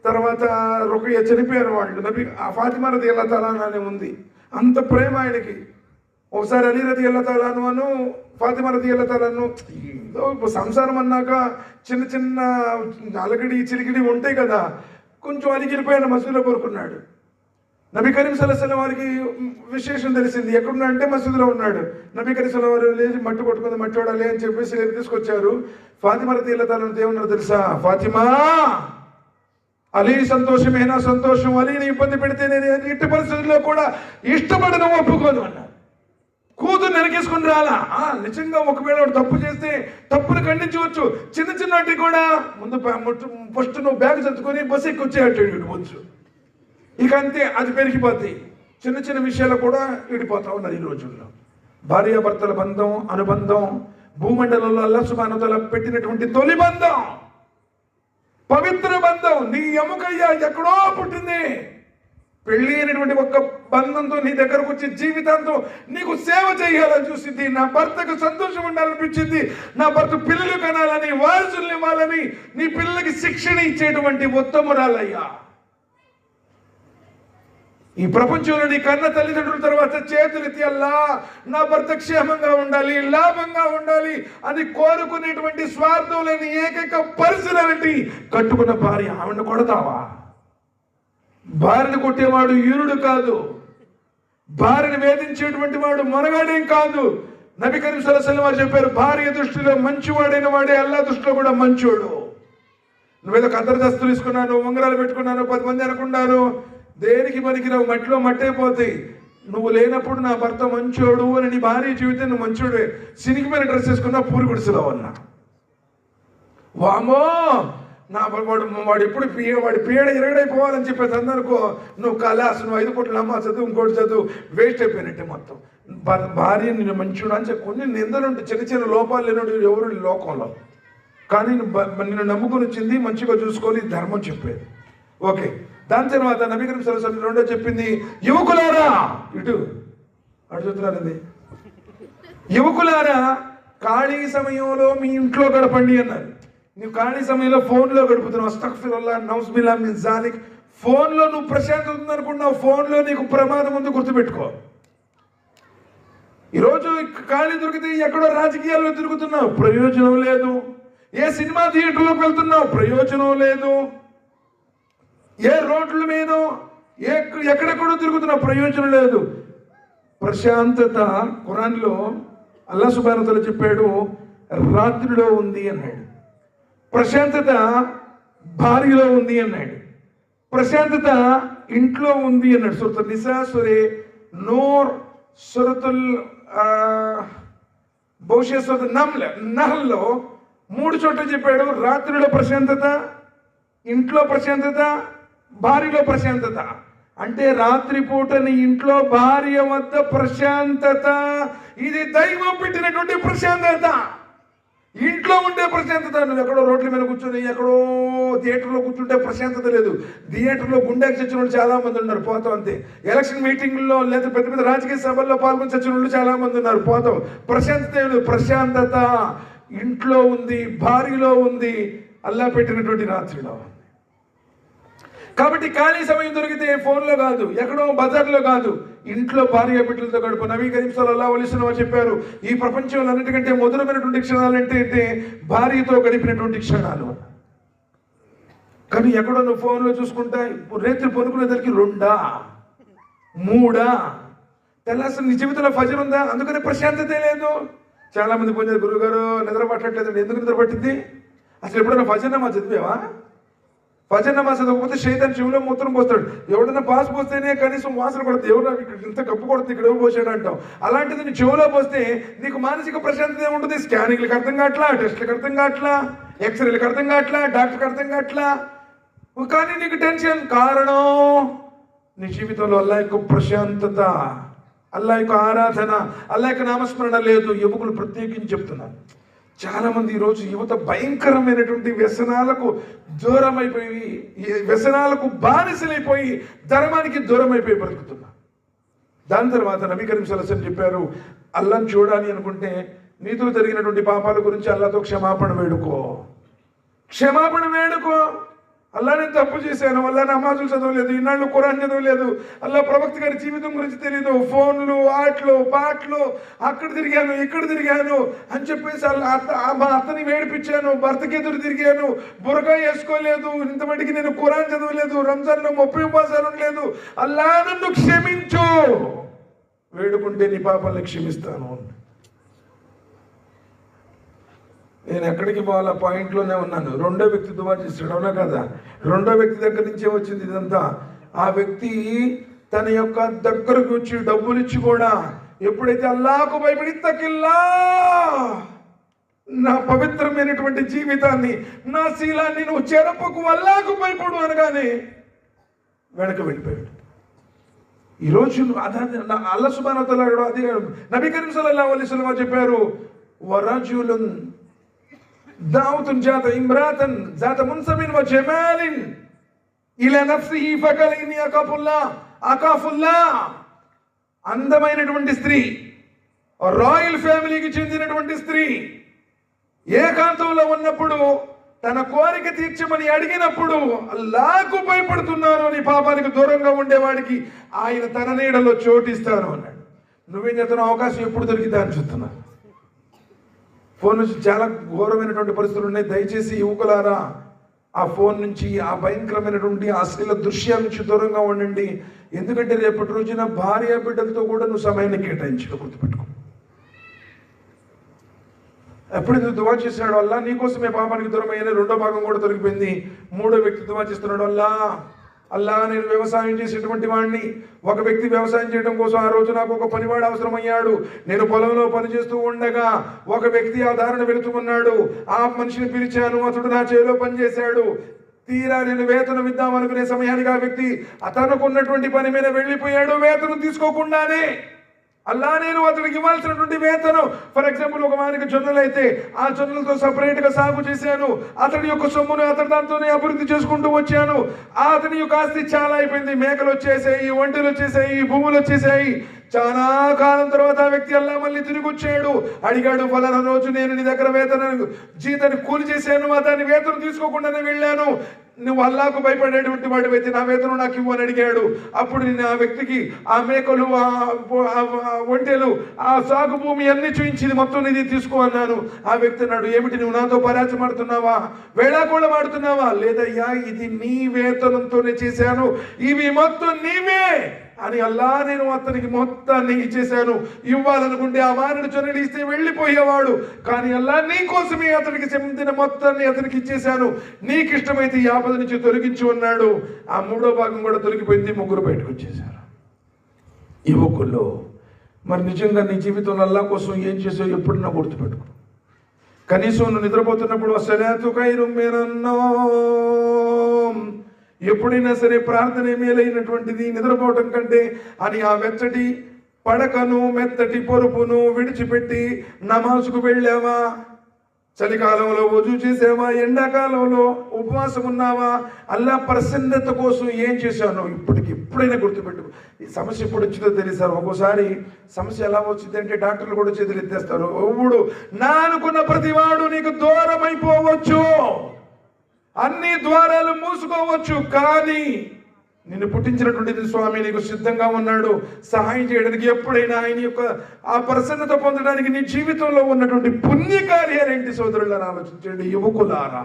తర్వాత రుకయ్య చనిపోయారు వాళ్ళు. నబీ ఆ ఫాతిమా రదియల్లాహు తఆలా అనే ఉంది. అంత ప్రేమ ఆయనకి. ఒకసారి అలీ రదియల్లాహు తఆలా అను ఫాతిమా రదియల్లాహు తఆలాను ఇప్పుడు సంసారం అన్నాక చిన్న చిన్న అలగడి చిలిగిడి ఉంటాయి కదా, కొంచెం అలిగిరిపోయిన మసీదులో కోరుకున్నాడు. నబీ కరీం సల్లల్లాహు అలైహి వారికి విశేషం తెలిసింది. ఎక్కడున్నా అంటే మసీదులో ఉన్నాడు. నబీ కరీం సల్లల్లాహు అలైహి వారు లేచి మట్టి కొట్టుకుంది, మట్టి వాడాలి అని చెప్పేసి తీసుకొచ్చారు. ఫాతిమా రదియల్లాహు తఆలా ఏమన్నారు తెలుసా, ఫాతిమా అలీ సంతోషమేనా సంతోషం, అలీని ఇబ్బంది పెడితే నేను ఎట్టి పరిస్థితుల్లో కూడా ఇష్టపడను ఒప్పుకోను అన్నారు. కూతురు వెనకేసుకుని రాలా. నిజంగా ఒకవేళ తప్పు చేస్తే తప్పును ఖండించవచ్చు. చిన్న చిన్న వాటికి కూడా ముందు ఫస్ట్ నువ్వు బ్యాగ్ చదువుకొని బస్సు ఎక్కి వచ్చేటట్టు వచ్చు. ఇక అంతే, అది పెరిగిపోతాయి. చిన్న చిన్న విషయాలు కూడా విడిపోతా ఉన్నారు ఈ రోజుల్లో. భార్యాభర్తల బంధం, అనుబంధం భూమండలంలో అల్లాహ్ సుబ్హానహు వ తఆలా పెట్టినటువంటి తొలి బంధం, పవిత్ర బంధం. నీ ఎముకయ్యా ఎక్కడో పుట్టింది. పెళ్లి అనేటువంటి ఒక్క బంధంతో నీ దగ్గరకు వచ్చి జీవితాంతం నీకు సేవ చేయాలని చూసింది. నా భర్తకు సంతోషం ఉండాలనిపించింది, నా భర్త పిల్లలు కనాలని, వారసులు ఇవ్వాలని, నీ పిల్లలకి శిక్షణ ఇచ్చేటువంటి ఉత్తమురాలయ్యా. ఈ ప్రపంచంలో నీ కన్న తల్లిదండ్రుల తర్వాత చేతులెత్తి అల్లా నా భర్త క్షేమంగా ఉండాలి, లాభంగా ఉండాలి అని కోరుకునేటువంటి స్వార్థం లేని ఏకైక పరిస్థితి కట్టుకున్న భార్య. ఆవిడ కొడతావా? భార్యను కొట్టేవాడు యూరుడు కాదు, భార్యను వేధించేటువంటి వాడు మొనగాడేం కాదు. నబీ కరీం సల్లల్లాహు అలైహి వసల్లం చెప్పారు, భార్య దృష్టిలో మంచివాడైన వాడే అల్లా దృష్టిలో కూడా మంచోడు. నువ్వేదో కద్దరు దస్తులు తీసుకున్నాను, ఉంగరాలు పెట్టుకున్నాను, 10 మంది అనుకున్నాను, దేనికి పనికి రావు, మట్టిలో మట్టయిపోతాయి. నువ్వు లేనప్పుడు నా భర్త మంచోడు అని నీ భార్య జీవితం నువ్వు మంచోడే. సినిగిమైన డ్రెస్ వేసుకున్నా పూరి గుడిసెలో ఉన్నా, వామో నా వాడు ఎప్పుడు వాడి పీడ ఎరగడైపోవాలని చెప్పేసి అందరికో నువ్వు కలాస్, నువ్వు 5 కోట్ల అమ్మ చదువు, ఇంకోటి చదువు, వేస్ట్ అయిపోయినట్టే మొత్తం. భార్య నేను మంచోడు అని చెప్పి కొన్ని నిందలుంటే, చిన్న చిన్న లోపాలు లేనోడు ఎవరు లోకంలో. కానీ నిన్ను నమ్ముకొని వచ్చింది, మంచిగా చూసుకోవాలి, ధర్మం చెప్పేది. ఓకే, దాని తర్వాత నబీ కరీం సల్లల్లాహు అలైహి వసల్లం రెండో చెప్పింది, యువకులారా ఇటు అటు చూస్తున్నారండి, యువకులారా ఖాళీ సమయంలో మీ ఇంట్లో గడపండి అన్నారు. నువ్వు ఖాళీ సమయంలో ఫోన్లో గడుపుతున్నావు. అస్తగ్ఫిరుల్లాహ్ నౌజుబిల్లాహ్ మిన్ జాలిక్. ఫోన్లో నువ్వు ప్రశాంతత ఉందనుకున్నావు, ఫోన్లో నీకు ప్రమాదం ఉంది, గుర్తుపెట్టుకో. ఈరోజు ఖాళీ దొరికితే ఎక్కడో రాజకీయాల్లో తిరుగుతున్నావు, ప్రయోజనం లేదు. ఏ సినిమా థియేటర్లోకి వెళ్తున్నావు, ప్రయోజనం లేదు. ఏ రోడ్ల మీద ఎక్కడెక్కడో తిరుగుతున్నావు, ప్రయోజనం లేదు. ప్రశాంతత ఖురాన్లో అల్లాహ్ సుబ్హానహు వ తఆలా చెప్పాడు, రాత్రిలో ఉంది అన్నాడు. ప్రశాంతత భార్యలో ఉంది అన్నాడు. ప్రశాంతత ఇంట్లో ఉంది అన్నాడు. సూరతుల్ నిసా, సూరే నూర్, సూరతుల్ బహుశా సూరతుల్ నహ్ల్లో 3 చోట్ల చెప్పాడు, రాత్రిలో ప్రశాంతత, ఇంట్లో ప్రశాంతత, భార్యలో ప్రశాంతత. అంటే రాత్రిపూట నీ ఇంట్లో భార్య వద్ద ప్రశాంతత, ఇది దైవం పెట్టినటువంటి ప్రశాంతత. ఇంట్లో ఉండే ప్రశాంతత. నువ్వు ఎక్కడో రోడ్ల మీద కూర్చొని ఎక్కడో థియేటర్లో కూర్చుంటే ప్రశాంతత లేదు. థియేటర్లో గుండెకి చచ్చిన వాళ్ళు చాలా మంది ఉన్నారు, పోతాం అంతే. ఎలక్షన్ మీటింగ్లో లేదా పెద్ద పెద్ద రాజకీయ సభల్లో పాల్గొని చచ్చిన వాళ్ళు చాలా మంది ఉన్నారు, పోతాం. ప్రశాంతత లేదు. ప్రశాంతత ఇంట్లో ఉంది, భార్యలో ఉంది, అల్లాహ్ పెట్టినటువంటి రాత్రిలో. కాబట్టి ఖాళీ సమయం దొరికితే ఫోన్లో కాదు, ఎక్కడో బజార్లో కాదు, ఇంట్లో భార్య బిడ్డలతో గడుపు. నబీ కరీం సల్లల్లాహు అలైహి వసల్లం చెప్పారు, ఈ ప్రపంచంలో అన్నిటికంటే మధురమైనటువంటి క్షణాలు అంటే భార్యతో గడిపినటువంటి క్షణాలు. కానీ ఎక్కడో నువ్వు ఫోన్లో చూసుకుంటా రేత్రి పనుకునేసరికి 2 3 అసలు నీ జీవితంలో ఫజర్ ఉందా? అందుకనే ప్రశాంతతే లేదు. చాలా మంది పోయినారు, గురుగారు నిద్ర పట్టట్లేదు. ఎందుకు నిద్ర పట్టింది? అసలు ఎప్పుడైనా ఫజర్ నమాజ్ చదివావా? ఫజర్ నమాజ్ చదవకపోతే శైతాన్ చెవులో మూత్రం పోస్తాడు. ఎవడన్నా పాస్ పోస్తేనే కనీసం వాసన కొడుతుంది. ఎవరు ఇక్కడ ఇంత కప్పు కొడుతుంది, ఇక్కడ ఎవరు పోసాడు అంటావు. అలాంటిది నీ చెవులో పోస్తే నీకు మానసిక ప్రశాంతత ఏముంటుంది? స్కానింగ్లకు అర్థం కావట్లా, టెస్ట్లకు అర్థం కావట్లా, ఎక్స్రేలకు అర్థం కావట్లా, డాక్టర్కి అర్థం కావట్లా. కానీ నీకు టెన్షన్. కారణం నీ జీవితంలో అల్లాహ్ యొక్క ప్రశాంతత, అల్లాహ్ యొక్క ఆరాధన, అల్లాహ్ యొక్క నామస్మరణ లేదు. యువకులు ప్రత్యేకించి చెప్తున్నారు. చాలా మంది ఈరోజు యువత భయంకరమైనటువంటి వ్యసనాలకు దూరమైపోయి, వ్యసనాలకు బానిసలైపోయి, ధర్మానికి దూరమైపోయి బ్రతుకుతున్నారు. దాని తర్వాత నబీ కరీం సల్లల్లాహు అలైహి వసల్లం చెప్పారు, అల్లాహ్ని చూడాలి అనుకుంటే నీతో జరిగినటువంటి పాపాల గురించి అల్లాహ్తో క్షమాపణ వేడుకో. క్షమాపణ వేడుకో. అల్లా నేను తప్పు చేశాను, అల్లా నమాజులు చదవలేదు, ఇన్నాళ్ళు ఖురాన్ చదవలేదు, అల్లా ప్రవక్త గారి జీవితం గురించి తెలియదు, ఫోన్లు, ఆటలు, పాటలు, అక్కడ తిరిగాను, ఇక్కడ తిరిగాను అని చెప్పేసి మా అత్తని వేడిపించాను, భర్తకి ఎదురు తిరిగాను, బురకా వేసుకోలేదు, ఇంతమటికి నేను ఖురాన్ చదవలేదు, రంజాన్లో 30 ఉపవాసాలు ఉండలేదు, అల్లా నన్ను క్షమించు. వేడుకుంటే నీ పాపాలను క్షమిస్తాను. నేను ఎక్కడికి పోవాలా? పాయింట్లోనే ఉన్నాను. 2వ వ్యక్తి దువా చేస్తాడు, అవునా కదా? 2వ వ్యక్తి దగ్గర నుంచే వచ్చింది ఇదంతా. ఆ వ్యక్తి తన యొక్క దగ్గరకు వచ్చి డబ్బులు ఇచ్చి కూడా ఎప్పుడైతే అల్లాహకు భయపడి తకిల్లా, నా పవిత్రమైనటువంటి జీవితాన్ని, నా శీలాన్ని నువ్వు చెరపకు, అల్లాహకు భయపడు అనగానే వెనక వెళ్ళిపోయాడు. ఈరోజు అల్లాహ్ సుబ్హానహు వ తఆలా అది నబీ కరీం సల్లల్లాహు అలైహి వసల్లం చెప్పారు, వరజులున్ దావతున్ జాత ఇమ్రాతన్ జాత మున్సబిన్ వ జమాలిన్ ఇలా నఫ్సిహి ఫకల్ ఇన్ని అకాఫుల్లా. అందమైనటువంటి స్త్రీ, రాయల్ ఫ్యామిలీకి చెందినటువంటి స్త్రీ ఏకాంతంలో ఉన్నప్పుడు తన కోరిక తీర్చమని అడిగినప్పుడు అల్లాహకు భయపడుతున్నాను అని పాపానికి దూరంగా ఉండేవాడికి ఆయన తన నీడలో చోటిస్తాను అన్నాడు. నువ్వేం చేస్తున్నావు? అవకాశం ఎప్పుడు దొరికితే అని చూస్తున్నా. ఫోన్ నుంచి చాలా ఘోరమైనటువంటి పరిస్థితులు ఉన్నాయి. దయచేసి యువకులారా ఆ ఫోన్ నుంచి, ఆ భయంకరమైనటువంటి అశ్లీల దృశ్యాల నుంచి దూరంగా ఉండండి. ఎందుకంటే రేపటి రోజున భార్య బిడ్డలతో కూడా నువ్వు సమయాన్ని కేటాయించడం గుర్తుపెట్టుకో. ఎప్పుడైతే దువా చేసినాడు వల్ల నీకోసమే పాపానికి దూరం అయ్యే 2వ భాగం కూడా దొరికిపోయింది. 3వ వ్యక్తి దువా చేస్తున్నాడు వల్ల, అల్లా నేను వ్యవసాయం చేసేటువంటి వాడిని. ఒక వ్యక్తి వ్యవసాయం చేయడం కోసం ఆ రోజు నాకు ఒక పనివాడు అవసరమయ్యాడు. నేను పొలంలో పనిచేస్తూ ఉండగా ఒక వ్యక్తి ఆ దారిన వెళుతూ ఉన్నాడు. ఆ మనిషిని పిలిచాను, అతడు నా చేలో పనిచేశాడు. తీరా నేను వేతనం ఇద్దామనుకునే సమయానికి ఆ వ్యక్తి అతనుకున్నటువంటి పని మీద వెళ్ళిపోయాడు, వేతనం తీసుకోకుండానే. అల్లా నేను అతడికి ఇవ్వాల్సినటువంటి వేతనం, ఫర్ ఎగ్జాంపుల్ ఒక వారికి జొన్నలు అయితే ఆ జొన్నలతో సపరేట్గా సాగు చేశాను. అతడి యొక్క సొమ్మును అతడి దాంతోనే అభివృద్ధి చేసుకుంటూ వచ్చాను. అతని యొక్క ఆస్తి చాలా అయిపోయింది. మేకలు వచ్చేసాయి, ఒంటెలు వచ్చేసాయి, భూములు వచ్చేసాయి. చాలా కాలం తర్వాత ఆ వ్యక్తి అల్లా మళ్ళీ తిరిగి వచ్చాడు. అడిగాడు, ఫలానా రోజు నేను నీ దగ్గర జీతాన్ని కూలి చేశాను, దాన్ని వేతనం తీసుకోకుండానే వెళ్ళాను. నువ్వు అల్లాకు భయపడేటువంటి వాడు అయితే నా వేతనం నాకు ఇవ్వు అని అడిగాడు. అప్పుడు నేను ఆ వ్యక్తికి ఆ మేకలు, ఆ ఒంటెలు, ఆ సాగు భూమి అన్ని చూయించింది, మొత్తం నీది తీసుకో అన్నాను. ఆ వ్యక్తి అన్నాడు, ఏమిటి నువ్వు నాతో పరాచమాడుతున్నావా, వేళాకోళం ఆడుతున్నావా? లేదయ్యా, ఇది నీ వేతనంతోనే చేశాను, ఇవి మొత్తం నీవే అని అల్లా నేను అతనికి మొత్తాన్ని ఇచ్చేశాను. ఇవ్వాలనుకుంటే ఆ వారిని చొరడి ఇస్తే వెళ్ళిపోయేవాడు, కానీ అల్లా నీ కోసమే అతనికి చెందిన మొత్తాన్ని అతనికి ఇచ్చేశాను, నీకు ఇష్టమైతే ఈ ఆపద నుంచి తొలగించు అన్నాడు. ఆ 3వ భాగం కూడా తొలగిపోయింది. 3 బయటకు వచ్చేశారు. యువకుల్లో మరి నిజంగా నీ జీవితంలో అల్లా కోసం ఏం చేసావు ఎప్పుడన్నా గుర్తుపెట్టుకో. కనీసం నువ్వు నిద్రపోతున్నప్పుడు అస్సలాతు ఖైరుమ్ మినన్ నౌమ్, ఎప్పుడైనా సరే ప్రార్థన మేలైనటువంటిది నిద్రపోవటం కంటే అని ఆ వెచ్చటి పడకను, మెత్తటి పొరుపును విడిచిపెట్టి నమాజుకు వెళ్ళావా? చలికాలంలో వజూ చేసావా? ఎండాకాలంలో ఉపవాసం ఉన్నావా? అల్లా ప్రసన్నత కోసం ఏం చేశాను ఇప్పటికి ఎప్పుడైనా గుర్తుపెట్టు. ఈ సమస్య ఎప్పుడు వచ్చిందో తెలిసారు. ఒక్కోసారి సమస్య ఎలా వచ్చింది అంటే డాక్టర్లు కూడా చేతులు ఎత్తేస్తారు. ఎప్పుడు నా అనుకున్న ప్రతివాడు నీకు దూరం అయిపోవచ్చు, అన్ని ద్వారాలు మూసుకోవచ్చు, కానీ నిన్ను పుట్టించినటువంటిది స్వామి నీకు సిద్ధంగా ఉన్నాడు సహాయం చేయడానికి. ఎప్పుడైనా ఆయన యొక్క ఆ ప్రసన్నత పొందడానికి నీ జీవితంలో ఉన్నటువంటి పుణ్యకార్యాలేంటి సోదరులను ఆలోచించండి, యువకులారా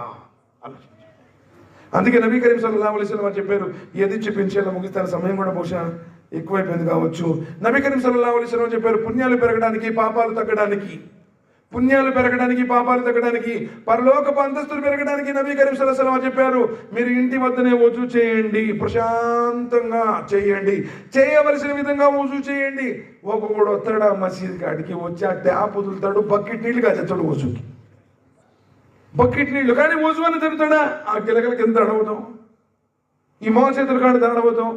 ఆలోచించండి. అందుకే నబీ కరీం సల్లల్లాహు అలైహి వసల్లం చెప్పారు, ఏది చూపించేలా ముగిస్తాను, సమయం కూడా బహుశా ఎక్కువైపోయింది కావచ్చు. నబీ కరీం సల్లల్లాహు అలైహి వసల్లం చెప్పారు, పుణ్యాలు పెరగడానికి పాపాలు తగ్గడానికి, పుణ్యాలు పెరగడానికి పాపాలు తగ్గడానికి, పరలోకపు అంతస్తులు పెరగడానికి నబీ కరీం సల్లల్లాహు అలైహి వసల్లం చెప్పారు, మీరు ఇంటి వద్దనే వజూ చేయండి, ప్రశాంతంగా చేయండి, చేయవలసిన విధంగా వజూ చేయండి. ఒక్కొక్కడు వస్తాడు ఆ మసీద్ కాడికి, వచ్చి ఆ ట్యాప్ వదులుతాడు, బకెట్ నీళ్ళు కాచేస్తాడు వజూకి, బకెట్ నీళ్లు. కానీ వజూ అని తిరుగుతాడా, ఆ గిలగల కింద అడవుతాం, ఈ మోచేతుల కాడ అడవుతాం.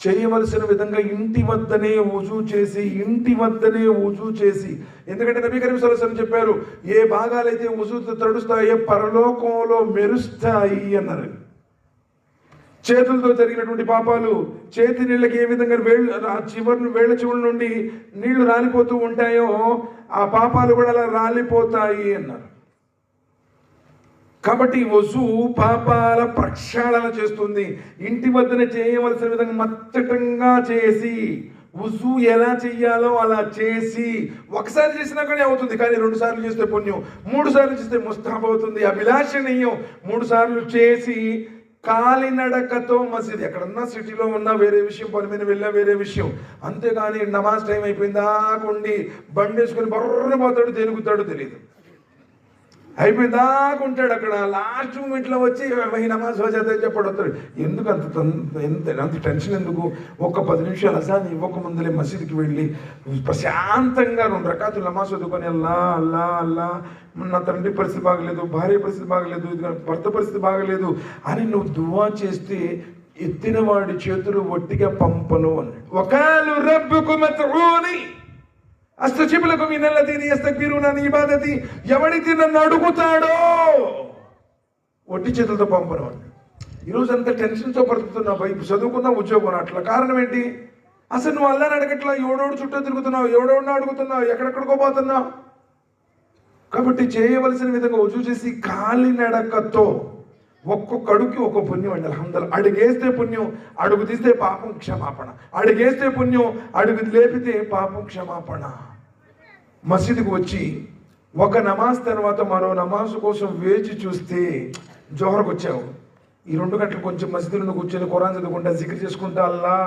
చేయవలసిన విధంగా ఇంటి వద్దనే వుజూ చేసి, ఇంటి వద్దనే వుజూ చేసి. ఎందుకంటే నబీ కరీం సల్లల్లాహు అలైహి వసల్లం చెప్పారు, ఏ భాగాలైతే వుజూతో తడుస్తాయో పరలోకంలో మెరుస్తాయి అన్నారు. చేతులతో జరిగినటువంటి పాపాలు, చేతి నీళ్ళకి ఏ విధంగా వేళ్ళ చివరి నుండి నీళ్లు రాలిపోతూ ఉంటాయో ఆ పాపాలు కూడా అలా రాలిపోతాయి అన్నారు. కాబట్టి వజూ పాపాల ప్రక్షాళన చేస్తుంది. ఇంటి వద్దనే చేయవలసిన విధంగా మచ్చటంగా చేసి, వజూ ఎలా చెయ్యాలో అలా చేసి, ఒకసారి చేసినా కానీ అవుతుంది, కానీ 2 సార్లు చేస్తే పుణ్యం, 3 సార్లు చేస్తే ముస్తాబ్ అవుతుంది, అభిలాషణీయం. 3 సార్లు చేసి కాలినడకతో మసీద్, ఎక్కడన్నా సిటీలో ఉన్నా వేరే విషయం, పని మీద వెళ్ళా వేరే విషయం, అంతేగాని నమాజ్ టైం అయిపోయిందా కొండి బండి వేసుకొని బర్రన పోతాడు, దేనికుతాడో తెలియదు, అయిపోయిందాకా ఉంటాడు అక్కడ. లాస్ట్ మూమెంట్లో వచ్చి నమాజ్ హోజాతే చెప్పాడు వస్తాడు. ఎందుకు అంత టెన్షన్ ఎందుకు? ఒక 10 నిమిషాలు అజాన్ ఇవ్వక ముందులే మసీద్కి వెళ్ళి ప్రశాంతంగా 2 రకాతులు నమాజ్ చదువుకొని, అల్లా అల్లా అల్లా, నా తండ్రి పరిస్థితి బాగలేదు, భార్య పరిస్థితి బాగలేదు, భర్త పరిస్థితి బాగలేదు అని నువ్వు దువా చేస్తే ఎత్తిన వాడి చేతులు ఒట్టిగా పంపను అన్నాడు. వకాలు రబ్బుకు మత్ఊని అస్తజిబులకు మినల్లదీన యస్తక్బిరున అన్ ఇబాదతి, ఎవడైతే నన్ను అడుగుతాడో ఒట్టి చేతులతో పంపను అన్నాడు. ఈరోజు అంత టెన్షన్తో బ్రతుకుతున్నావు, ఇప్పుడు చదువుకున్నా ఉద్యోగం అట్లా. కారణం ఏంటి? అసలు నువ్వు అల్లాని అడగట్లా, ఎవడోడు చుట్టూ తిరుగుతున్నావు, ఎవడోడిని అడుగుతున్నావు, ఎక్కడెక్కడికో పోతున్నావు. కాబట్టి చేయవలసిన విధంగా రుజువు చేసి కాలినడకతో ఒక్కొక్క అడుగుకి ఒక్కొక్క పుణ్యం అండి. అల్హమ్దులిల్లాహ్. అడుగేస్తే పుణ్యం, అడుగు తీస్తే పాపం క్షమాపణ, అడుగేస్తే పుణ్యం, అడుగు లేపితే పాపం క్షమాపణ. మసీదుకు వచ్చి ఒక నమాజ్ తర్వాత మరో నమాజు కోసం వేచి చూస్తే, జోహర్కి వచ్చావు, ఈ 2 గంటలు కొంచెం మసీదులో కూర్చొని ఖురాన్ చదువుకుంటా, జిక్ర్ చేసుకుంటా, అల్లా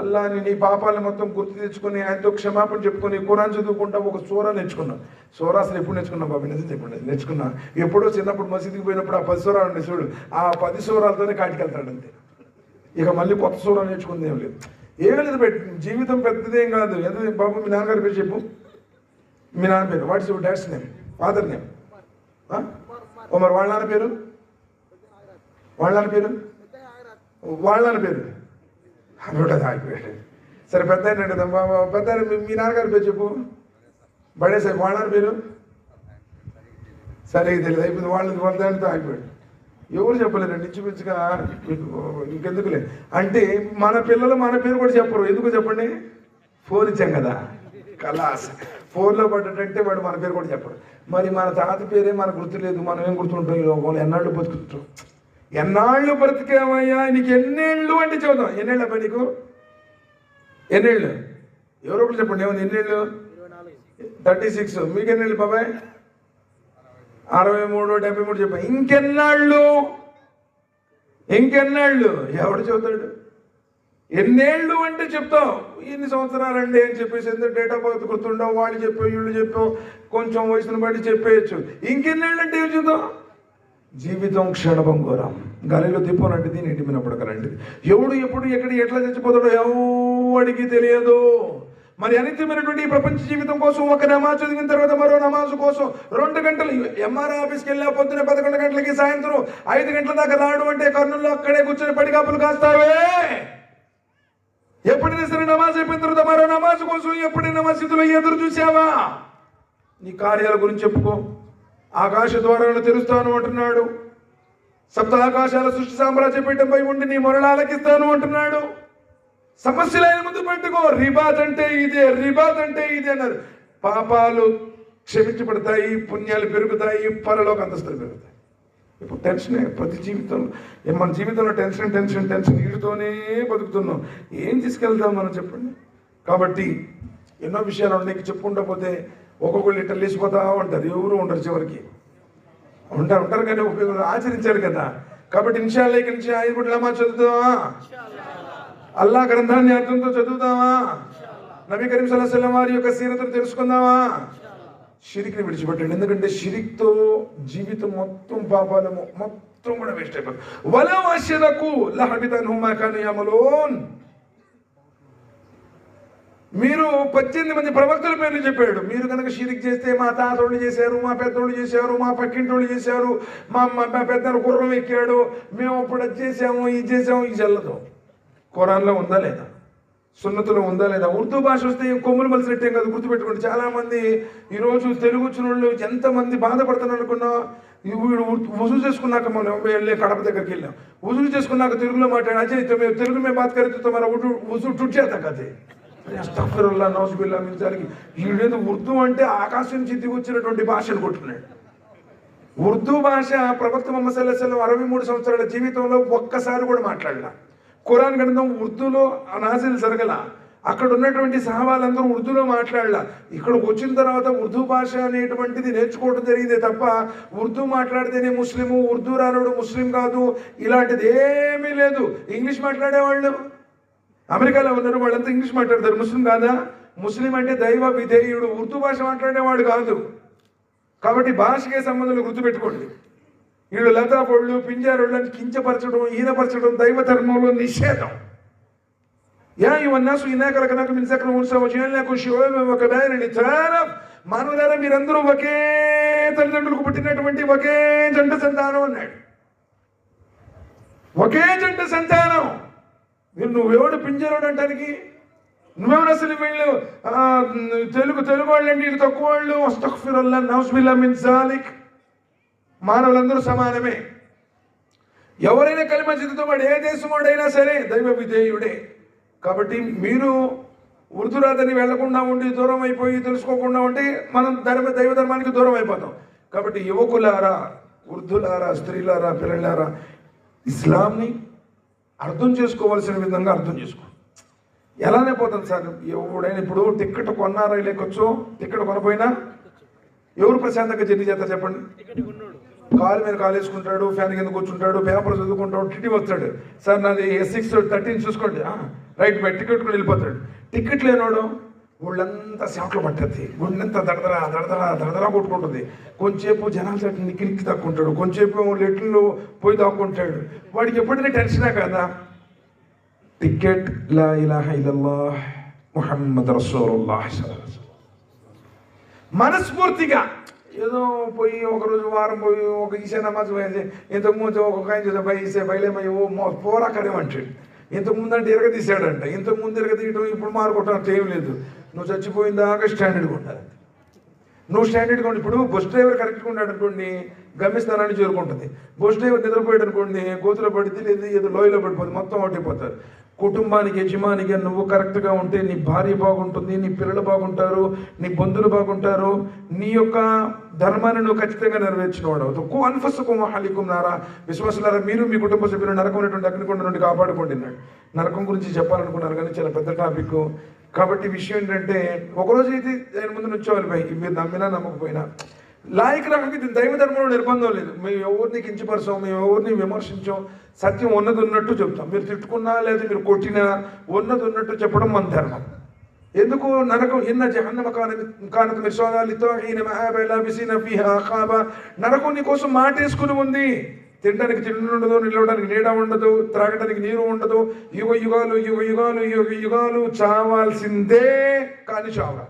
అల్లా అని నీ పాపాలను మొత్తం గుర్తు తెచ్చుకొని ఆయనతో క్షమాపణ చెప్పుకొని ఖురాన్ చదువుకుంటా ఒక సూరా నేర్చుకున్నావు. సూరా అసలు ఎప్పుడు నేర్చుకున్నావు బాబు? నిజం నేర్చుకున్నా. ఎప్పుడో చిన్నప్పుడు మసీదుకి పోయినప్పుడు ఆ 10 సూరాలు ఉండే చూడు, ఆ 10 సూరాలతోనే కాటికెళ్తాడు అంతే. ఇక మళ్ళీ కొత్త సూరా నేర్చుకుంది ఏం లేదు. ఏం లేదు, జీవితం పెద్దదేం కాదు. ఎంత బాబు మీ నాన్నగారి పేరు చెప్పు. మీ నాన్న పేరు what's your dad's name, father name? మరి వాళ్ళ నాన్న పేరు? వాళ్ళ నాన్న పేరు? వాళ్ళ నాన్న పేరు ఆగిపోయాడు. సరే పెద్ద పెద్ద మీ నాన్నగారి పేరు చెప్పు. బడే సార్ వాళ్ళ నాన్న పేరు? సరే తెలియదు, అయిపోయింది. వాళ్ళ దానితో ఆగిపోయాడు. ఎవరు చెప్పలేరండి ఇంచుమించుగా, ఇంకెందుకులే. అంటే మన పిల్లలు మన పేరు కూడా చెప్పరు. ఎందుకు చెప్పండి? ఫోన్ ఇచ్చాం కదా, కలాస్. ఫోన్లో పడ్డాడంటే వాడు మన పేరు కూడా చెప్పడు. మరి మన తాత పేరే మనకు గుర్తులేదు, మనం ఏం గుర్తుంటాం? ఈ లోకంలో ఎన్నాళ్ళు బతుకుతుంటాం? ఎన్నాళ్ళు బ్రతికేమయ్యా? నీకు ఎన్నేళ్ళు అంటే చూద్దాం. ఎన్నేళ్ళ అబ్బాయి నీకు? ఎన్నేళ్ళు? ఎవరో ఒకటి చెప్పండి. ఏమన్నా ఎన్నేళ్ళు? 36. మీకు ఎన్నేళ్ళు బాబాయ్? 63, 73 చెప్పాను. ఇంకెన్నాళ్ళు? ఎవడు చెబుతాడు? ఎన్నేళ్ళు అంటే చెప్తావు. ఇన్ని సంవత్సరాలండి అని చెప్పేసి, ఎందుకు డేట్ ఆఫ్ బర్త్ గుర్తుండవు, వాళ్ళు చెప్పావు, వీళ్ళు చెప్పావు, కొంచెం వయసును బట్టి చెప్పేయచ్చు. ఇంకెన్నేళ్ళు అంటే ఏం చూద్దాం? జీవితం క్షణభంగురం, గాలిలో తిప్పనంటిది, నీటి మీద పడకలంటిది. ఎవడు ఎప్పుడు ఎక్కడ ఎట్లా చచ్చిపోతాడో ఎవడికి తెలియదు. మరి అనిత్యమైనటువంటి ప్రపంచ జీవితం కోసం ఒక నమాజ్ చదివిన తర్వాత మరో నమాజు కోసం 2 గంటలు ఎంఆర్ఐ ఆఫీస్కి వెళ్ళా, పొద్దున 11 గంటలకి, సాయంత్రం 5 గంటల దాకా రాడు అంటే కర్నూలులో అక్కడే కూర్చొని పడిగాపులు కాస్తావే. ఎప్పుడైనా సరే నమాజ్ అయిపోయిన తర్వాత మరో నమాజు కోసం ఎప్పుడైనా మసీదులో ఎదురు చూసావా? నీ కార్యాల గురించి చెప్పుకో. ఆకాశ ద్వారాలను తెరుస్తాను అంటున్నాడు. సప్త ఆకాశాల సృష్టి సామ్రాజ్య పీఠంపై ఉండి నీ మొరలు ఆలకిస్తాను అంటున్నాడు. సమస్యలు ఆయన ముందు పెట్టుకో. రిబాత్ అంటే ఇదే అన్నారు. పాపాలు క్షమించబడతాయి, పుణ్యాలు పెరుగుతాయి, పరలోక అంతస్తులు పెరుగుతాయి. ఇప్పుడు టెన్షనే ప్రతి జీవితంలో. మన జీవితంలో టెన్షన్ టెన్షన్ టెన్షన్ వీటితోనే బతుకుతున్నాం. ఏం తీసుకెళ్తాం మనం చెప్పండి. కాబట్టి ఎన్నో విషయాలు ఉన్నాయి, చెప్పుకుంటా పోతే ఒక్కొక్కళ్ళు ఇట్లా లేచిపోతా ఉంటారు, ఎవరు ఉండరు చివరికి. ఉంటారు కానీ ఆచరించారు కదా. కాబట్టి ఇన్షాల్లా ఇక్కడి నుంచి 5 పూటల నమాజ్ చదువుతావా? అల్లా గ్రంథాన్ని అర్థంతో చదువుతావా? నబీ కరీం సల్లల్లాహు అలైహి వసల్లం వారి యొక్క సీరతను తెలుసుకుందామా? షిరిక్ని విడిచిపెట్టండి. ఎందుకంటే షిరిక్తో జీవితం మొత్తం పాపాలు మొత్తం కూడా వేస్ట్ అయిపోతుంది. వలా అష్రకు లహబిత అన్హుమ్ మా కాను యఅమలూన్. మీరు 18 మంది ప్రవక్తల పేర్లు చెప్పాడు. మీరు కనుక షిరిక్ చేస్తే మా తాతోళ్ళు చేశారు, మా పెద్దోళ్ళు చేశారు, మా పక్కింటోళ్ళు చేశారు, మా పెద్దలు గుర్రం ఎక్కాడు, మేము అప్పుడు అది చేసాము, ఇది చేసాము. ఇది చెల్లదు. ఖురాన్లో ఉందా లేదా? సున్నతులో ఉందా లేదా? ఉర్దూ భాష వస్తే కొమ్ములు మలిసినట్టే కాదు, గుర్తుపెట్టుకోండి. చాలామంది ఈరోజు తెలుగు వచ్చిన వాళ్ళు ఎంతమంది బాధపడుతున్నారు అనుకున్నా, వీడు వసూలు చేసుకున్నాక మనం వెళ్ళే కడప దగ్గరికి వెళ్ళాం, వసూలు చేసుకున్నాక తెలుగులో మాట్లాడి అజయ్ మేము తెలుగు మేము బాత్ కరితో మన వసూలు టుట్ చేద్దాం కదే. అస్తగ్ఫిరుల్లాహ్ నౌజుబిల్లాహ్ మిన్ జాలిక్. వీడేదో ఉర్దూ అంటే ఆకాశం నుంచి దిగి వచ్చినటువంటి భాష అనుకుంటున్నాడు. ఉర్దూ భాష ప్రవక్త ముహమ్మద్ సల్లల్లాహు అలైహి వసల్లం 63 సంవత్సరాల జీవితంలో ఒక్కసారి కూడా మాట్లాడలా. ఖురాన్ గ్రంథం ఉర్దూలో నాజిల్ జరగల. అక్కడ ఉన్నటువంటి సహాబాలందరూ ఉర్దూలో మాట్లాడలా. ఇక్కడికి వచ్చిన తర్వాత ఉర్దూ భాష అనేటువంటిది నేర్చుకోవడం జరిగిందే తప్ప ఉర్దూ మాట్లాడితేనే ముస్లిము, ఉర్దూ రానోడు ముస్లిం కాదు, ఇలాంటిది ఏమీ లేదు. ఇంగ్లీష్ మాట్లాడేవాళ్ళు అమెరికాలో ఉన్నారు, వాళ్ళంతా ఇంగ్లీష్ మాట్లాడతారు. ముస్లిం కాదా? ముస్లిం అంటే దైవ విధేయుడు, ఉర్దూ భాష మాట్లాడేవాడు కాదు. కాబట్టి భాషకే సంబంధాలు గుర్తుపెట్టుకోండి. వీళ్ళు లతాపొళ్ళు పింజారోళ్ళని కించపరచడం, ఈనపరచడం దైవ ధర్మంలో నిషేధం. యా అయ్యుహన్నాసు ఇన్నా ఖలఖనాకుం మిన్ జకరిన్ వా ఉన్సా వజఅల్నాకుం శుఊబన్ వ కబాయిర లితఅరాఫు. మానవులారా మీరందరూ ఒకే తల్లిదండ్రులకు పుట్టినటువంటి ఒకే జంట సంతానం అన్నాడు. ఒకే జంట సంతానం. నువ్వెవడు పింజరోడు అంటానికి? నువ్వెవడు అసలు? వీళ్ళు తెలుగు వాళ్ళండి, వీళ్ళు తక్కువ వాళ్ళు. అస్తగ్ఫిరుల్లాహ్ నౌజుబిల్లాహ్ మిన్ జాలిక్. మానవులందరూ సమానమే. ఎవరైనా కలిమ చిత్తుతో వాడు ఏ దేశం వాడైనా సరే దైవ విధేయుడే. కాబట్టి మీరు ఉర్దూ రాదని వెళ్లకుండా ఉండి దూరం అయిపోయి తెలుసుకోకుండా ఉంటే మనం దైవ ధర్మానికి దూరం అయిపోతాం. కాబట్టి యువకులారా, వృద్ధులారా, స్త్రీలారా, పిల్లలారా, ఇస్లాంని అర్థం చేసుకోవాల్సిన విధంగా అర్థం చేసుకో. ఎలానే పోతుంది సార్ ఎవడైనా. ఇప్పుడు టికెట్ కొన్నారా లేకొచ్చో, టికెట్ కొనపోయినా ఎవరు ప్రశాంతంగా జర్నీ చేస్తారు చెప్పండి? కాలు మీద కాలు వేసుకుంటాడు, ఫ్యాన్ కింద కూర్చుంటాడు, పేపర్ చదువుకుంటాడు, టిటీ వస్తాడు. సార్ నాది S6 13 చూసుకోండి, రైట్ బై టికెట్ కూడా వెళ్ళిపోతాడు. టికెట్ లేనోడు వాళ్ళంతా సెవట్లు పట్టద్ది, గుండెంతా దడదరా దడదరా దడదరా కొట్టుకుంటుంది. కొంచెంసేపు జనాలు తట్టు నిక్కి తక్కుంటాడు, కొంచెంసేపు లెట్లు పోయి దాక్కుంటాడు. వాడికి ఎప్పుడైనా టెన్షనే కదా. టికెట్ లా ఇలాహ ఇల్లల్లాహ్ ముహమ్మద్ రసూలుల్లాహ్ మనస్ఫూర్తిగా ఏదో పోయి ఒకరోజు వారం పోయి ఒక ఈశా నమాజ్ పోయింది. ఇంతకుముందు ఒక ఆయన బైసే బయలేమై పోరా కరేమంటాడు. ఇంతకుముందు అంటే ఎరగదీశాడంట. ఇంతకుముందు ఎరగదీయటం ఇప్పుడు మారుకోవటం ఏం లేదు. నువ్వు చచ్చిపోయిన దాకా స్టాండర్డ్గా ఉండాలి. నువ్వు స్టాండర్డ్గా ఉండి ఇప్పుడు బస్ డ్రైవర్ కరెక్ట్గా ఉన్నాడు అనుకోండి, గమ్యస్థానాన్ని చేరుకుంటుంది. బస్ డ్రైవర్ నిద్రపోయాడు అనుకోండి, గోతులో పడితే లేదు ఏదో లోయలో పడిపోతుంది, మొత్తం ఓటిపోతారు. కుటుంబానికి యజమానిగా నువ్వు కరెక్ట్గా ఉంటే నీ భార్య బాగుంటుంది, నీ పిల్లలు బాగుంటారు, నీ బంధువులు బాగుంటారు, నీ యొక్క ధర్మాన్ని నువ్వు ఖచ్చితంగా నెరవేర్చినవాడు అవుతావు. కు అన్ఫుసకుం వఅహ్లికుం నారా. విశ్వాసులారా మీరు మీ కుటుంబ సభ్యులు నరకమైనటువంటి అగ్నికొండ నుండి కాపాడుకోండి అన్నాడు. నరకం గురించి చెప్పాలనుకున్నారు కానీ చాలా పెద్ద టాపిక్. కాబట్టి విషయం ఏంటంటే ఒకరోజు అయితే ఆయన ముందు నుంచోవాలి భయ్, మీరు నమ్మినా నమ్మకపోయినా. లాయక్ రాకకి దైవ ధర్మంలో నిర్బంధం లేదు. మేము ఎవరిని కించపరచాం, మేము ఎవరిని విమర్శించాం. సత్యం ఉన్నది ఉన్నట్టు చెప్తాం. మీరు తిట్టుకున్నా లేదా మీరు కొట్టినా ఉన్నది ఉన్నట్టు చెప్పడం మన ధర్మం. ఎందుకు నరకం ఇన్న జహన్నమ కానత మిర్సాలితో నరకం నీ కోసం మాటేసుకుని ఉంది. తినడానికి తిండి ఉండదు, నిలవడానికి నీడ ఉండదు, త్రాగడానికి నీరు ఉండదు. యుగ యుగాలు యుగ యుగాలు యుగ యుగాలు చావాల్సిందే కానీ చావరా.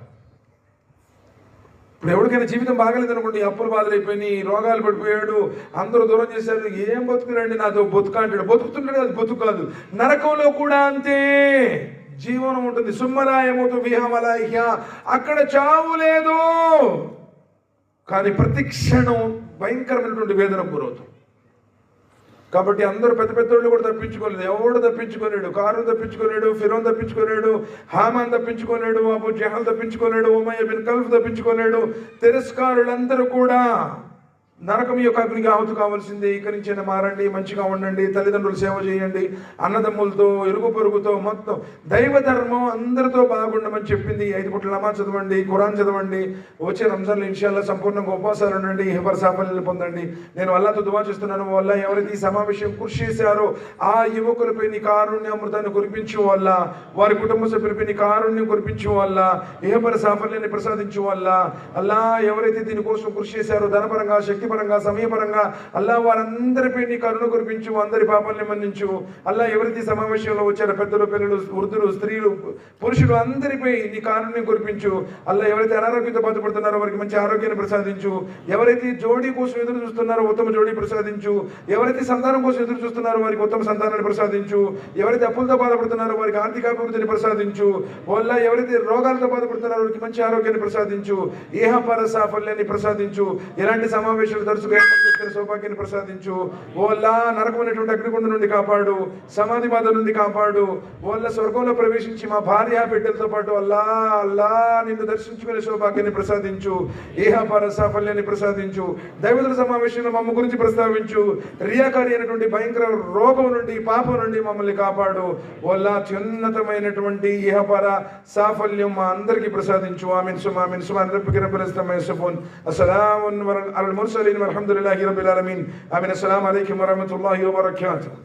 ఇప్పుడు ఎవరికైనా జీవితం బాగలేదు అనుకోండి, అప్పులు బాధలైపోయినాయి, రోగాలు పడిపోయాడు, అందరూ దూరం చేశారు, ఏం బతుకురండి నాతో బతుక అంటాడు. బతుకుతుంటాడు, అది బతుకు కాదు. నరకంలో కూడా అంతే జీవనం ఉంటుంది. సుమ్మరాయమోతు విహమలాహ్య, అక్కడ చావు లేదు కానీ ప్రతి క్షణం భయంకరమైనటువంటి వేదనకు గురవుతాం. కాబట్టి అందరూ పెద్ద పెద్దోళ్ళు కూడా తప్పించుకోలేదు. ఎవడు తప్పించుకోలేడు. కారు తప్పించుకోలేడు, ఫిరోన్ తప్పించుకోలేడు, హామాన్ తప్పించుకోలేడు, అబూ జహల్ తప్పించుకోలేడు, ఉమయ్య బిన్ ఖల్ఫ్ తప్పించుకోలేడు. తిరస్కారులందరూ కూడా నరకం యొక్క అగ్నికి ఆహుతి కావాల్సిందే. ఇక్కడి నుంచి మారండి, మంచిగా ఉండండి, తల్లిదండ్రులు సేవ చేయండి, అన్నదమ్ములతో ఇరుగు పొరుగుతో మొత్తం దైవ ధర్మం అందరితో బాగుండమని చెప్పింది. 5 పూట్ల నమాజ్ చదవండి, ఖురాన్ చదవండి, వచ్చే రంజాన్లో ఇన్షాల్లా సంపూర్ణంగా ఉపవాసాలు ఉండండి, హిఫర్ సాఫల్యాన్ని పొందండి. నేను అల్లాహ్తో దువా చేస్తున్నాను, వల్ల ఎవరైతే ఈ సమావేశం కృషి చేశారో ఆ యువకులపై నీ కారుణ్య అమృతాన్ని కురిపించు వల్ల, వారి కుటుంబ సభ్యులపై నీ కారుణ్యం కురిపించు వల్ల, హిఫర్ సాఫల్యాన్ని ప్రసాదించు వల్ల, అల్లా ఎవరైతే దీనికోసం కృషి చేశారో ధనపరంగా, శక్తిపరంగా, సమయపరంగా, అల్లా వారందరిపై నీ కరుణ కురిపించు, అందరి పాపాలని మన్నించు. అల్లా ఎవరైతే సమావేశంలో వచ్చారో పెద్దలు, పిల్లలు, వృద్ధులు, స్త్రీలు, పురుషులు అందరిపై నీ కారుణ్యం కురిపించు. అల్లా ఎవరైతే అనారోగ్యంతో బాధపడుతున్నారో వారికి మంచి ఆరోగ్యాన్ని ప్రసాదించు. ఎవరైతే జోడీ కోసం ఎదురు చూస్తున్నారో ఉత్తమ జోడీ ప్రసాదించు. ఎవరైతే సంతానం కోసం ఎదురు చూస్తున్నారో వారికి ఉత్తమ సంతానాన్ని ప్రసాదించు. ఎవరైతే అప్పులతో బాధపడుతున్నారో వారికి ఆర్థికాభివృద్ధిని ప్రసాదించు. వల్ల ఎవరైతే రోగాలతో బాధపడుతున్నారో వారికి మంచి ఆరోగ్యాన్ని ప్రసాదించు, ఏహపర సాఫల్యాన్ని ప్రసాదించు. ఇలాంటి సమావేశాలు తరచుగా ఏర్పాటు చేసుకునే సౌభాగ్యాన్ని ప్రసాదించు. వల్ల నరకమైనటువంటి అగ్నిగుండం నుండి కాపాడు, సమాధి బాధ నుండి కాపాడు. వల్ల స్వర్గంలో ప్రవేశించి మా భార్య బిడ్డలతో పాటు అల్లా అల్లా నిన్ను దర్శించుకునే సౌభాగ్యాన్ని ప్రసాదించు, ఏహపర సాఫల్యాన్ని ప్రసాదించు. దైవతుల సమావేశంలో మమ్మ గురించి ప్రస్తావించు. రియాకారి అయినటువంటి భయంకర రోగం నుండి, పాపం నుండి మమ్మల్ని కాపాడు. వల్ల అత్యున్నతమైనటువంటి ఇహపర సాఫల్యం మా అందరికీ ప్రసాదించు. ఆమీన్ సుమామీన్ సుమాన్ రబ్బిక రబ్బిల్ ఇజ్జతి యసిఫూన్ అస్సలామున్ అలల్ ముర్సలీన్ వల్హమ్దులిల్లాహి రబ్బిల్ ఆలమీన్. ఆమీన్. అస్సలాము అలైకుం వరహ్మతుల్లాహి వబరకాతుహు.